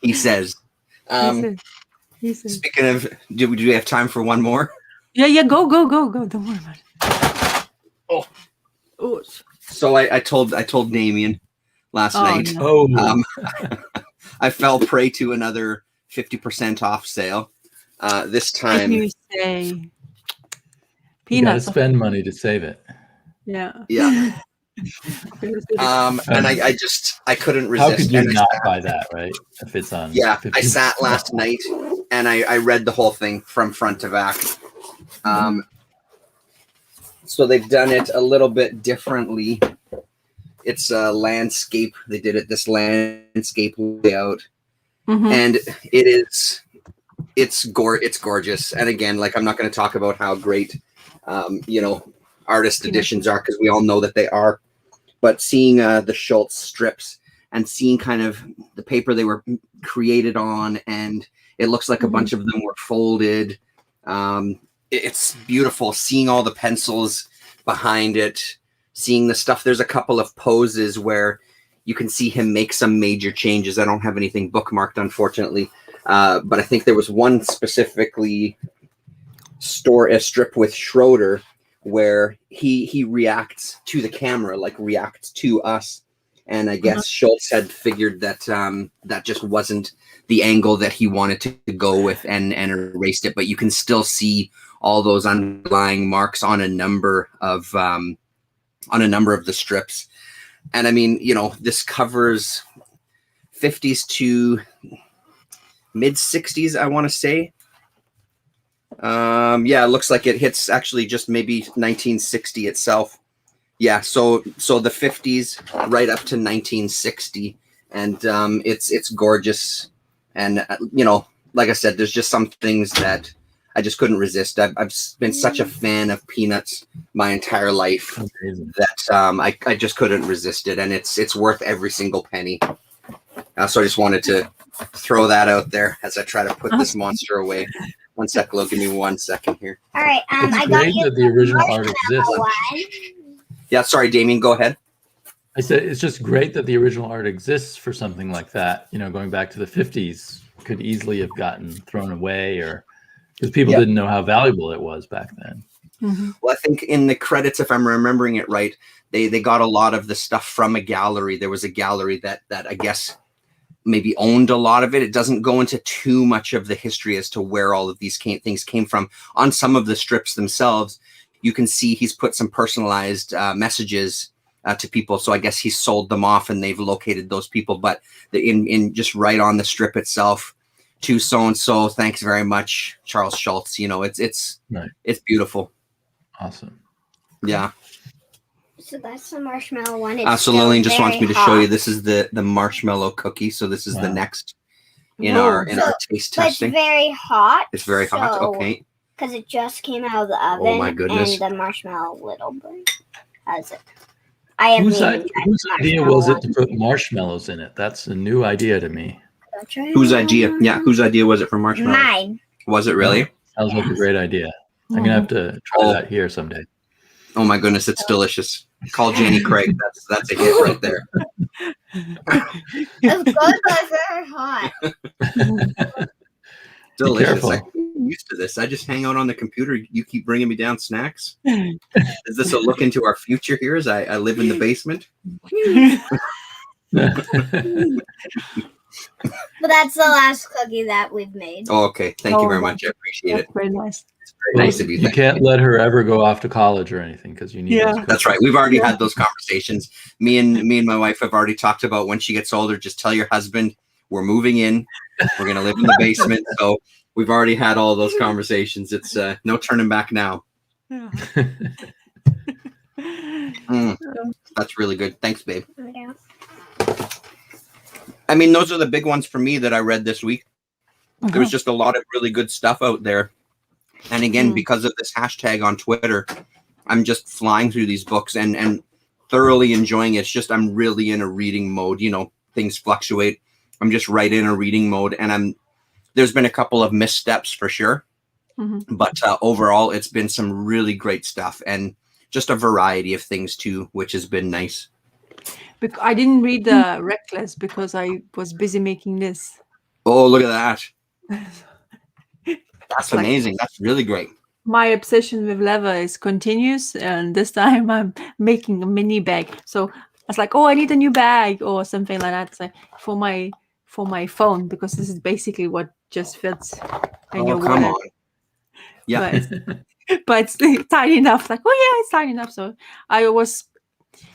He says. He says. Speaking of, do we have time for one more? Yeah. Go. Don't worry about it. Oh. So I told Damien last night. No. I fell prey to another 50% off sale. This time. You say You peanuts. gotta spend money to save it. Yeah. And I couldn't resist. How could you not buy that, right? If it's on. Yeah, I sat last night and I read the whole thing from front to back. So they've done it a little bit differently. It's a landscape. They did it this landscape layout, and it's gorgeous. And again, like I'm not going to talk about how great, artist editions are because we all know that they are. But seeing the Schultz strips and seeing kind of the paper they were created on, and it looks like a bunch of them were folded. It's beautiful. Seeing all the pencils behind it. Seeing the stuff, there's a couple of poses where you can see him make some major changes. I don't have anything bookmarked, unfortunately, but I think there was one specifically a strip with Schroeder where he reacts to the camera, like reacts to us, and I guess Schultz had figured that that just wasn't the angle that he wanted to go with, and erased it. But you can still see all those underlying marks on a number of the strips. And I mean, this covers 50s to mid 60s, I want to say. It looks like it hits actually just maybe 1960 itself. Yeah, so the 50s right up to 1960, and it's gorgeous. And like I said, there's just some things that I just couldn't resist. I've been such a fan of Peanuts my entire life that I just couldn't resist it, and it's worth every single penny. So I just wanted to throw that out there as I try to put this monster away. One sec, Lo, give me 1 second here. All right, It's I got great you that the original art exists. one. Yeah, sorry, Damien, go ahead. I said it's just great that the original art exists for something like that. Going back to the 50s could easily have gotten thrown away, or because people didn't know how valuable it was back then. Well, I think in the credits, if I'm remembering it right, they got a lot of the stuff from a gallery. There was a gallery that I guess maybe owned a lot of it. It doesn't go into too much of the history as to where all of these things came from. On some of the strips themselves, you can see he's put some personalized messages to people. So I guess he sold them off and they've located those people. But in just right on the strip itself, to so-and-so, thanks very much, Charles Schultz. It's beautiful. Awesome. Yeah. So that's the marshmallow one. So Lillian just wants me to show you. This is the marshmallow cookie. So this is the next in our taste testing. It's very hot. It's very hot. Okay. Because it just came out of the oven. Oh my goodness. And the marshmallow little bit has it. Whose idea was it to put marshmallows in it? That's a new idea to me. Whose idea? Yeah, whose idea was it for marshmallows? Mine. Was it really? Sounds like a great idea. I'm gonna have to try that here someday. Oh my goodness, it's delicious. Call Janie Craig. That's a hit right there. It's good, but very hot. Delicious. I'm used to this. I just hang out on the computer. You keep bringing me down snacks. Is this a look into our future here as I live in the basement? But that's the last cookie that we've made. Oh, okay. Thank you very much. I appreciate it. Very nice. It's very nice of you. You can't let her ever go off to college or anything because you need. Yeah. That's right. We've already had those conversations. Me and my wife have already talked about when she gets older, just tell your husband we're moving in. We're going to live in the basement. So we've already had all those conversations. It's no turning back now. Yeah. That's really good. Thanks, babe. Yeah. I mean, those are the big ones for me that I read this week. There was just a lot of really good stuff out there. And again, because of this hashtag on Twitter, I'm just flying through these books and thoroughly enjoying it. It's just I'm really in a reading mode. You know, things fluctuate. I'm just right in a reading mode. And there's been a couple of missteps for sure. But overall, it's been some really great stuff and just a variety of things too, which has been nice. I didn't read Reckless because I was busy making this. Oh, look at that. That's amazing. That's really great. My obsession with leather is continuous, and this time I'm making a mini bag. So I was like, oh, I need a new bag or something like that. So for my phone, because this is basically what just fits in your come wallet. on. Yeah. But it's tiny enough. Like, oh yeah, it's tiny enough. So I was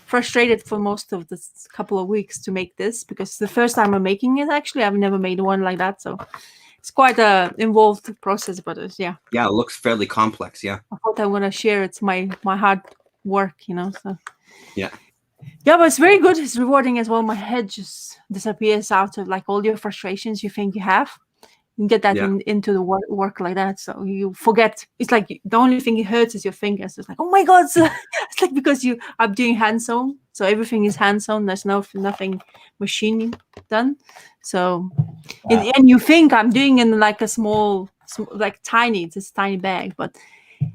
frustrated for most of this couple of weeks to make this because the first time I'm making it, actually, I've never made one like that. So it's quite a involved process, but Yeah, it looks fairly complex. Yeah. I thought I want to share. It's my hard work, you know. So yeah, but it's very good. It's rewarding as well. My head just disappears out of like all your frustrations you think you have. You get that into the work like that, so you forget. It's like the only thing it hurts is your fingers. It's like, oh my god, it's like because I'm doing hand sewn, so everything is hand sewn. There's nothing machining done. So and you think I'm doing in like a small like tiny, it's this tiny bag, but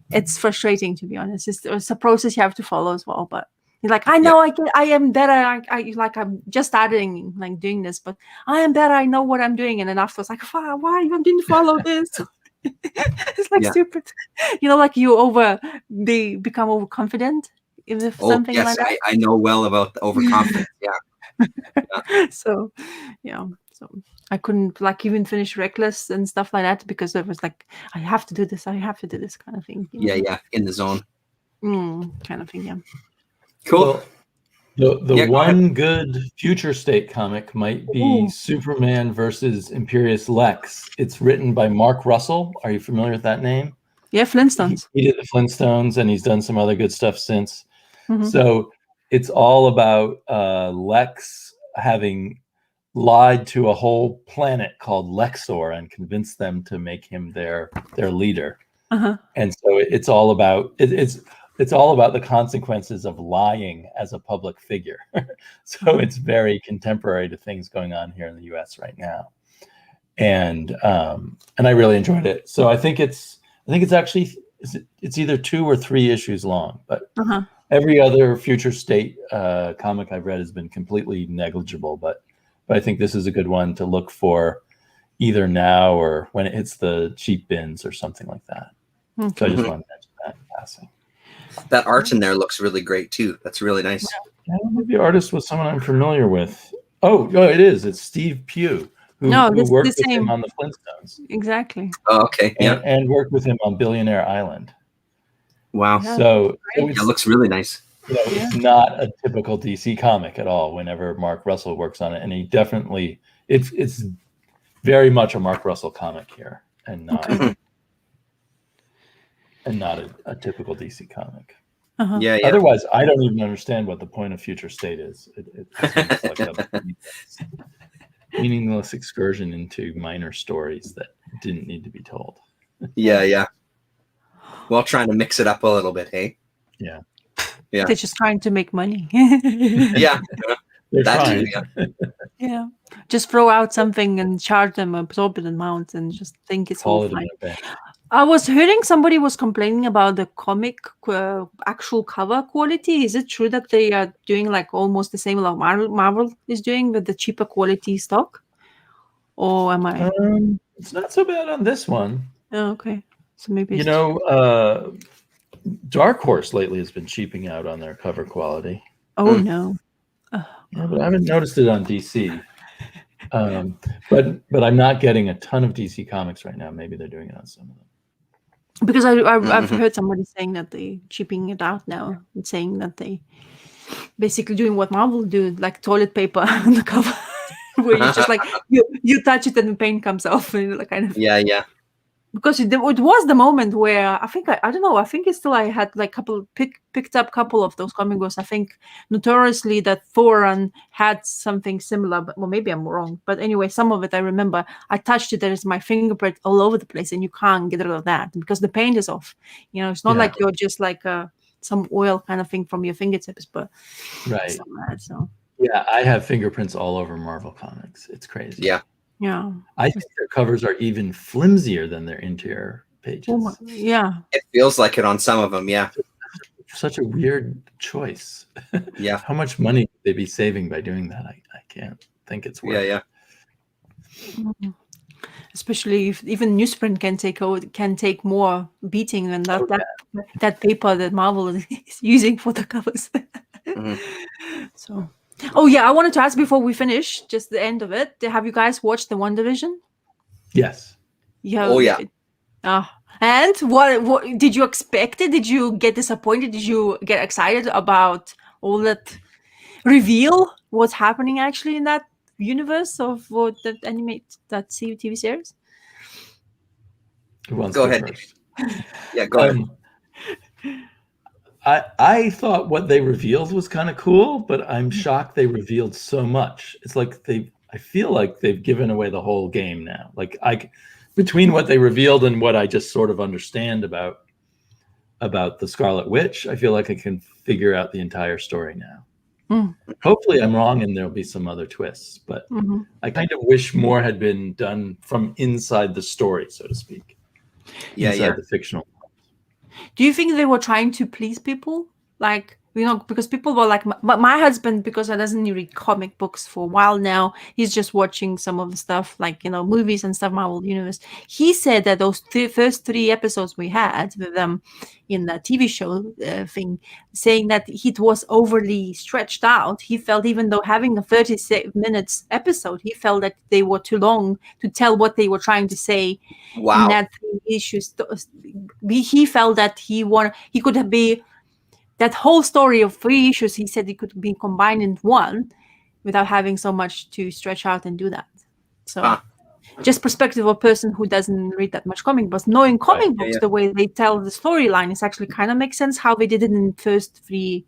it's frustrating to be honest. It's a process you have to follow as well, but. You're like, I know I am better. I'm just starting like doing this, but I am better. I know what I'm doing. And then afterwards, like, why you didn't follow this? It's like stupid. You know, like they become overconfident if something like that. I know well about the overconfidence. So I couldn't like even finish Reckless and stuff like that because it was like, I have to do this kind of thing. You know? Yeah, in the zone. Kind of thing, yeah. Cool. Well, the one good future state comic might be Superman versus Imperious Lex. It's written by Mark Russell. Are you familiar with that name? Yeah, Flintstones. He did the Flintstones, and he's done some other good stuff since. So it's all about Lex having lied to a whole planet called Lexor and convinced them to make him their leader. And so it's all about it's all about the consequences of lying as a public figure. So it's very contemporary to things going on here in the US right now. And I really enjoyed it. So I think it's actually it's either 2 or 3 issues long, but every other future state comic I've read has been completely negligible, but I think this is a good one to look for either now or when it hits the cheap bins or something like that. So I just wanted to mention that in passing. That art in there looks really great too. That's really nice. I don't know if the artist was someone I'm familiar with. Oh, it is. It's Steve Pugh, who worked with him on the Flintstones. Exactly. Oh, okay. Yeah. And worked with him on Billionaire Island. Wow. Yeah. So it looks really nice. It's not a typical DC comic at all whenever Mark Russell works on it. And he definitely, it's very much a Mark Russell comic here and not. And not a typical DC comic. Yeah. Otherwise, I don't even understand what the point of future state is. It's like a meaningless excursion into minor stories that didn't need to be told. Yeah. Well, trying to mix it up a little bit, hey? Yeah. They're just trying to make money. Yeah. They're trying. Yeah. Just throw out something and charge them absorbent amount and just think it's all fine. I was hearing somebody was complaining about the comic actual cover quality. Is it true that they are doing like almost the same like Marvel is doing with the cheaper quality stock? Or am I? It's not so bad on this one. Oh, okay. So maybe Dark Horse lately has been cheaping out on their cover quality. Oh no. Yeah, but I haven't noticed it on DC. But I'm not getting a ton of DC comics right now. Maybe they're doing it on some of them. Because I've heard somebody saying that they cheaping it out now and saying that they basically doing what Marvel do, like toilet paper on the cover, where you just like you touch it and the paint comes off and like kind of. Yeah. because it was the moment where I think I don't know, I think it's still I had like picked up couple of those comic books. I think notoriously that Thoran had something similar, but well, maybe I'm wrong. But anyway, some of it I remember. I touched it. There is my fingerprint all over the place, and you can't get rid of that because the paint is off. You know, it's not like you're just like some oil kind of thing from your fingertips, but right. So Yeah, I have fingerprints all over Marvel Comics. It's crazy. Yeah. Yeah. I think their covers are even flimsier than their interior pages. Oh yeah. It feels like it on some of them, yeah. Such a weird choice. Yeah. How much money would they be saving by doing that? I can't think it's worth Yeah. Especially if even newsprint can take more beating than that paper that Marvel is using for the covers. So, oh yeah, I wanted to ask before we finish, just the end of it. Have you guys watched the WandaVision? Yes. Yeah. Oh yeah. And what did you expect it? Did you get disappointed? Did you get excited about all that reveal? What's happening actually in that universe of what that TV series? Who wants Go to ahead. first? Yeah, go ahead. I thought what they revealed was kind of cool, but I'm shocked they revealed so much. It's like I feel like they've given away the whole game now. Like between what they revealed and what I just sort of understand about the Scarlet Witch, I feel like I can figure out the entire story now. Hopefully I'm wrong and there'll be some other twists, but I kind of wish more had been done from inside the story, so to speak. Inside the fictional. Do you think they were trying to please people? Like, you know, because people were like, but my husband, because he doesn't read comic books for a while now, he's just watching some of the stuff, like, you know, movies and stuff, Marvel Universe. He said that those first 3 episodes we had with them in the TV show thing, saying that it was overly stretched out. He felt, even though having a 30 minutes episode, he felt that they were too long to tell what they were trying to say. Wow. In that issues. He felt that he could be that whole story of 3 issues. He said it could be combined in one without having so much to stretch out and do that. So just perspective of a person who doesn't read that much comic books, knowing comic books, the way they tell the storyline is actually kind of makes sense how they did it in the first 3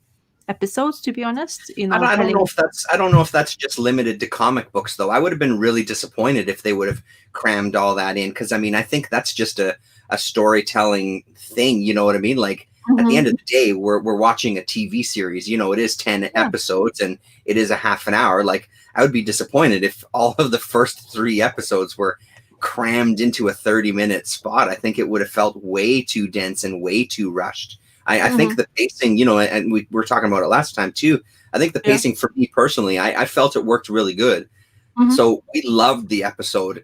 episodes, to be honest. You know, I don't know if that's just limited to comic books though. I would have been really disappointed if they would have crammed all that in, because I mean I think that's just a storytelling thing, you know what I mean? Like at the end of the day, we're watching a TV series, you know, it is 10 episodes and it is a half an hour. Like I would be disappointed if all of the first 3 episodes were crammed into a 30-minute spot. I think it would have felt way too dense and way too rushed. I think the pacing, you know, and we were talking about it last time too. I think the pacing for me personally, I felt it worked really good. So we loved the episode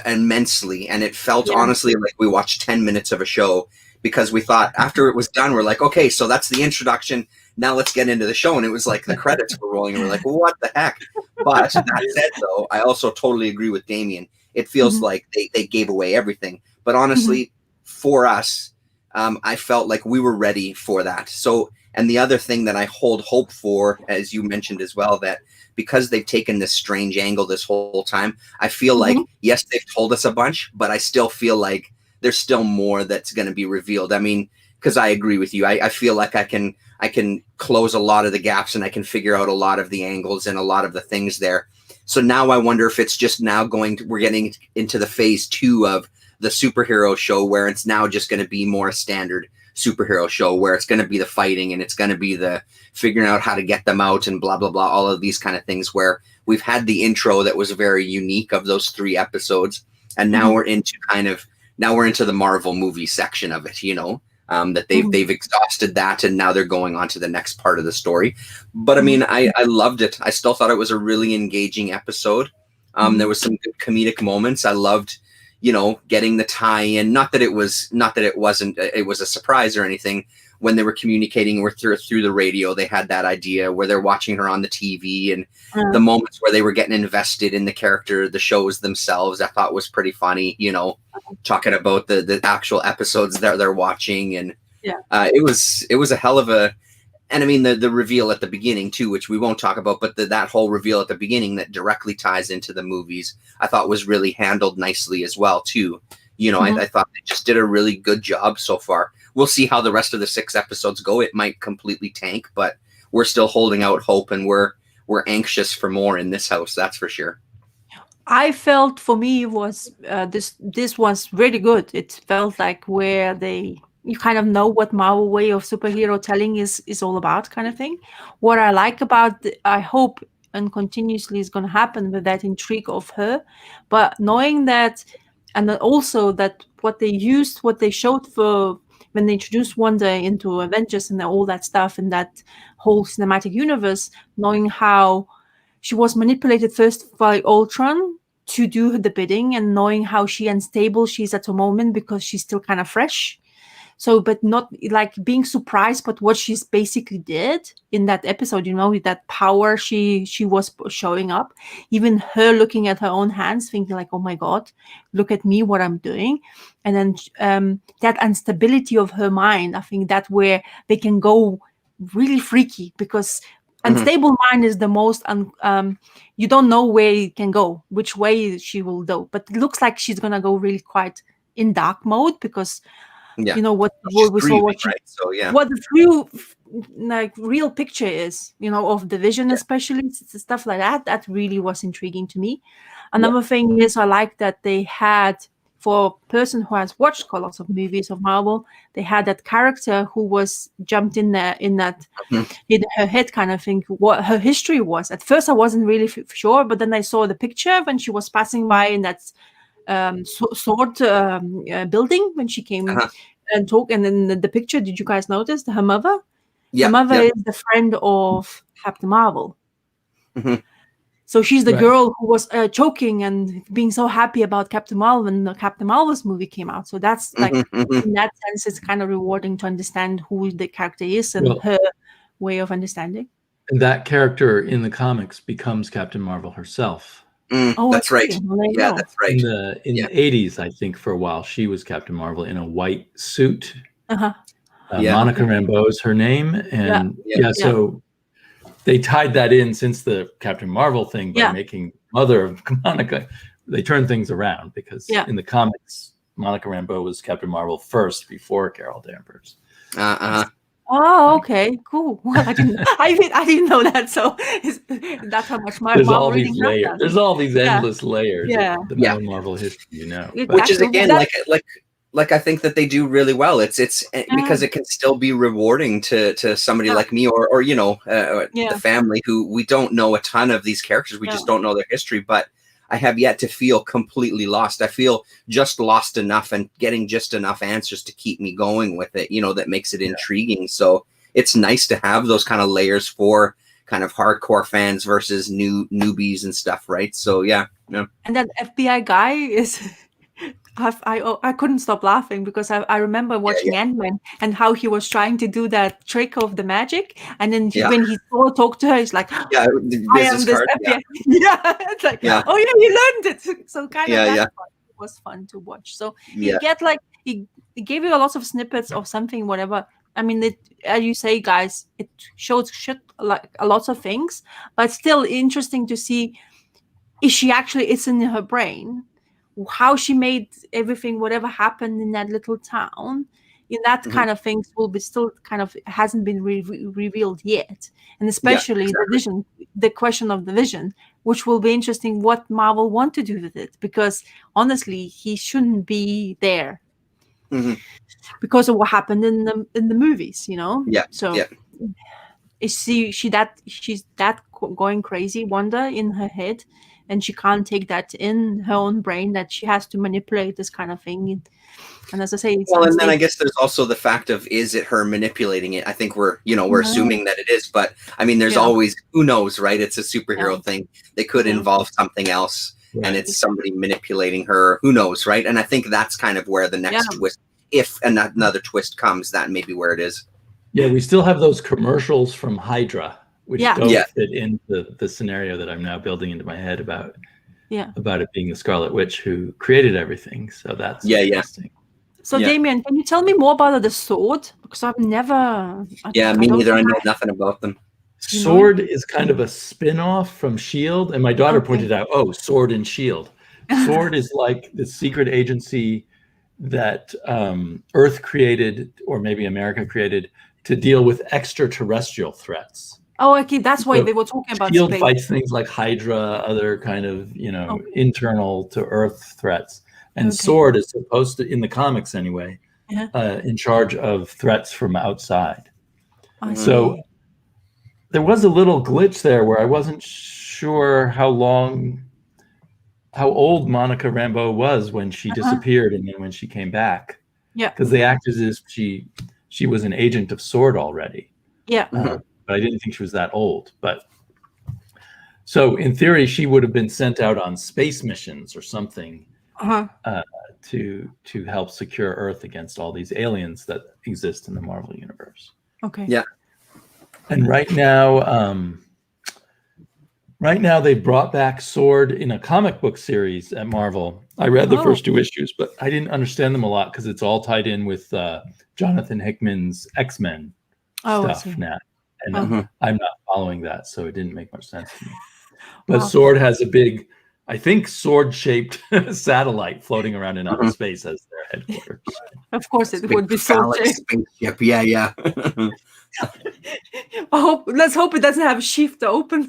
immensely. And it felt honestly like we watched 10 minutes of a show, because we thought after it was done, we're like, okay, so that's the introduction. Now let's get into the show. And it was like the credits were rolling and we're like, what the heck? But that said, though, I also totally agree with Damien. It feels like they gave away everything. But honestly, for us, I felt like we were ready for that. So, and the other thing that I hold hope for, as you mentioned as well, that because they've taken this strange angle this whole time, I feel like, yes, they've told us a bunch, but I still feel like there's still more that's going to be revealed. I mean, because I agree with you. I feel like I can close a lot of the gaps and I can figure out a lot of the angles and a lot of the things there. So now I wonder if it's just now we're getting into the phase 2 of the superhero show, where it's now just going to be more standard superhero show, where it's going to be the fighting and it's going to be the figuring out how to get them out and blah, blah, blah, all of these kind of things, where we've had the intro that was very unique of those 3 episodes. And now we're into the Marvel movie section of it, you know, that they've exhausted that. And now they're going on to the next part of the story. But I mean, I loved it. I still thought it was a really engaging episode. There was some good comedic moments. I loved, you know, getting the tie-in. Not that it was a surprise or anything. When they were communicating with her through the radio, they had that idea where they're watching her on the TV, and the moments where they were getting invested in the character, the shows themselves, I thought was pretty funny, you know, talking about the actual episodes that they're watching. And it was a hell of a, and I mean, the reveal at the beginning too, which we won't talk about, but that whole reveal at the beginning that directly ties into the movies, I thought was really handled nicely as well too. You know, I thought they just did a really good job so far. We'll see how the rest of the 6 episodes go. It might completely tank, but we're still holding out hope, and we're anxious for more in this house. That's for sure. I felt for me was this was really good. It felt like where you kind of know what Marvel way of superhero telling is all about, kind of thing. What I like about I hope and continuously is going to happen with that intrigue of her, but knowing that, and then also that what they showed for when they introduced Wanda into Avengers and all that stuff in that whole cinematic universe, knowing how she was manipulated first by Ultron to do the bidding, and knowing how unstable she is at the moment because she's still kind of fresh. So, but not like being surprised, but what she's basically did in that episode, with that power she was showing up, even her looking at her own hands, thinking like, oh my God, look at me, what I'm doing. And then that instability of her mind, I think that where they can go really freaky, because unstable mind is the most, you don't know where it can go, which way she will go. But it looks like she's going to go really quite in dark mode, because what we saw, what the real picture is, of the Vision, especially stuff like that really was intriguing to me. Another thing is I like that they had, for a person who has watched lots of movies of Marvel, they had that character who was jumped in there in that in her head kind of thing, what her history was. At first I wasn't really sure, but then I saw the picture when she was passing by in that sword building when she came and talked, and then the picture, did you guys notice her mother? Her mother is the friend of Captain Marvel. So she's the girl who was choking and being so happy about Captain Marvel when the Captain Marvel's movie came out. So that's like, in that sense, it's kind of rewarding to understand who the character is and her way of understanding. And that character in the comics becomes Captain Marvel herself. That's right. Yeah, that's right. In the 80s, I think for a while, she was Captain Marvel in a white suit. Monica Rambeau is her name. And so they tied that in since the Captain Marvel thing by making mother of Monica. They turned things around because in the comics, Monica Rambeau was Captain Marvel first before Carol Danvers. Oh, okay, cool. Well, I didn't know that. So that's how much There's all these layers. There's all these endless layers of the Marvel history, Which is again like I think that they do really well. It's because it can still be rewarding to somebody like me or the family who we don't know a ton of these characters. We just don't know their history, but I have yet to feel completely lost. I feel just lost enough and getting just enough answers to keep me going with it, that makes it intriguing. So it's nice to have those kind of layers for kind of hardcore fans versus newbies and stuff, right? So yeah. And that FBI guy is... I couldn't stop laughing because I remember watching Ant-Man and how he was trying to do that trick of the magic, and then when he talked to her, he's like, "I am this FBI." It's like, "Oh yeah, you learned it." So kind of that was fun to watch. So you get like he gave you a lot of snippets of something, whatever. I mean, as you say, guys, it shows like a lot of things, but still interesting to see. Is she actually? It's in her brain. How she made everything, whatever happened in that little town, in that kind of things will be still kind of hasn't been revealed yet, and especially the question of the Vision, which will be interesting what Marvel want to do with it, because honestly, he shouldn't be there because of what happened in the movies, is she's that going crazy, Wanda, in her head, and she can't take that in her own brain, that she has to manipulate this kind of thing. And as I say, and then I guess there's also the fact of, is it her manipulating it? I think we're assuming that it is, but I mean, there's always, who knows, right? It's a superhero thing. They could involve something else, and it's somebody manipulating her. Who knows, right? And I think that's kind of where the next twist, if another twist comes, that may be where it is. Yeah, we still have those commercials from Hydra, which don't fit into the scenario that I'm now building into my head about it being the Scarlet Witch who created everything. So that's interesting. So Damien, can you tell me more about the sword? Because I've never... me neither. I know nothing about them. Sword is kind of a spin-off from S.H.I.E.L.D. And my daughter pointed out, Sword and S.H.I.E.L.D. Sword is like the secret agency that Earth created, or maybe America created, to deal with extraterrestrial threats. Oh, okay, that's why So they were talking about Shield space. fights things like Hydra, other kind of, internal to Earth threats. And Sword is supposed to, in the comics anyway, in charge of threats from outside. So there was a little glitch there where I wasn't sure how old Monica Rambeau was when she disappeared and then when she came back. Yeah. Because they acted as if she was an agent of Sword already. Yeah. But I didn't think she was that old. But so in theory, she would have been sent out on space missions or something to help secure Earth against all these aliens that exist in the Marvel universe. Okay. Yeah. And right now they brought back Sword in a comic book series at Marvel. I read the first 2 issues, but I didn't understand them a lot because it's all tied in with Jonathan Hickman's X-Men stuff now. And I'm not following that, so it didn't make much sense to me. But Sword has a big, I think, sword-shaped satellite floating around in outer space as their headquarters. Of course, it would be sword-shaped. Spaceship. Yeah. Let's hope it doesn't have a shift to open.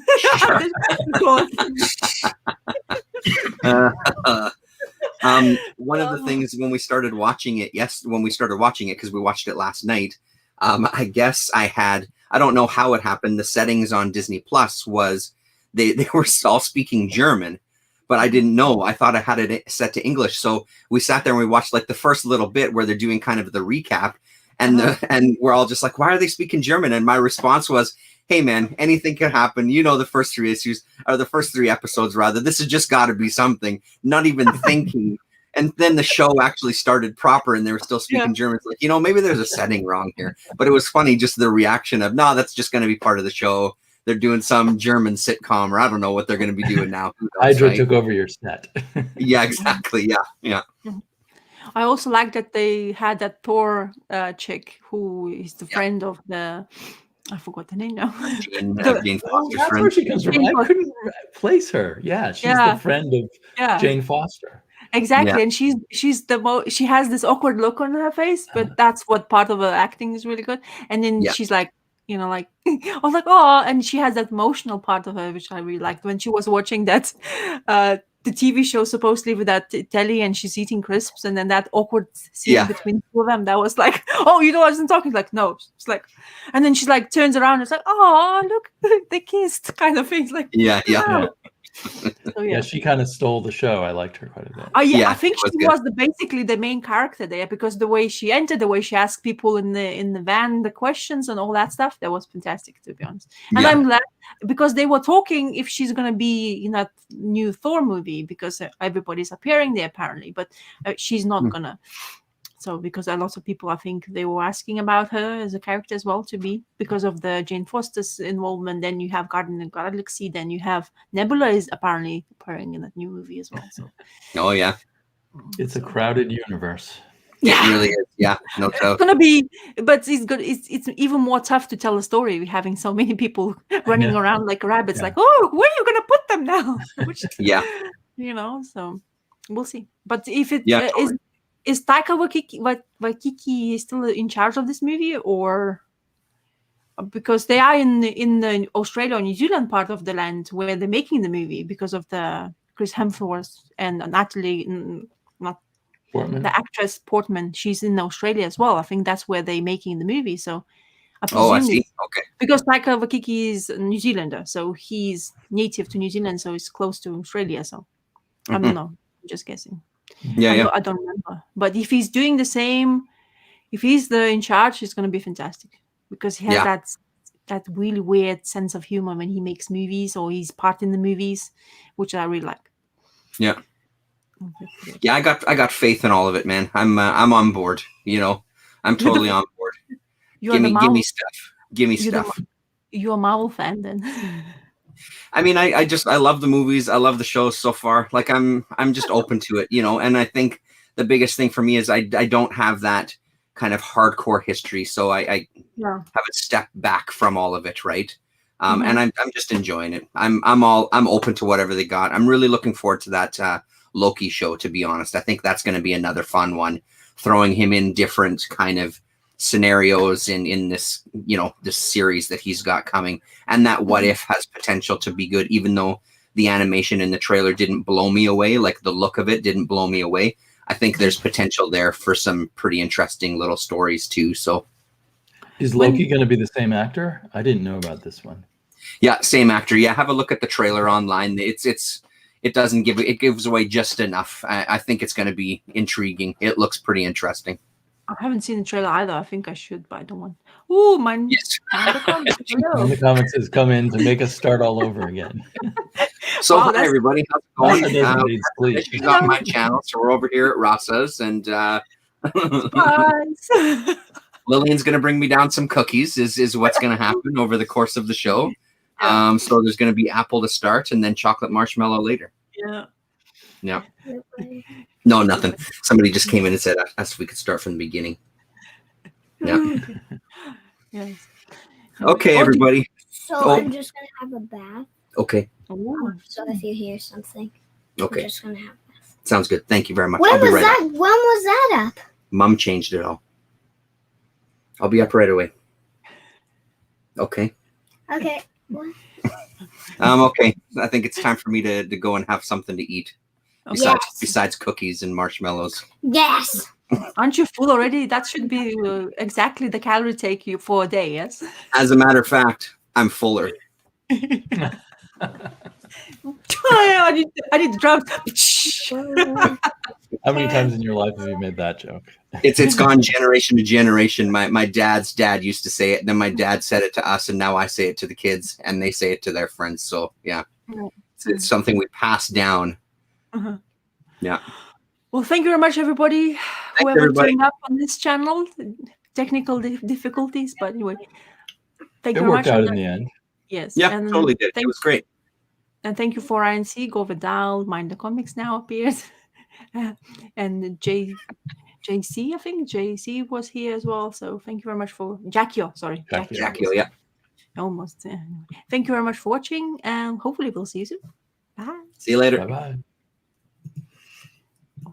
One of the things when we started watching it, because we watched it last night, I guess I don't know how it happened. The settings on Disney Plus was they were all speaking German, but I didn't know. I thought I had it set to English. So we sat there and we watched like the first little bit where they're doing kind of the recap. And we're all just like, why are they speaking German? And my response was, hey, man, anything can happen. The first 3 issues, or the first 3 episodes, rather. This has just got to be something. Not even thinking. And then the show actually started proper and they were still speaking German. It's like, maybe there's a setting wrong here. But it was funny, just the reaction of, no, that's just going to be part of the show. They're doing some German sitcom, or I don't know what they're going to be doing now. Hydra took over your set. Yeah, exactly. Yeah. I also like that they had that Thor chick who is the friend of the, I forgot the name now. Jane Foster's that's friend. where she comes from. I couldn't place her. Yeah, she's the friend of Jane Foster. Exactly, and she's she has this awkward look on her face, but that's what part of her acting is really good. And then she's like, like I was like, oh, and she has that emotional part of her, which I really liked when she was watching that the TV show supposedly with that telly, and she's eating crisps, and then that awkward scene between the 2 of them. That was like, oh, I wasn't talking. Like, no, it's like, and then she's like turns around, and it's like, oh, look, they kissed, kind of things. Like, yeah. So, she kind of stole the show. I liked her quite a bit. I think she was basically the main character there, because the way she entered, the way she asked people in the van the questions and all that stuff, that was fantastic, to be honest. And I'm glad, because they were talking if she's gonna be in that new Thor movie, because everybody's appearing there apparently, but she's not gonna. So because a lot of people, I think, they were asking about her as a character as well, to be, because of the Jane Foster's involvement. Then you have Guardian of the Galaxy. Then you have Nebula is apparently appearing in that new movie as well. So. Oh yeah, it's a crowded universe. Yeah, it really is. Yeah, no doubt. It's gonna be, but it's good. It's even more tough to tell a story having so many people running around like rabbits. Yeah. Like, oh, where are you gonna put them now? Which, so we'll see. But if it is Taika Waititi still in charge of this movie, or because they are in the Australia or New Zealand part of the land where they're making the movie, because of the Chris Hemsworth and Natalie, not Portman. The actress Portman, she's in Australia as well. I think that's where they're making the movie. So I presume I see. Okay. Because Taika Waititi is a New Zealander, so he's native to New Zealand, so he's close to Australia. So I don't know. I'm just guessing. I don't remember. But if he's doing the same, if he's in charge, it's going to be fantastic, because he has that really weird sense of humor when he makes movies, or he's part in the movies, which I really like. Yeah. Yeah, I got faith in all of it, man. I'm on board. I'm totally on board. Give me stuff. Give me stuff. You're a Marvel fan, then? I mean, I love the movies. I love the shows so far. Like I'm just open to it, And I think the biggest thing for me is I don't have that kind of hardcore history, so I have a step back from all of it, right? And I'm just enjoying it. I'm open to whatever they got. I'm really looking forward to that Loki show, to be honest. I think that's going to be another fun one. throwing him in different kind of scenarios in this, you know, this series that he's got coming. And that What If has potential to be good, even though the animation in the trailer didn't blow me away. Like the look of it didn't blow me away. I think there's potential there for some pretty interesting little stories too. So is Loki going to be the same actor? I didn't know about this one. Yeah, same actor. Yeah, have a look at the trailer online. It doesn't give, it gives away just enough. I think it's going to be intriguing. It looks pretty interesting. I haven't seen the trailer either. I think I should, but I don't want. Ooh, mine. Yes. The comics has come in to make us start all over again. So Wow, hi everybody, how's it going? Please. She's on my channel, so we're over here at Rosa's, and Lillian's going to bring me down some cookies. Is what's going to happen over the course of the show. So there's going to be apple to start, and then chocolate marshmallow later. Yeah. Yeah. No, nothing. Somebody just came in and said asked if we could start from the beginning. Yeah. Yes. Okay, everybody. So I'm just gonna have a bath. Okay. So if you hear something, Okay. I'm just gonna have a bath. Sounds good. Thank you very much. When I'll be was right that? up. When was that up? Mom changed it all. I'll be up right away. Okay. Okay. What? Okay. I think it's time for me to go and have something to eat. Besides cookies and marshmallows. Yes. Aren't you full already? That should be exactly the calorie take you for a day, yes? As a matter of fact, I'm fuller. I need to drop. How many times in your life have you made that joke? It's gone generation to generation. My dad's dad used to say it, and then my dad said it to us, and now I say it to the kids, and they say it to their friends. So yeah, it's something we pass down. Yeah. Well, thank you very much, everybody. Whoever everybody. turned up on this channel, technical difficulties, but anyway, thank you It very worked much. out in the end. Yes. Yeah, totally did. It was great. And thank you for INC, Go Vidal, Mind the Comics now appears. And JC, I think JC was here as well. So thank you very much for Jackio, sorry. Jackio, yeah. Almost. Thank you very much for watching, and hopefully we'll see you soon. Bye. See you later. Bye-bye.